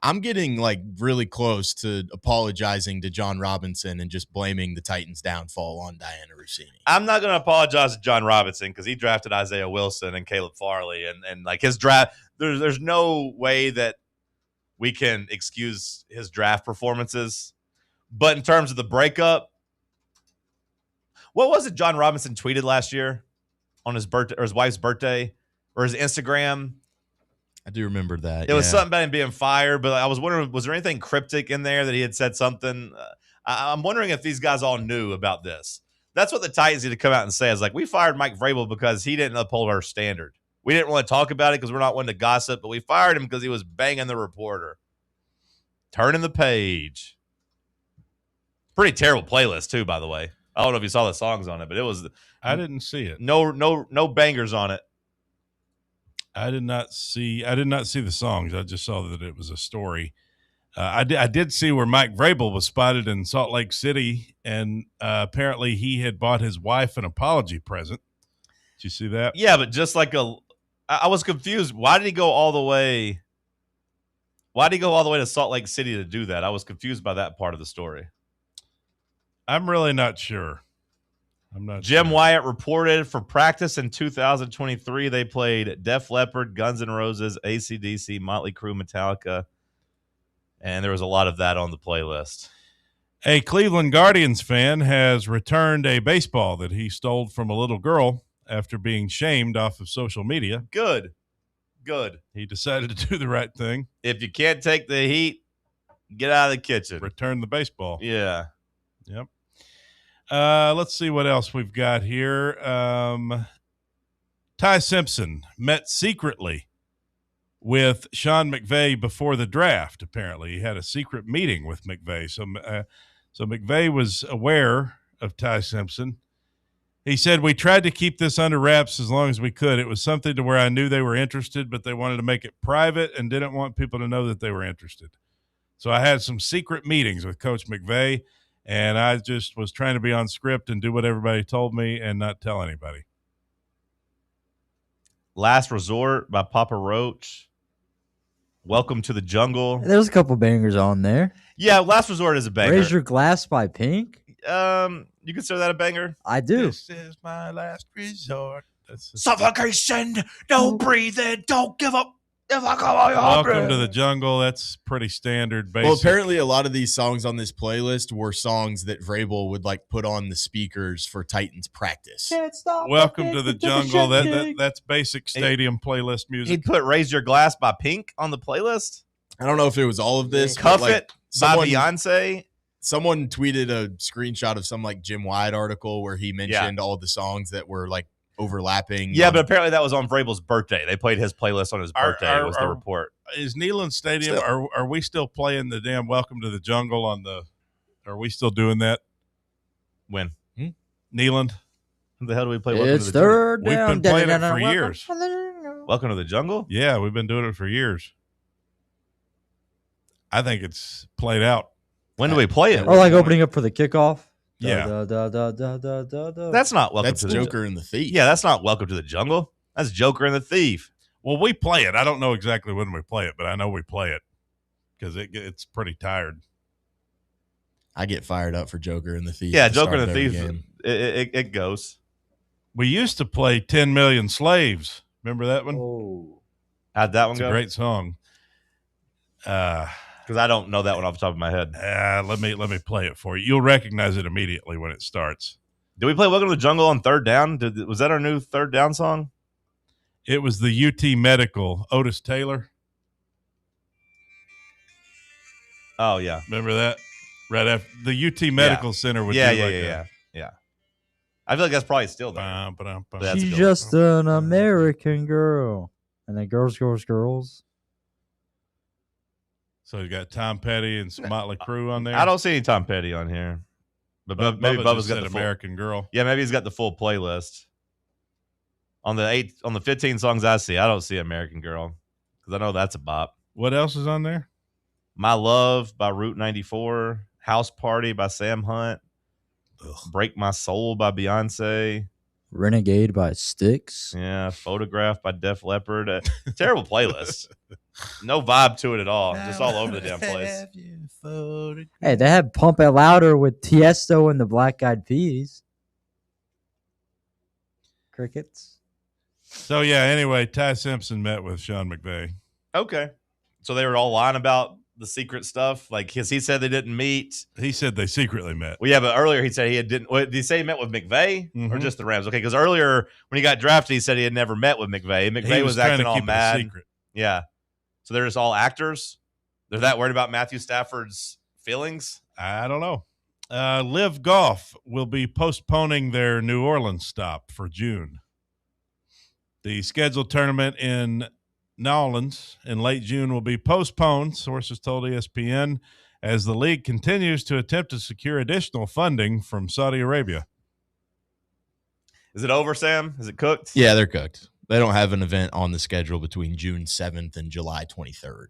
I'm getting like really close to apologizing to John Robinson and just blaming the Titans' downfall on Diana Rossini. I'm not going to apologize to John Robinson because he drafted Isaiah Wilson and Caleb Farley, and like his draft. There's no way that we can excuse his draft performances. But in terms of the breakup. What was it John Robinson tweeted last year on his birthday or his wife's birthday or his Instagram? I do remember that. It was something about him being fired, but I was wondering, was there anything cryptic in there that he had said something? I'm wondering if these guys all knew about this. That's what the Titans need to come out and say is like, we fired Mike Vrabel because he didn't uphold our standard. We didn't want to talk about it because we're not one to gossip, but we fired him because he was banging the reporter. Turning the page. Pretty terrible playlist too, by the way. I don't know if you saw the songs on it, but it was. I didn't see it. No bangers on it. I did not see the songs. I just saw that it was a story. I did see where Mike Vrabel was spotted in Salt Lake City, and apparently he had bought his wife an apology present. Did you see that? Yeah, but just like I was confused. Why did he go all the way? Why did he go all the way to Salt Lake City to do that? I was confused by that part of the story. I'm really not sure. Jim Wyatt reported for practice in 2023, they played Def Leppard, Guns N' Roses, AC/DC, Motley Crue, Metallica, and there was a lot of that on the playlist. A Cleveland Guardians fan has returned a baseball that he stole from a little girl after being shamed off of social media. Good. He decided to do the right thing. If you can't take the heat, get out of the kitchen. Return the baseball. Yeah. Yep. Let's see what else we've got here. Ty Simpson met secretly with Sean McVay before the draft. Apparently, he had a secret meeting with McVay. So McVay was aware of Ty Simpson. He said, "We tried to keep this under wraps as long as we could. It was something to where I knew they were interested, but they wanted to make it private and didn't want people to know that they were interested. So I had some secret meetings with Coach McVay, and I just was trying to be on script and do what everybody told me and not tell anybody." Last Resort by Papa Roach. Welcome to the Jungle. There's a couple bangers on there. Yeah, Last Resort is a banger. Raise Your Glass by Pink. You consider that a banger? I do. This is my last resort. Suffocation, don't breathe in, don't give up. Welcome to the Jungle. That's pretty standard. Basic. Well, apparently a lot of these songs on this playlist were songs that Vrabel would like put on the speakers for Titans practice. Welcome to the Jungle. That's basic stadium playlist music. He'd put Raise Your Glass by Pink on the playlist. I don't know if it was all of this. Cuff like, It by Beyonce. Someone tweeted a screenshot of some like Jim Wyatt article where he mentioned all the songs that were like overlapping. Yeah, but apparently that was on Vrabel's birthday. They played his playlist on his birthday. Was the report. Is Neyland Stadium? Are we still playing the damn Welcome to the Jungle on the? Are we still doing that? When Neyland? Who the hell do we play? It's third down. We've been playing it for years. Welcome to the Jungle. Yeah, we've been doing it for years. I think it's played out. When do we play it? Or like opening up for the kickoff. Yeah. That's not Welcome to the Joker and the Thief. Yeah, that's not Welcome to the Jungle. That's Joker and the Thief. Well, we play it. I don't know exactly when we play it, but I know we play it because it's pretty tired. I get fired up for Joker and the Thief. Yeah, Joker and the Thief. It goes. We used to play 10 Million Slaves. Remember that one? Oh. How'd that one go? It's a great song. Because I don't know that one off the top of my head. Let me play it for you. You'll recognize it immediately when it starts. Did we play Welcome to the Jungle on third down? Was that our new third down song? It was the UT Medical, Otis Taylor. Oh, yeah. Remember that? Right after the UT Medical Center would do like that. Yeah. I feel like that's probably still there. She's just an American girl. And then girls. So you got Tom Petty and some Motley Crue on there. I don't see any Tom Petty on here. But maybe Bubba's got the full, American Girl. Yeah, maybe he's got the full playlist. On the 15 songs I see, I don't see American Girl because I know that's a bop. What else is on there? My Love by Route 94, House Party by Sam Hunt, Break My Soul by Beyonce, Renegade by Styx. Yeah, Photograph by Def Leppard. Terrible playlist. No vibe to it at all. Just all over the damn place. Hey, they had Pump It Louder with Tiesto and the Black Eyed Peas. Crickets. So, yeah, anyway, Ty Simpson met with Sean McVay. Okay. So they were all lying about the secret stuff? Like, because he said they didn't meet. He said they secretly met. Well, yeah, but earlier he said he didn't. Did he say he met with McVay or just the Rams? Okay, because earlier when he got drafted, he said he had never met with McVay. McVay was acting all mad. Secret. Yeah. So they're just all actors? They're that worried about Matthew Stafford's feelings? I don't know. Live Golf will be postponing their New Orleans stop for June. The scheduled tournament in New Orleans in late June will be postponed, sources told ESPN, as the league continues to attempt to secure additional funding from Saudi Arabia. Is it over, Sam? Is it cooked? Yeah, they're cooked. They don't have an event on the schedule between June 7th and July 23rd.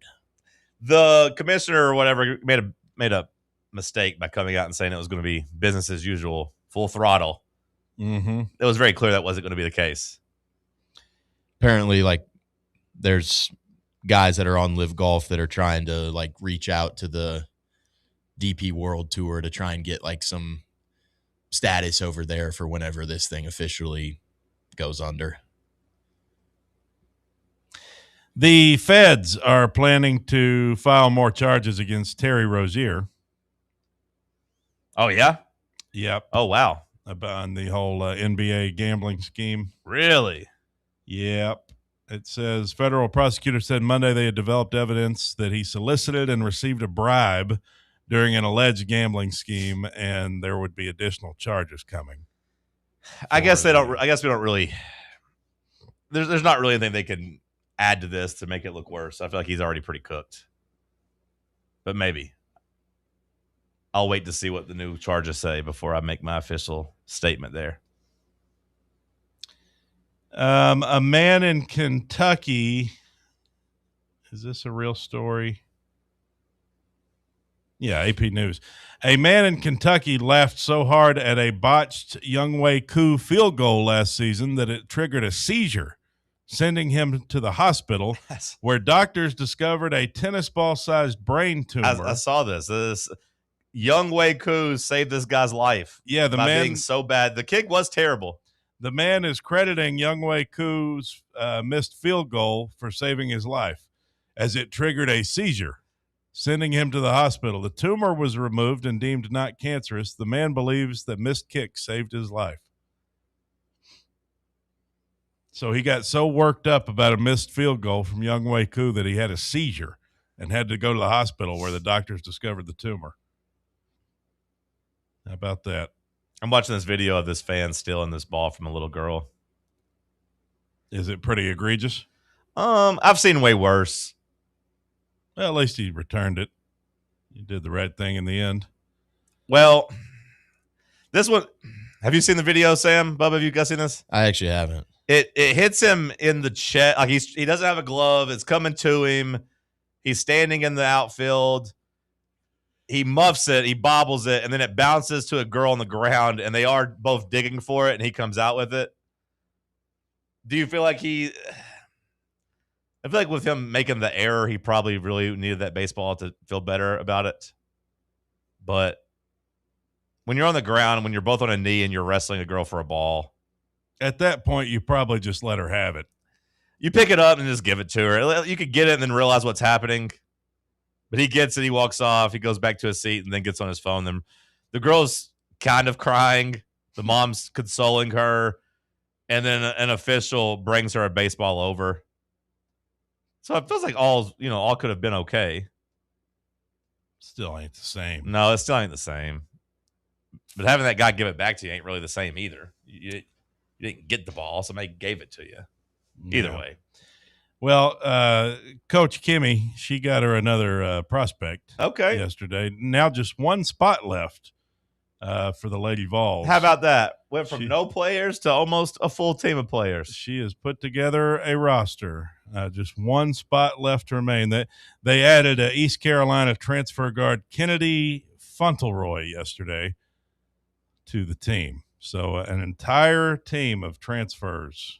The commissioner or whatever made a mistake by coming out and saying it was going to be business as usual, full throttle. Mm-hmm. It was very clear that wasn't going to be the case. Apparently, like, there's guys that are on Live Golf that are trying to, like, reach out to the DP World Tour to try and get, like, some status over there for whenever this thing officially goes under. The feds are planning to file more charges against Terry Rozier. Oh, yeah? Yep. Oh, wow. On the whole NBA gambling scheme. Really? Yep. It says federal prosecutors said Monday they had developed evidence that he solicited and received a bribe during an alleged gambling scheme, and there would be additional charges coming. I guess we don't really. There's not really anything they can add to this to make it look worse. I feel like he's already pretty cooked. But maybe. I'll wait to see what the new charges say before I make my official statement there. A man in Kentucky. Is this a real story? Yeah, AP News. A man in Kentucky laughed so hard at a botched Younghoe Koo field goal last season that it triggered a seizure, sending him to the hospital, where doctors discovered a tennis ball-sized brain tumor. I saw this. Younghoe Koo saved this guy's life. Yeah, the by man being so bad. The kick was terrible. The man is crediting Younghoe Koo's missed field goal for saving his life, as it triggered a seizure, sending him to the hospital. The tumor was removed and deemed not cancerous. The man believes that missed kick saved his life. So he got so worked up about a missed field goal from Younghoe Koo that he had a seizure and had to go to the hospital where the doctors discovered the tumor. How about that? I'm watching this video of this fan stealing this ball from a little girl. Is it pretty egregious? I've seen way worse. Well, at least he returned it. He did the right thing in the end. Well, this one, have you seen the video, Sam? Bubba, have you guys seen this? I actually haven't. It hits him in the chest. Like he doesn't have a glove. It's coming to him. He's standing in the outfield. He muffs it. He bobbles it, and then it bounces to a girl on the ground, and they are both digging for it, and he comes out with it. Do you feel like I feel like with him making the error, he probably really needed that baseball to feel better about it. But when you're on the ground, when you're both on a knee and you're wrestling a girl for a ball, at that point, you probably just let her have it. You pick it up and just give it to her. You could get it and then realize what's happening. But he gets it. He walks off. He goes back to his seat and then gets on his phone. Then the girl's kind of crying. The mom's consoling her. And then an official brings her a baseball over. So it feels like all could have been okay. Still ain't the same. No, it still ain't the same. But having that guy give it back to you ain't really the same either. You didn't get the ball. Somebody gave it to you. Either way. Well, Coach Kimmy, she got her another prospect yesterday. Now just one spot left for the Lady Vols. How about that? Went from no players to almost a full team of players. She has put together a roster. Just one spot left to remain. They added East Carolina transfer guard Kennedy Fauntleroy yesterday to the team. So an entire team of transfers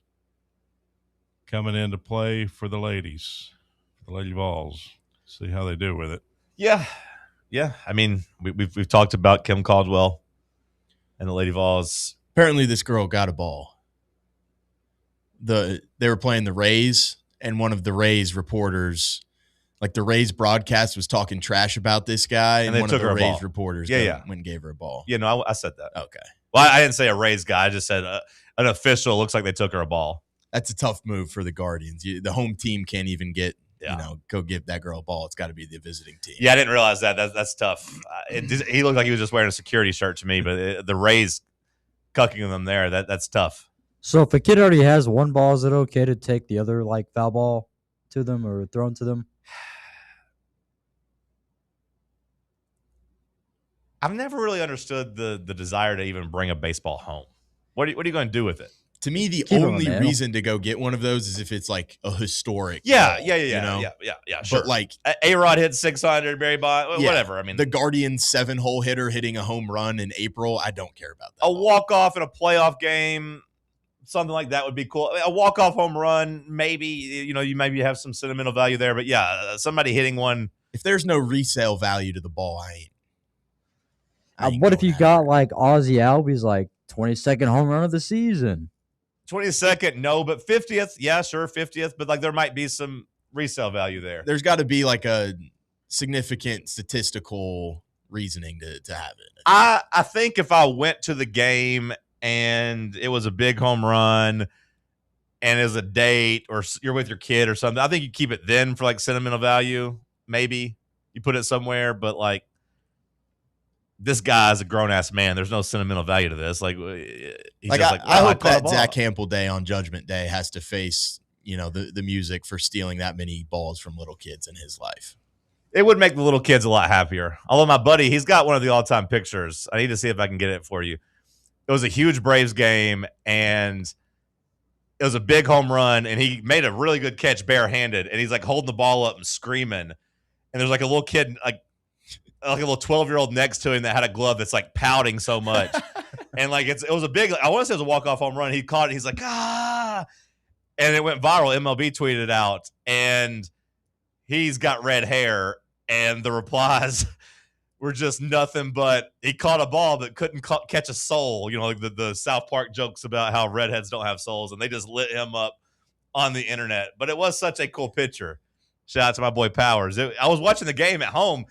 coming into play for the ladies, for the Lady Vols. See how they do with it. Yeah. I mean, we've talked about Kim Caldwell and the Lady Vols. Apparently, this girl got a ball. They were playing the Rays, and one of the Rays reporters, like the Rays broadcast, was talking trash about this guy, and they one took of the her a Rays ball. reporters went and gave her a ball. Yeah, no, I said that. Okay. Well, I didn't say a Rays guy. I just said an official looks like they took her a ball. That's a tough move for the Guardians. The home team can't even go give that girl a ball. It's got to be the visiting team. Yeah, I didn't realize that. That's tough. He looked like he was just wearing a security shirt to me, but the Rays cucking them there, that's tough. So if a kid already has one ball, is it okay to take the other foul ball to them or thrown to them? I've never really understood the desire to even bring a baseball home. What are you going to do with it? To me, the only reason to go get one of those is if it's like a historic. Yeah, ball, yeah, sure. But like A-Rod hit 600, Barry Bonds, whatever. I mean, the Guardians 7-hole hitter hitting a home run in April, I don't care about that. A walk-off in a playoff game, something like that would be cool. A walk-off home run, maybe, you maybe have some sentimental value there. But yeah, somebody hitting one. If there's no resale value to the ball, I ain't what if you got Ozzie Albies 22nd home run of the season? 22nd, no, but 50th, yeah, sure, 50th, but there might be some resale value there. There's got to be a significant statistical reasoning to have it. I think if I went to the game and it was a big home run and it was a date or you're with your kid or something, I think you keep it then for sentimental value. Maybe you put it somewhere, but this guy's a grown-ass man. There's no sentimental value to this. I hope that Zach Campbell Day on Judgment Day has to face, the music for stealing that many balls from little kids in his life. It would make the little kids a lot happier. Although my buddy, he's got one of the all-time pictures. I need to see if I can get it for you. It was a huge Braves game, and it was a big home run, and he made a really good catch barehanded, and he's holding the ball up and screaming. And there's a little kid, a little 12-year-old next to him that had a glove that's pouting so much. And it was a big, I want to say it was a walk-off home run. He caught it. He's like, ah. And it went viral. MLB tweeted it out. And he's got red hair. And the replies were just nothing but he caught a ball but couldn't catch a soul. You know, like the South Park jokes about how redheads don't have souls, and they just lit him up on the internet. But it was such a cool picture. Shout out to my boy Powers. I was watching the game at home,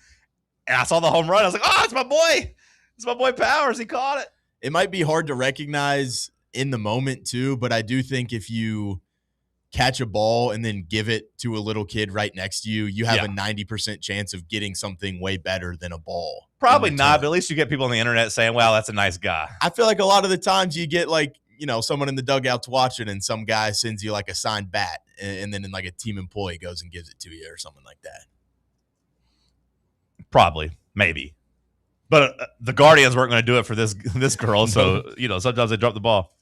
and I saw the home run. I was like, oh, it's my boy. It's my boy Powers. He caught it. It might be hard to recognize in the moment too, but I do think if you catch a ball and then give it to a little kid right next to you, you have a 90% chance of getting something way better than a ball. Probably not, but at least you get people on the internet saying, wow, that's a nice guy. I feel like a lot of the times you get like, you know, someone in the dugouts watching and some guy sends you like a signed bat and then like a team employee goes and gives it to you or something like that. Probably, maybe. But the Guardians weren't going to do it for this girl, so, you know, sometimes they drop the ball.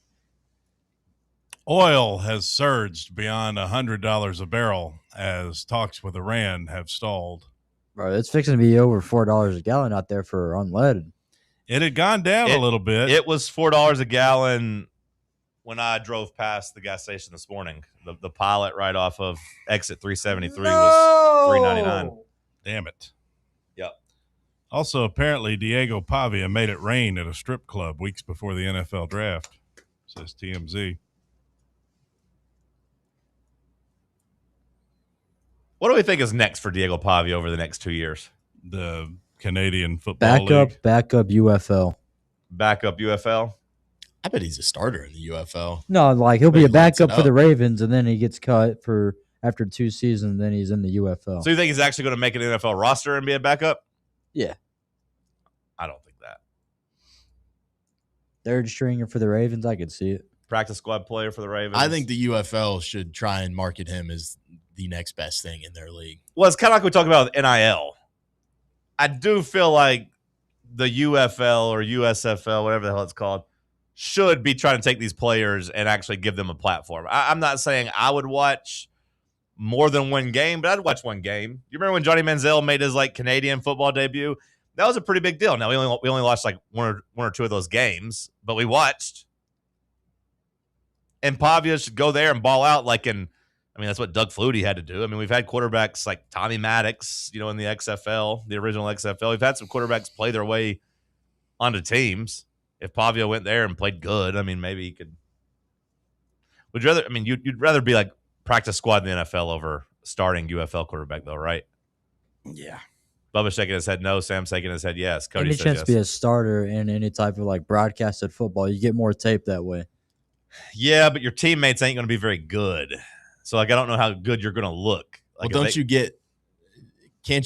Oil has surged beyond $100 a barrel as talks with Iran have stalled. Bro, it's fixing to be over $4 a gallon out there for unleaded. It had gone down a little bit. It was $4 a gallon when I drove past the gas station this morning. The pilot right off of exit 373 was $3.99. Damn it. Yep. Also, apparently, Diego Pavia made it rain at a strip club weeks before the NFL draft, says TMZ. What do we think is next for Diego Pavia over the next 2 years? The Canadian Football League. Backup UFL. Backup UFL? I bet he's a starter in the UFL. No, like he'll be a backup for the Ravens, and then he gets cut for after 2 seasons, and then he's in the UFL. So you think he's actually going to make an NFL roster and be a backup? Yeah. I don't think that. Third stringer for the Ravens, I could see it. Practice squad player for the Ravens. I think the UFL should try and market him as the next best thing in their league. Well, it's kind of like we talked about with NIL. I do feel like the UFL or USFL, whatever the hell it's called, should be trying to take these players and actually give them a platform. I'm not saying I would watch more than one game, but I'd watch one game. You remember when Johnny Manziel made his like Canadian football debut? That was a pretty big deal. Now we only watched like one or two of those games, but we watched. And Pavia should go there and ball out like in. I mean, that's what Doug Flutie had to do. I mean, we've had quarterbacks like Tommy Maddox, you know, in the XFL, the original XFL. We've had some quarterbacks play their way onto teams. If Pavia went there and played good, I mean, maybe he could. Would you rather? I mean, you'd rather be like practice squad in the NFL over starting UFL quarterback, though, right? Yeah. Bubba shaking his head no. Sam shaking his head yes. Cody Any says chance yes. to be a starter in any type of like broadcasted football, you get more tape that way. Yeah, but your teammates ain't going to be very good. So, like, I don't know how good you're going to look. Like, Well, can't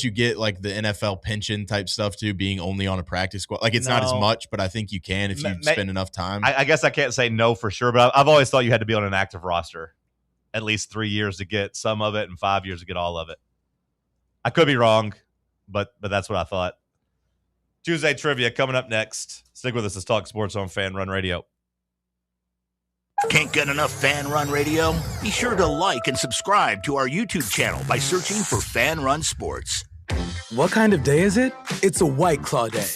you get like the NFL pension type stuff too, being only on a practice squad? Like it's not as much, but I think you can if you spend enough time. I guess I can't say no for sure, but I've always thought you had to be on an active roster at least 3 years to get some of it and 5 years to get all of it. I could be wrong, but that's what I thought. Tuesday trivia coming up next. Stick with us as Talk Sports on Fan Run Radio. Can't get enough Fan Run Radio? Be sure to like and subscribe to our YouTube channel by searching for Fan Run Sports. What kind of day is it? It's a White Claw day.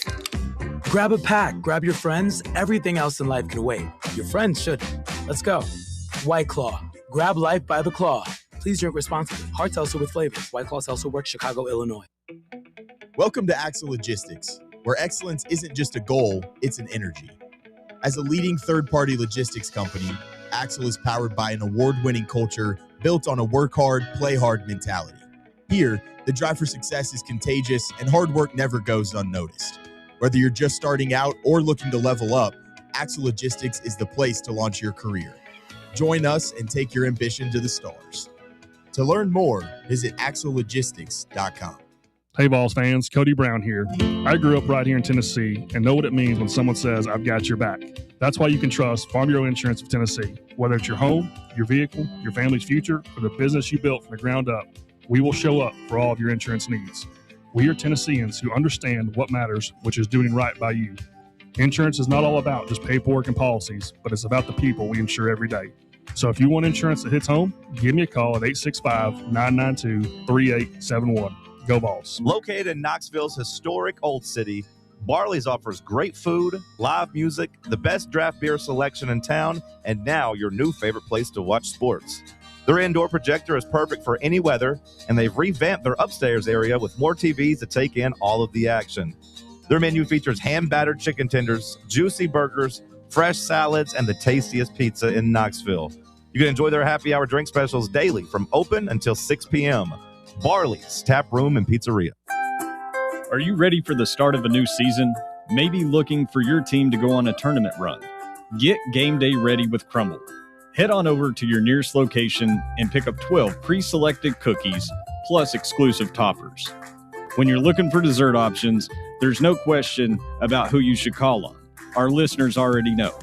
Grab a pack, grab your friends. Everything else in life can wait. Your friends shouldn't. Let's go. White Claw. Grab life by the claw. Please drink responsibly. Hard seltzer with flavors. White Claw Seltzer Works, Chicago, Illinois. Welcome to Axle Logistics, where excellence isn't just a goal, it's an energy. As a leading third-party logistics company, Axle is powered by an award-winning culture built on a work hard, play hard mentality. Here, the drive for success is contagious and hard work never goes unnoticed. Whether you're just starting out or looking to level up, Axle Logistics is the place to launch your career. Join us and take your ambition to the stars. To learn more, visit axlelogistics.com. Hey, Vols fans, Cody Brown here. I grew up right here in Tennessee and know what it means when someone says, I've got your back. That's why you can trust Farm Bureau Insurance of Tennessee. Whether it's your home, your vehicle, your family's future, or the business you built from the ground up, we will show up for all of your insurance needs. We are Tennesseans who understand what matters, which is doing right by you. Insurance is not all about just paperwork and policies, but it's about the people we insure every day. So if you want insurance that hits home, give me a call at 865-992-3871. Go Vols. Located in Knoxville's historic Old City, Barley's offers great food, live music, the best draft beer selection in town, and now your new favorite place to watch sports. Their indoor projector is perfect for any weather, and they've revamped their upstairs area with more TVs to take in all of the action. Their menu features hand-battered chicken tenders, juicy burgers, fresh salads, and the tastiest pizza in Knoxville. You can enjoy their happy hour drink specials daily from open until 6 p.m. Barley's Tap Room and Pizzeria. Are you ready for the start of a new season? Maybe looking for your team to go on a tournament run? Get game day ready with Crumble. Head on over to your nearest location and pick up 12 pre-selected cookies plus exclusive toppers. When you're looking for dessert options, there's no question about who you should call on. Our listeners already know.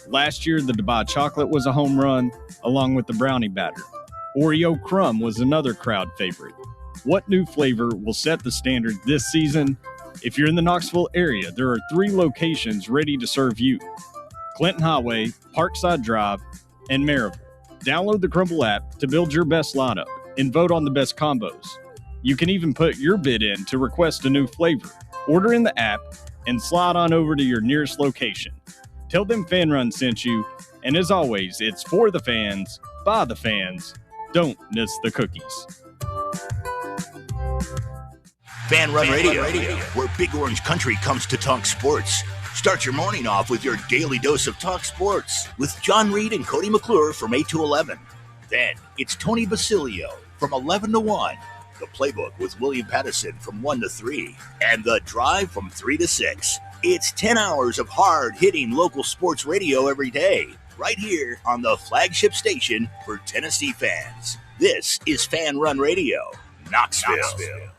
Last year, the Dubai chocolate was a home run, along with the brownie batter. Oreo crumb was another crowd favorite. What new flavor will set the standard this season? If you're in the Knoxville area, there are 3 locations ready to serve you: Clinton Highway, Parkside Drive, and Maryville. Download the Crumble app to build your best lineup and vote on the best combos. You can even put your bid in to request a new flavor. Order in the app and slide on over to your nearest location. Tell them Fan Run sent you, and as always, it's for the fans, by the fans. Don't miss the cookies. Fan Run Radio, where Big Orange Country comes to talk sports. Start your morning off with your daily dose of talk sports with John Reed and Cody McClure from 8 to 11. Then it's Tony Basilio from 11 to 1. The Playbook with William Pattison from 1 to 3. And The Drive from 3 to 6. It's 10 hours of hard-hitting local sports radio every day, right here on the flagship station for Tennessee fans. This is Fan Run Radio, Knoxville.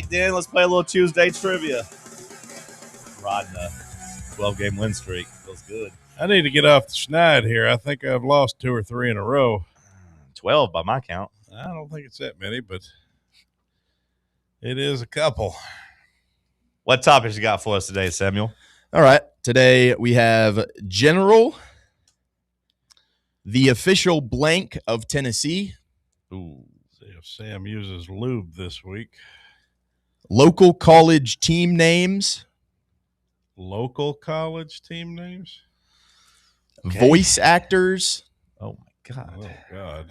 Dan, let's play a little Tuesday trivia. Riding a 12-game win streak. Feels good. I need to get off the schneid here. I think I've lost 2 or 3 in a row. 12 by my count. I don't think it's that many, but it is a couple. What topics you got for us today, Samuel? All right. Today we have General, the official blank of Tennessee. Ooh. See if Sam uses lube this week. Local college team names. Local college team names? Okay. Voice actors. Oh, my God. Oh, God.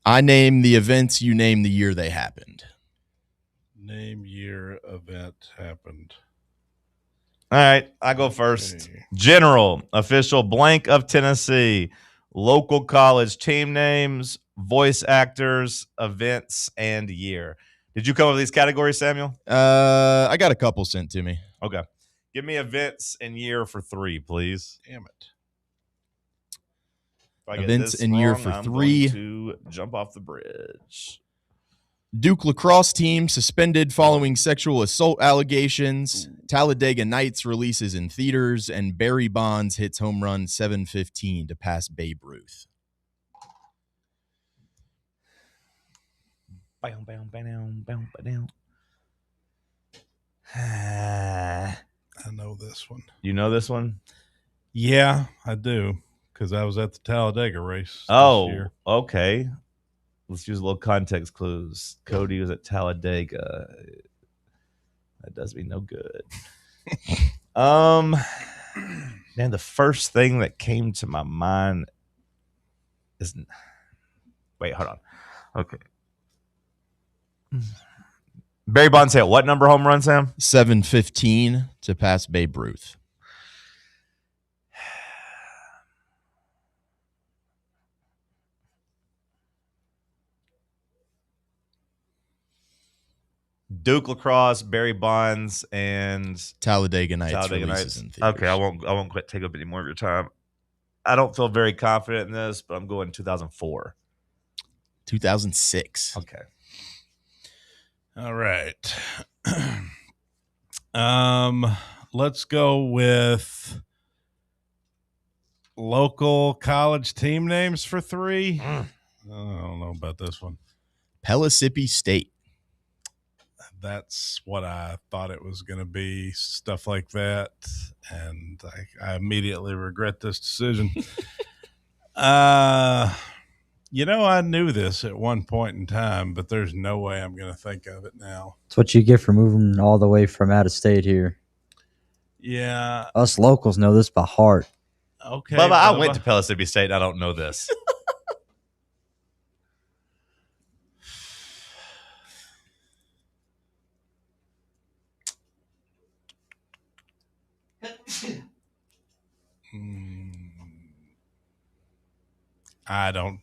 I name the events, you name the year they happened. Name, year, event happened. All right, I go first. Okay. General, official blank of Tennessee. Local college team names, voice actors, events, and year. Did you come up with these categories, Samuel? I got a couple sent to me. Okay. Give me events and year for 3, please. Damn it. Events and year for 3. I'm going to jump off the bridge. Duke lacrosse team suspended following sexual assault allegations. Ooh. Talladega Nights releases in theaters, and Barry Bonds hits home run 715 to pass Babe Ruth. I know this one. You know this one? Yeah, I do, because I was at the Talladega race. Oh, this year. Okay. Let's use a little context clues. Cody was at Talladega. That does me no good. Man, the first thing that came to my mind is... Wait, hold on. Okay. Barry Bonds hit what number home run, Sam? 715 to pass Babe Ruth. Duke lacrosse, Barry Bonds, and Talladega Nights. Talladega Nights. Okay, I won't quit take up any more of your time. I don't feel very confident in this, but I'm going 2004. 2006. Okay. All right. Let's go with local college team names for 3. I don't know about this one. Pellissippi State. That's what I thought it was going to be, stuff like that. And I immediately regret this decision. I knew this at one point in time, but there's no way I'm going to think of it now. That's what you get for moving all the way from out of state here. Yeah. Us locals know this by heart. Okay. Bubba, I went to Pellissippi State, and I don't know this. I don't.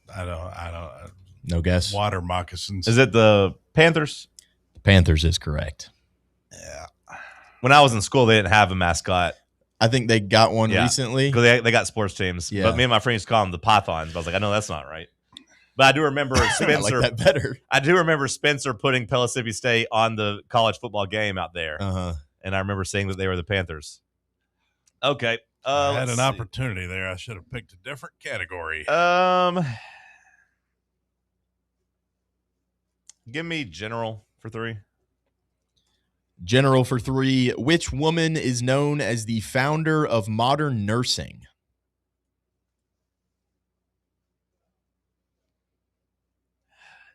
No guess. Water moccasins. Is it the Panthers? Panthers is correct. Yeah. When I was in school, they didn't have a mascot. I think they got one recently. Because they got sports teams. Yeah. But me and my friends call them the Pythons. But I was like, I know that's not right. But I do remember Spencer. I like that better. I do remember Spencer putting Pellissippi State on the college football game out there. Uh-huh. And I remember saying that they were the Panthers. Okay. I had an opportunity there. I should have picked a different category. Give me general for 3. General for 3. Which woman is known as the founder of modern nursing?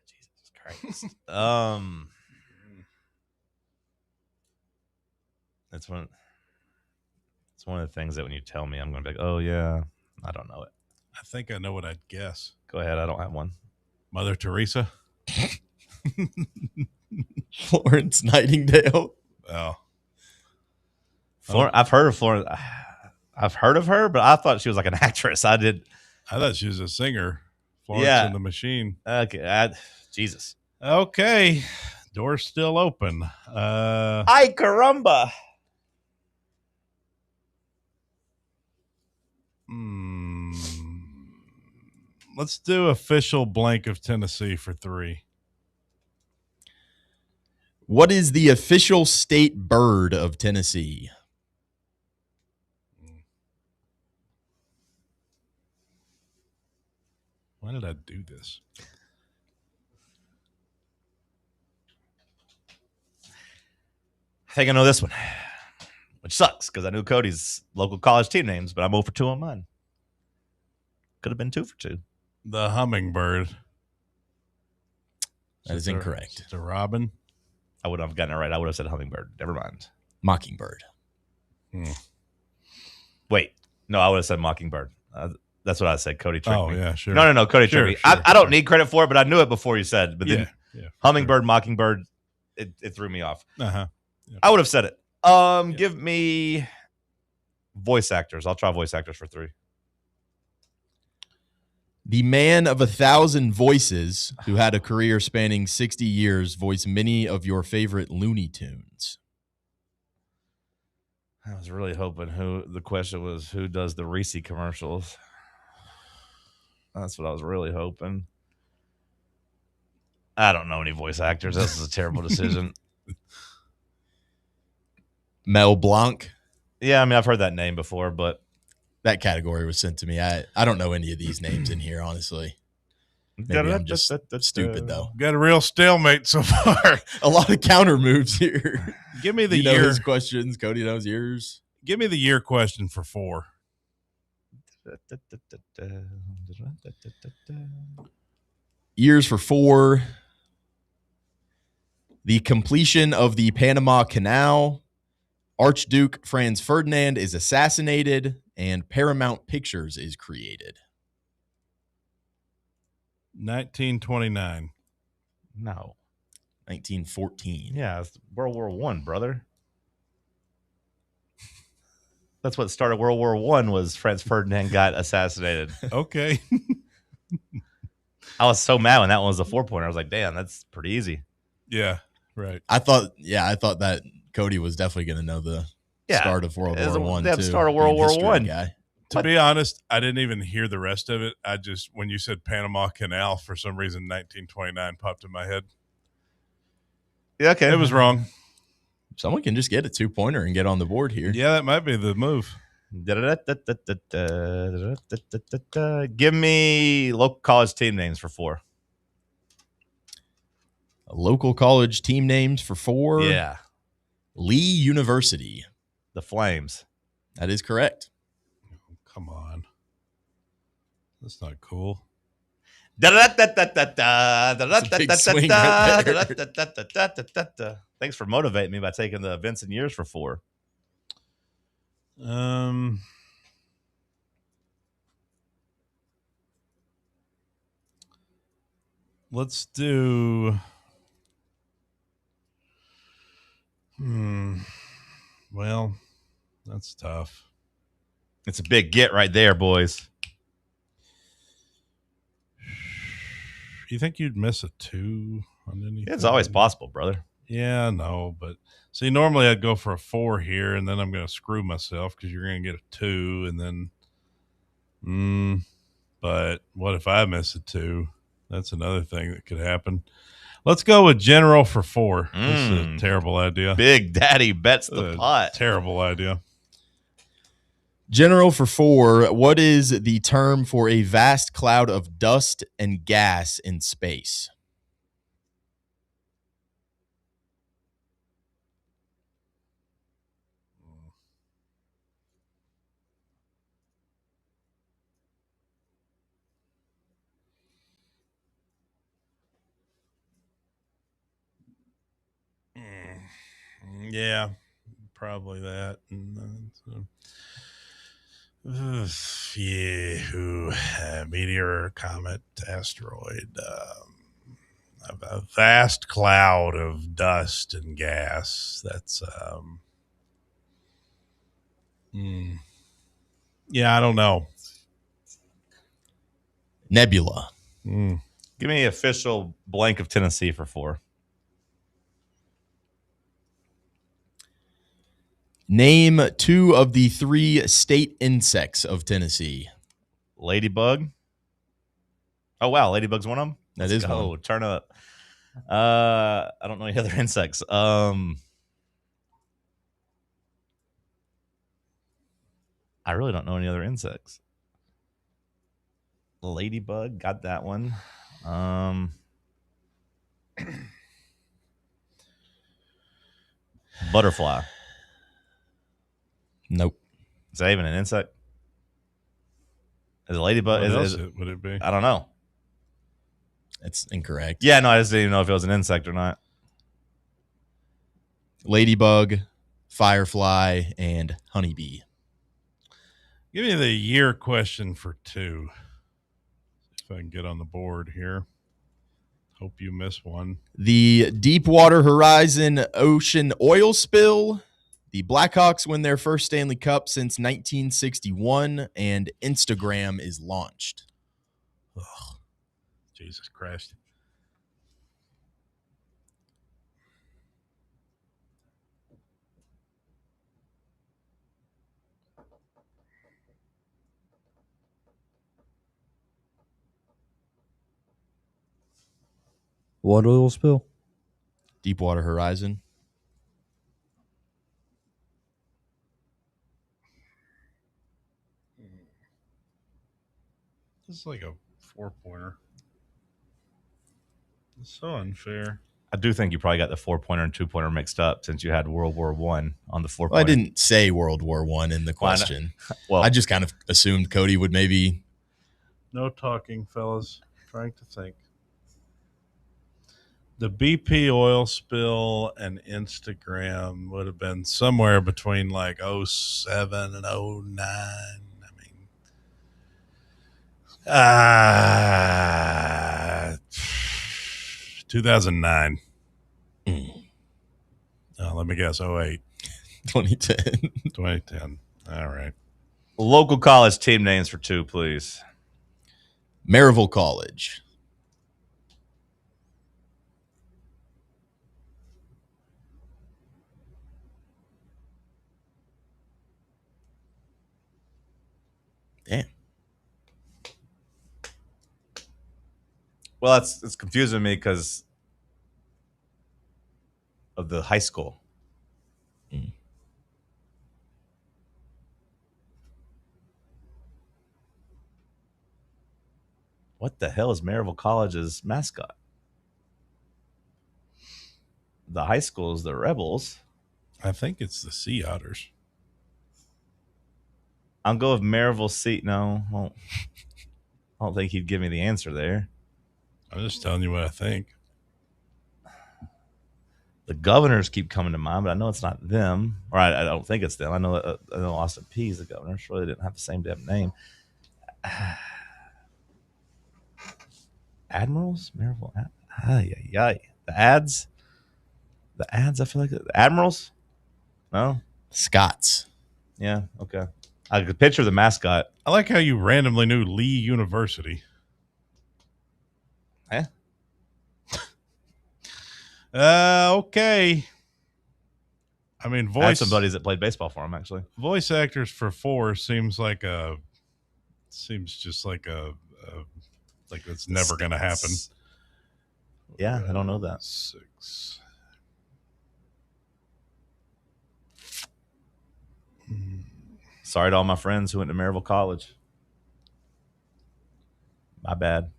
Jesus Christ. That's one. It's one of the things that when you tell me, I'm going to be like, oh, yeah, I don't know it. I think I know what I'd guess. Go ahead. I don't have one. Mother Teresa? Florence Nightingale. Oh. I've heard of Florence. I've heard of her, but I thought she was like an actress. I thought she was a singer. Florence and the Machine. Okay. Jesus. Okay. Door's still open. Ay, caramba. Let's do official blank of Tennessee for 3. What is the official state bird of Tennessee? Why did I do this? I think I know this one, which sucks because I knew Cody's local college team names, but I'm 0 for 2 on mine. Could have been 2 for 2. The hummingbird. That is incorrect. It's a robin. I would have gotten it right. I would have said hummingbird. Never mind. Mockingbird. Wait. No, I would have said mockingbird. That's what I said. Cody tricked me. Oh, yeah, sure. No. Cody tricked me. Sure, I don't need credit for it, but I knew it before you said. But then yeah, hummingbird, mockingbird, it threw me off. Uh-huh. Yeah. I would have said it. Give me voice actors. I'll try voice actors for 3. The man of 1,000 voices who had a career spanning 60 years voiced many of your favorite Looney Tunes. I was really hoping the question was who does the Reese commercials. That's what I was really hoping. I don't know any voice actors. This is a terrible decision. Mel Blanc. Yeah, I mean, I've heard that name before, but that category was sent to me. I don't know any of these names in here, honestly. Maybe I'm just stupid, though. Got a real stalemate so far. A lot of counter moves here. Give me the you know year. His questions. Cody knows yours. Give me the year question for 4. Years for 4. The completion of the Panama Canal. Archduke Franz Ferdinand is assassinated, and Paramount Pictures is created. 1929. No. 1914. Yeah, it's World War I, brother. That's what started World War I was Franz Ferdinand got assassinated. Okay. I was so mad when that one was a 4-pointer. I was like, damn, that's pretty easy. Yeah, right. I thought that Cody was definitely going to know the start of World War I. The start of World War I. Guy. To be honest, I didn't even hear the rest of it. I just, when you said Panama Canal, for some reason, 1929 popped in my head. Yeah, okay. It was wrong. Someone can just get a 2-pointer and get on the board here. Yeah, that might be the move. Give me local college team names for 4. Local college team names for 4. Yeah. Lee University. The Flames. That is correct. Come on. That's not cool. Big swing right there. Thanks for motivating me by taking the events and years for 4. Let's do. Well, that's tough. It's a big get right there, boys. You think you'd miss a 2 on anything? It's always possible, brother. Yeah, no, but see, normally I'd go for a 4 here, and then I'm going to screw myself because you're going to get a 2, and then, but what if I miss a 2? That's another thing that could happen. Let's go with general for 4. This is a terrible idea. Big Daddy bets the pot. Terrible idea. General for 4. What is the term for a vast cloud of dust and gas in space? Yeah, probably that. Meteor, comet, asteroid, a vast cloud of dust and gas. That's yeah, I don't know. Nebula. Give me official blank of Tennessee for 4. Name 2 of the 3 state insects of Tennessee. Ladybug. Oh, wow. Ladybug's one of them? That is one. Oh, turn up. I don't know any other insects. I really don't know any other insects. Ladybug, got that one. Butterfly. Nope. Is that even an insect? Is a ladybug? What else would it be? I don't know. It's incorrect. Yeah, no, I just didn't even know if it was an insect or not. Ladybug, firefly, and honeybee. Give me the year question for 2. If I can get on the board here. Hope you miss one. The Deepwater Horizon ocean oil spill. The Blackhawks win their first Stanley Cup since 1961, and Instagram is launched. Oh, Jesus Christ. What oil spill? Deepwater Horizon. This is like a 4-pointer. It's so unfair. I do think you probably got the 4-pointer and 2-pointer mixed up since you had World War I on the 4-pointer. Well, I didn't say World War I in the question. Well, I just kind of assumed Cody would maybe. No talking, fellas. Trying to think. The BP oil spill and Instagram would have been somewhere between like 07 and 09. 2009. Let me guess. 08. 2010. 2010. All right. Local college team names for 2, please. Maryville College. Damn. Well, it's confusing me because of the high school. What the hell is Maryville College's mascot? The high school is the Rebels. I think it's the Sea Otters. I'll go with Maryville Sea. No, I don't think he'd give me the answer there. I'm just telling you what I think. The Governors keep coming to mind, but I know it's not them. Or I don't think it's them. I know Austin Peay is the Governor. Surely they didn't have the same damn name. Admirals? Maryville. The ads? The ads, I feel like. The Admirals? No? Scots. Yeah, okay. I could picture the mascot. I like how you randomly knew Lee University. Eh? Okay. I mean, I had some buddies that played baseball for him, actually. Voice actors for 4 seems just like like it's never going to happen. Yeah, I don't know that. 6. Sorry to all my friends who went to Maryville College. My bad.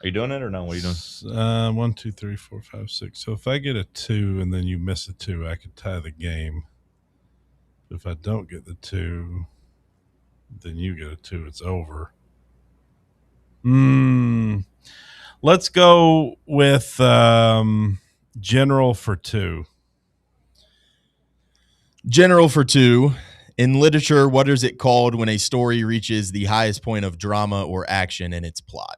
Are you doing it or no? What are you doing? 1, 2, 3, 4, 5, 6. So if I get a 2 and then you miss a 2, I could tie the game. If I don't get the 2, then you get a 2. It's over. Let's go with General for 2. General for 2. In literature, what is it called when a story reaches the highest point of drama or action in its plot?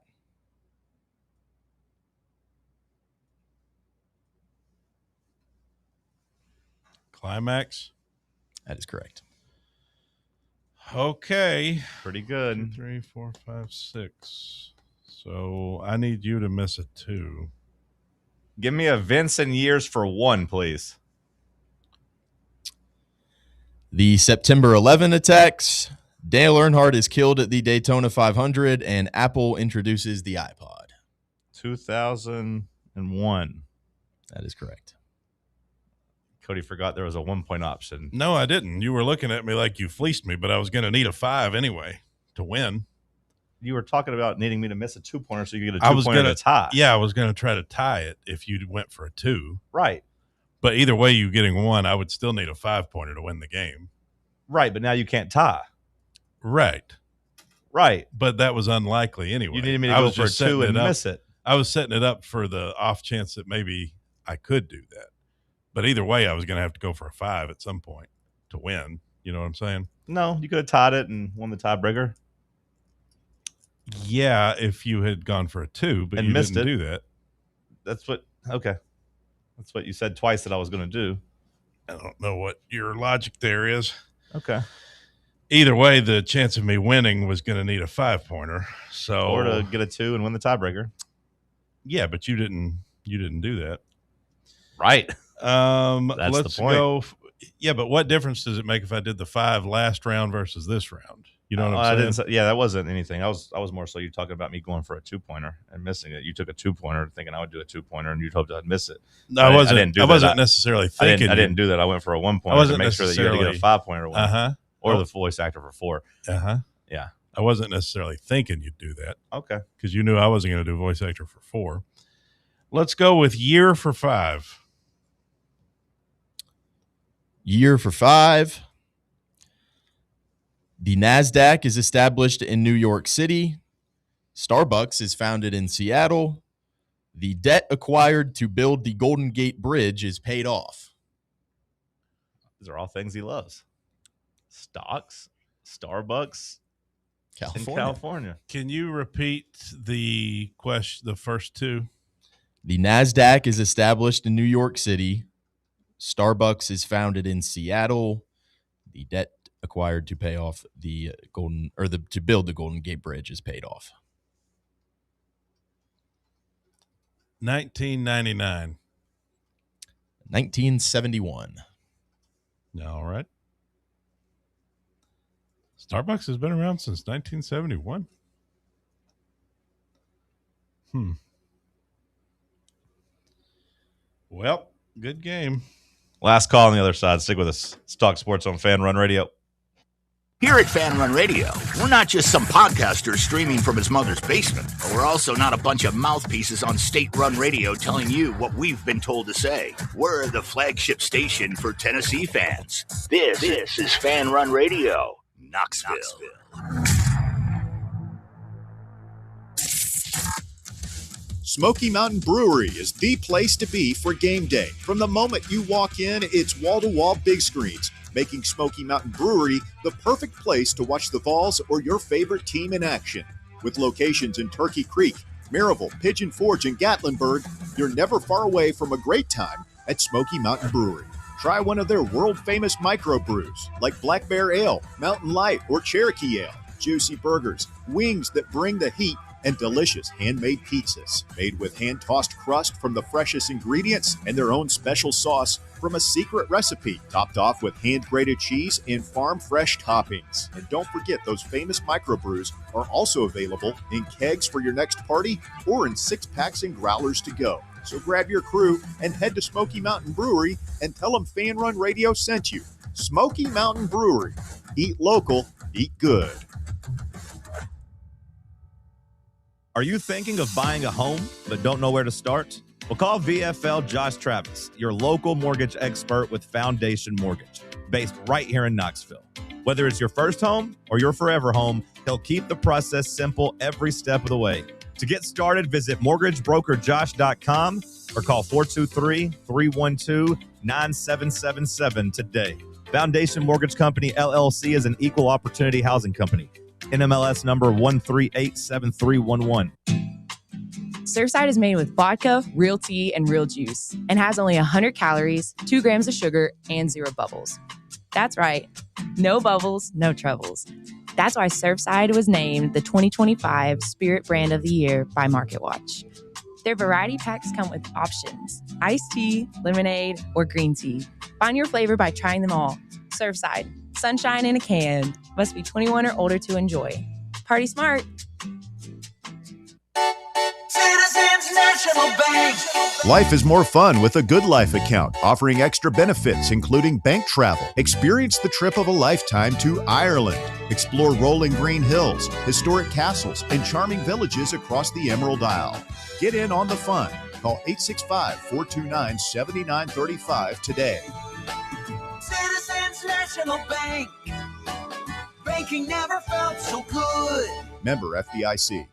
Climax? That is correct. Okay. Pretty good. 2, 3, 4, 5, 6. So I need you to miss a 2. Give me events and years for 1, please. The September 11 attacks. Dale Earnhardt is killed at the Daytona 500, and Apple introduces the iPod. 2001. That is correct. Cody forgot there was a 1-point option. No, I didn't. You were looking at me like you fleeced me, but I was going to need a 5 anyway to win. You were talking about needing me to miss a 2-pointer so you get a 2-pointer to tie. Yeah, I was going to try to tie it if you went for a 2. Right. But either way, you getting 1, I would still need a 5-pointer to win the game. Right, but now you can't tie. Right. But that was unlikely anyway. You needed me to go for a 2 and miss it. I was setting it up for the off chance that maybe I could do that. But either way, I was going to have to go for a 5 at some point to win. You know what I'm saying? No, you could have tied it and won the tiebreaker. Yeah, if you had gone for a 2, but and you missed didn't it. do that. That's what you said twice that I was going to do. I don't know what your logic there is. Okay. Either way, the chance of me winning was going to need a 5-pointer. So or to get a 2 and win the tiebreaker. Yeah, but you didn't do that. Right. Let's the point. go. Yeah, but what difference does it make if I did the 5 last round versus this round? You know what I'm saying? I didn't say, that wasn't anything. I was more so you talking about me going for a 2-pointer and missing it. You took a 2-pointer thinking I would do a 2-pointer and you'd hope I'd miss it. No, I wasn't necessarily thinking. I didn't do that. I went for a 1-pointer to make sure that you had to get a 5-pointer win. Or the voice actor for 4. Yeah. I wasn't necessarily thinking you'd do that. Okay. Because you knew I wasn't going to do voice actor for 4. Let's go with year for 5. Year for 5. The NASDAQ is established in New York City. Starbucks is founded in Seattle. The debt acquired to build the Golden Gate Bridge is paid off. These are all things he loves. Stocks, Starbucks, California. Can you repeat the question, the first 2? The NASDAQ is established in New York City. Starbucks is founded in Seattle. The debt acquired to pay off to build the Golden Gate Bridge is paid off. 1999. 1971. All right. Starbucks has been around since 1971. Well, good game. Last call on the other side. Stick with us. It's Talk Sports on Fan Run Radio. Here at Fan Run Radio, we're not just some podcaster streaming from his mother's basement, but we're also not a bunch of mouthpieces on state-run radio telling you what we've been told to say. We're the flagship station for Tennessee fans. This is Fan Run Radio, Knoxville. Smoky Mountain Brewery is the place to be for game day. From the moment you walk in, it's wall-to-wall big screens, making Smoky Mountain Brewery the perfect place to watch the Vols or your favorite team in action. With locations in Turkey Creek, Maryville, Pigeon Forge, and Gatlinburg, you're never far away from a great time at Smoky Mountain Brewery. Try one of their world-famous microbrews like Black Bear Ale, Mountain Light, or Cherokee Ale. Juicy burgers, wings that bring the heat, and delicious handmade pizzas made with hand-tossed crust from the freshest ingredients and their own special sauce from a secret recipe, topped off with hand-grated cheese and farm-fresh toppings. And don't forget, those famous microbrews are also available in kegs for your next party or in 6-packs and growlers to go. So grab your crew and head to Smoky Mountain Brewery and tell them Fan Run Radio sent you. Smoky Mountain Brewery. Eat local, eat good. Are you thinking of buying a home but don't know where to start? Well, call VFL Josh Travis, your local mortgage expert with Foundation Mortgage, based right here in Knoxville. Whether it's your first home or your forever home, he'll keep the process simple every step of the way. To get started, visit mortgagebrokerjosh.com or call 423-312-9777 today. Foundation Mortgage Company, LLC is an equal opportunity housing company. NMLS number 1387311. Surfside is made with vodka, real tea, and real juice, and has only 100 calories, 2 grams of sugar, and 0 bubbles. That's right. No bubbles, no troubles. That's why Surfside was named the 2025 Spirit Brand of the Year by MarketWatch. Their variety packs come with options: iced tea, lemonade, or green tea. Find your flavor by trying them all. Surfside. Sunshine in a can. Must be 21 or older to enjoy. Party smart. Citizens National Bank. Life is more fun with a Good Life account, offering extra benefits, including bank travel. Experience the trip of a lifetime to Ireland. Explore rolling green hills, historic castles, and charming villages across the Emerald Isle. Get in on the fun. Call 865-429-7935 today. Citizens National Bank. Banking never felt so good. Member FDIC.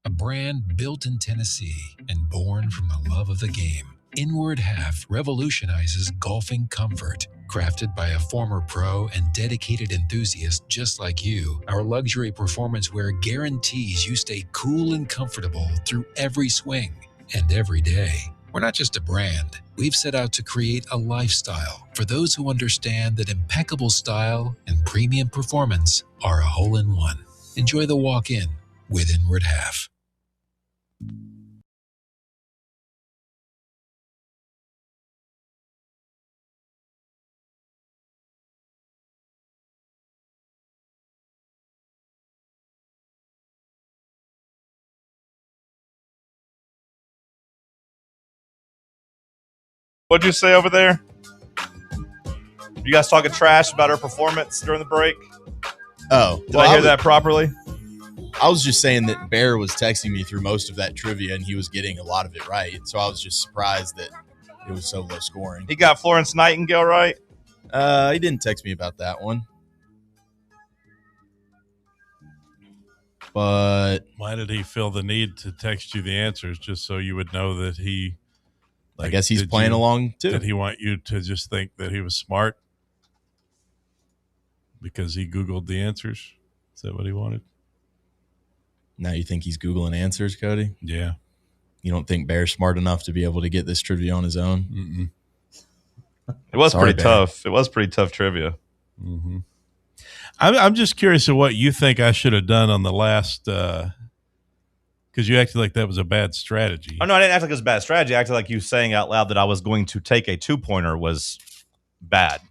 A brand built in Tennessee and born from the love of the game. Inward Half revolutionizes golfing comfort. Crafted by a former pro and dedicated enthusiast just like you, our luxury performance wear guarantees you stay cool and comfortable through every swing and every day. We're not just a brand. We've set out to create a lifestyle for those who understand that impeccable style and premium performance are a hole-in-one. Enjoy the walk-in with Inward Half. What'd you say over there? You guys talking trash about our performance during the break? Oh, Did I hear that properly? I was just saying that Bear was texting me through most of that trivia, and he was getting a lot of it right. So I was just surprised that it was so low scoring. He got Florence Nightingale right? He didn't text me about that one. But why did he feel the need to text you the answers just so you would know that he? I guess he's playing along too. Did he want you to just think that he was smart because he Googled the answers? Is that what he wanted? Now you think he's Googling answers, Cody? Yeah. You don't think Bear's smart enough to be able to get this trivia on his own? Mm-mm. It was Sorry, pretty Bear. tough. It was pretty tough trivia. Mm-hmm. I'm just curious of what you think I should have done on the last because you acted like that was a bad strategy. Oh, no, I didn't act like it was a bad strategy. I acted like you saying out loud that I was going to take a two-pointer was bad.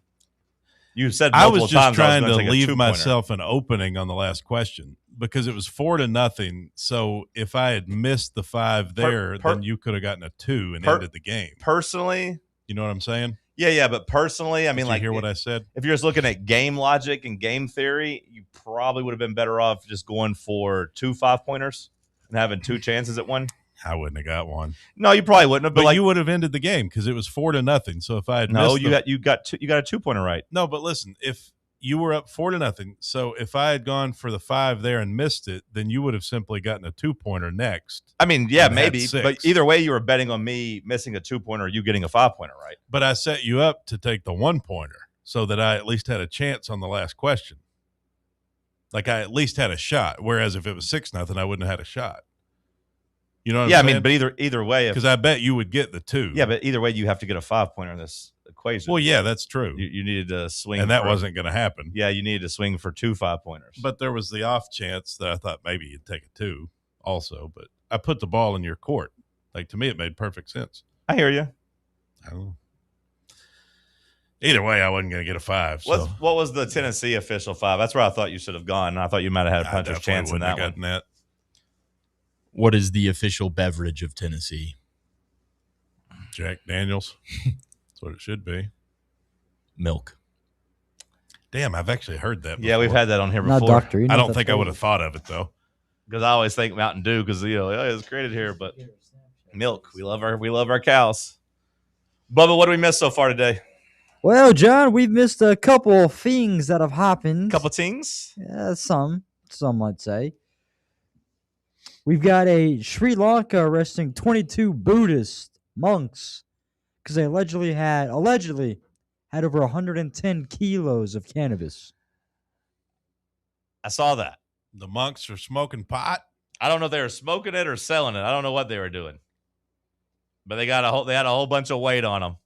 You said I multiple was just times trying I to was going to leave take a myself an opening on the last question because it was 4-0. So if I had missed the 5 there, then you could have gotten a 2 and ended the game. Personally, you know what I'm saying? Yeah, but personally, I mean, Did you hear what I said? If you're just looking at game logic and game theory, you probably would have been better off just going for 2 5-pointers and having 2 chances at one. I wouldn't have got one. No, you probably wouldn't have. But you would have ended the game because it was 4-0. So if I had missed you got a 2-pointer right. No, but listen, if you were up 4-0, so if I had gone for the 5 there and missed it, then you would have simply gotten a 2-pointer next. I mean, yeah, maybe, but either way, you were betting on me missing a 2-pointer, or you getting a 5-pointer right. But I set you up to take the 1-pointer so that I at least had a chance on the last question. Like I at least had a shot. Whereas if it was 6-0, I wouldn't have had a shot. You know what I'm saying? I mean, but either way, because I bet you would get the 2. Yeah, but either way, you have to get a 5-pointer in this equation. Well, yeah, that's true. You needed to swing, and that wasn't going to happen. Yeah, you needed to swing for 2 5-pointers. But there was the off chance that I thought maybe you'd take a 2 also. But I put the ball in your court. Like to me, it made perfect sense. I hear you. I don't know. Either way, I wasn't going to get a 5. So. What was the Tennessee official 5? That's where I thought you should have gone. I thought you might have had a puncher's chance in that one. That. What is the official beverage of Tennessee? Jack Daniels. That's what it should be. Milk. Damn, I've actually heard that before. Yeah, we've had that on here before. Not doctor. I don't think I would have thought of it, though. Because I always think Mountain Dew because, it was created here. But milk. We love our cows. Bubba, what do we miss so far today? Well, John, we've missed a couple things that have happened. Couple things? Yeah, some might say. We've got a Sri Lanka arresting 22 Buddhist monks because they allegedly had over 110 kilos of cannabis. I saw that. The monks are smoking pot. I don't know if they were smoking it or selling it. I don't know what they were doing, but they had a whole bunch of weight on them.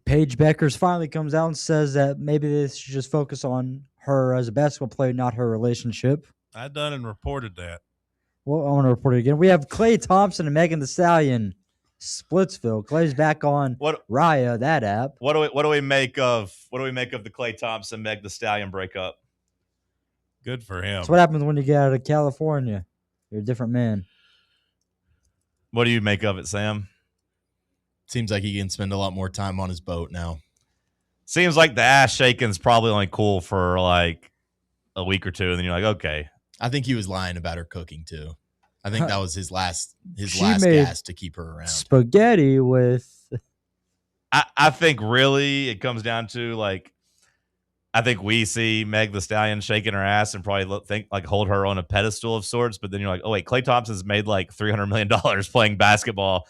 Paige Beckers finally comes out and says that maybe they should just focus on her as a basketball player, not her relationship. I done and reported that. Well, I want to report it again. We have Klay Thompson and Megan Thee Stallion, Splitsville. Clay's back on Raya, that app. What do we make of the Klay Thompson Meg Thee Stallion breakup? Good for him. That's what happens when you get out of California. You're a different man. What do you make of it, Sam? Seems like he can spend a lot more time on his boat now. Seems like the ass shaking's probably only cool for like a week or two, and then you're like, okay. I think he was lying about her cooking too. I think that was his last gas to keep her around. Spaghetti with. I think really it comes down to like, I think we see Meg Thee Stallion shaking her ass and probably hold her on a pedestal of sorts, but then you're like, oh wait, Klay Thompson's made like $300 million playing basketball,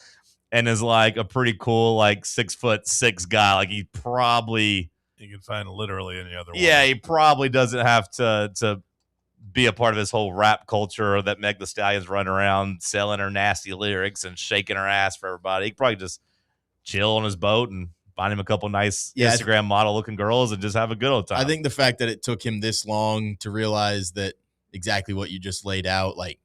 and is like a pretty cool like 6'6" guy. Like he probably. You can find literally any other one. Yeah, he probably doesn't have to be a part of this whole rap culture that Meg Thee Stallion's running around selling her nasty lyrics and shaking her ass for everybody. He could probably just chill on his boat and find him a couple nice Instagram model-looking girls and just have a good old time. I think the fact that it took him this long to realize that exactly what you just laid out, like,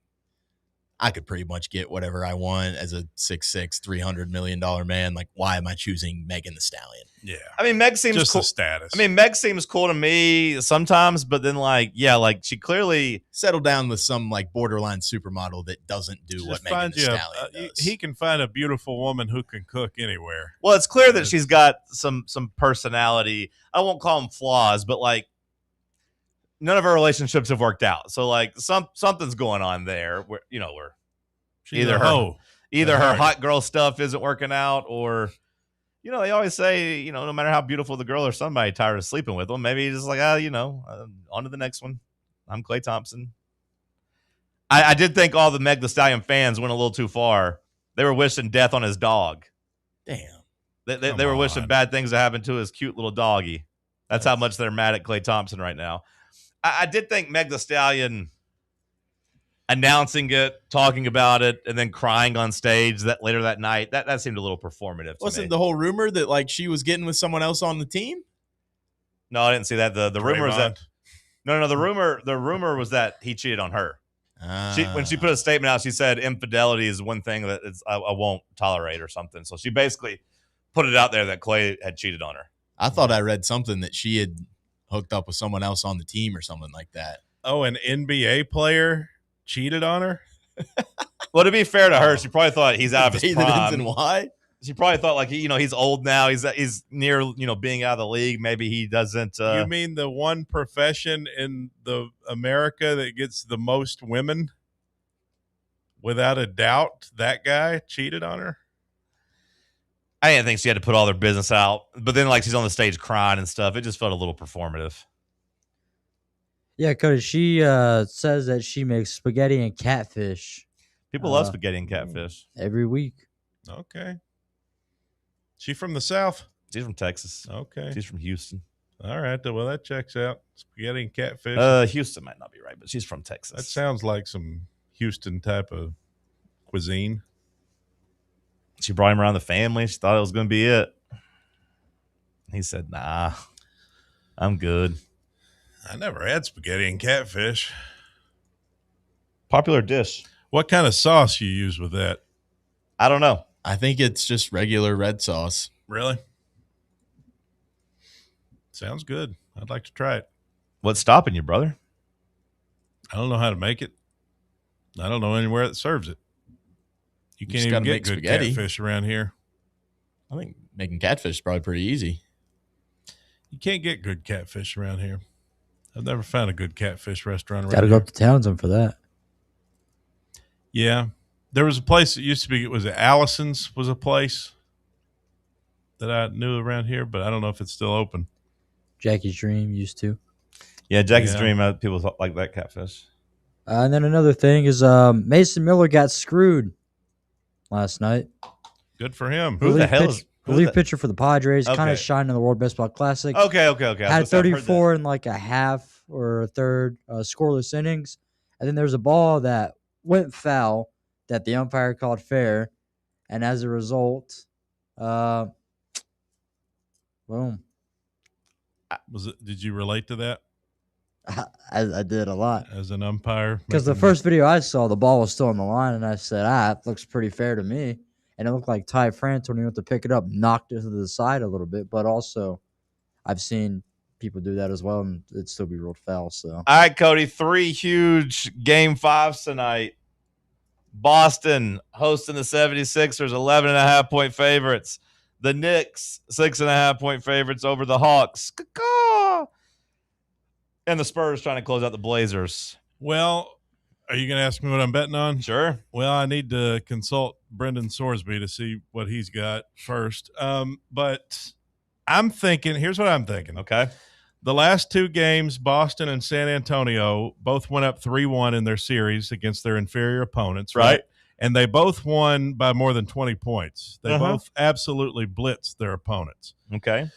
I could pretty much get whatever I want as a 6'6", $300 million man. Like, why am I choosing Megan Thee Stallion? Yeah. I mean, Meg seems just cool. A status. I mean, Meg seems cool to me sometimes, but then like she clearly settled down with some like borderline supermodel that doesn't do what Megan Thee Stallion does. He can find a beautiful woman who can cook anywhere. Well, it's clear that she's got some personality. I won't call them flaws, but like none of her relationships have worked out. So like something's going on there where we're either her hot girl stuff isn't working out, or they always say no matter how beautiful the girl or somebody tired of sleeping with them, maybe just like on to the next one. I'm Klay Thompson. I did think all the Meg Thee Stallion fans went a little too far. They were wishing death on his dog. Damn. They were wishing bad things to happen to his cute little doggy. That's how much they're mad at Klay Thompson right now. I did think Meg Thee Stallion announcing it, talking about it, and then crying on stage later that night, that seemed a little performative to Wasn't me. the whole rumor that like she was getting with someone else on the team? No, I didn't see that. The rumor is that the rumor was that he cheated on her. When she put a statement out, she said infidelity is one thing that I won't tolerate or something. So she basically put it out there that Klay had cheated on her. I thought I read something that she had hooked up with someone else on the team or something like that. Oh, an NBA player cheated on her? Well, to be fair to her, she probably thought he's out of his prime. And why? She probably thought like he's old now. He's near being out of the league. Maybe he doesn't. You mean the one profession in the America that gets the most women? Without a doubt, that guy cheated on her. I didn't think she had to put all their business out, but then like she's on the stage crying and stuff. It just felt a little performative. Yeah, Cody, she says that she makes spaghetti and catfish. People love spaghetti and catfish every week. Okay. She from the South? She's from Texas. Okay. She's from Houston. All right. Well, that checks out. Spaghetti and catfish. Houston might not be right, but she's from Texas. That sounds like some Houston type of cuisine. She brought him around the family. She thought it was going to be it. He said, nah, I'm good. I never had spaghetti and catfish. Popular dish. What kind of sauce you use with that? I don't know. I think it's just regular red sauce. Really? Sounds good. I'd like to try it. What's stopping you, brother? I don't know how to make it. I don't know anywhere that serves it. You can't even get good catfish around here. I think making catfish is probably pretty easy. You can't get good catfish around here. I've never found a good catfish restaurant around Got to here. go up to Townsend for that. Yeah. There was a place that used to be, was it Allison's was a place that I knew around here, but I don't know if it's still open. Jackie's Dream used to. Yeah, Jackie's Dream, people like that catfish. And then another thing is Mason Miller got screwed last night. Good for him. Who the hell is relief pitcher for the Padres, kind Okay. of shined in the World Baseball Classic. Okay. Had 34 in like a half or a third scoreless innings. And then there's a ball that went foul that the umpire called fair. And as a result, boom. Did you relate to that? I did a lot. As an umpire? Because the first video I saw, the ball was still on the line, and I said, it looks pretty fair to me. And it looked like Ty France, when he went to pick it up, knocked it to the side a little bit. But also, I've seen people do that as well, and it'd still be ruled foul. So, All right, Cody, 3 huge Game 5s tonight. Boston hosting the 76ers, 11.5-point favorites. The Knicks, 6.5-point favorites over the Hawks. Caw-caw. And the Spurs trying to close out the Blazers. Well, are you going to ask me what I'm betting on? Sure. Well, I need to consult Brendan Sorsby to see what he's got first. But I'm thinking, here's what I'm thinking. Okay. The last 2 games, Boston and San Antonio both went up 3-1 in their series against their inferior opponents, right? And they both won by more than 20 points. They both absolutely blitzed their opponents. Okay.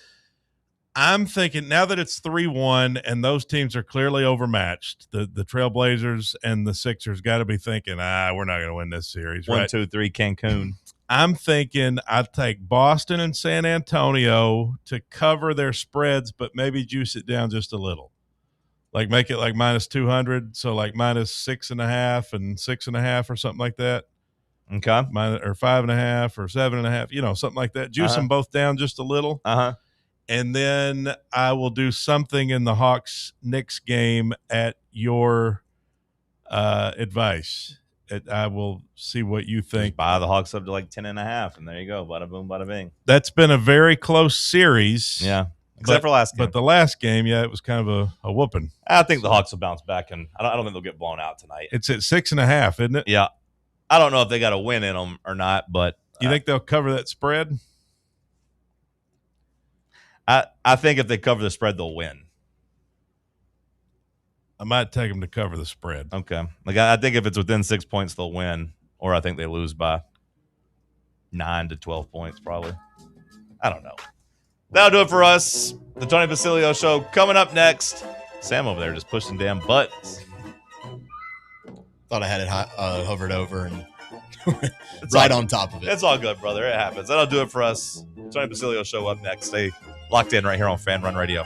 I'm thinking now that it's 3-1 and those teams are clearly overmatched, the Trailblazers and the Sixers got to be thinking, we're not going to win this series. 1, right? 2, 3, Cancun. I'm thinking I'd take Boston and San Antonio to cover their spreads, but maybe juice it down just a little. Like make it like minus 200, so like minus 6.5 and 6.5 or something like that. Okay. Or 5.5 or 7.5, something like that. Juice them both down just a little. And then I will do something in the Hawks-Knicks game at your advice. I will see what you think. Just buy the Hawks up to like 10.5, and there you go. Bada boom, bada bing. That's been a very close series. Yeah. Except for last game. But the last game, it was kind of a whooping. I think the Hawks will bounce back, and I don't think they'll get blown out tonight. It's at 6.5, isn't it? Yeah. I don't know if they got a win in them or not, but you think they'll cover that spread? I think if they cover the spread, they'll win. I might take them to cover the spread. Okay. Like I think if it's within 6 points, they'll win, or I think they lose by 9 to 12 points, probably. I don't know. That'll do it for us. The Tony Basilio Show coming up next. Sam over there just pushing damn buttons. Thought I had it hovered over and It's right all, on top of it. It's all good, brother. It happens. That'll do it for us. Tony Basilio Show up next. Stay locked in right here on Fan Run Radio.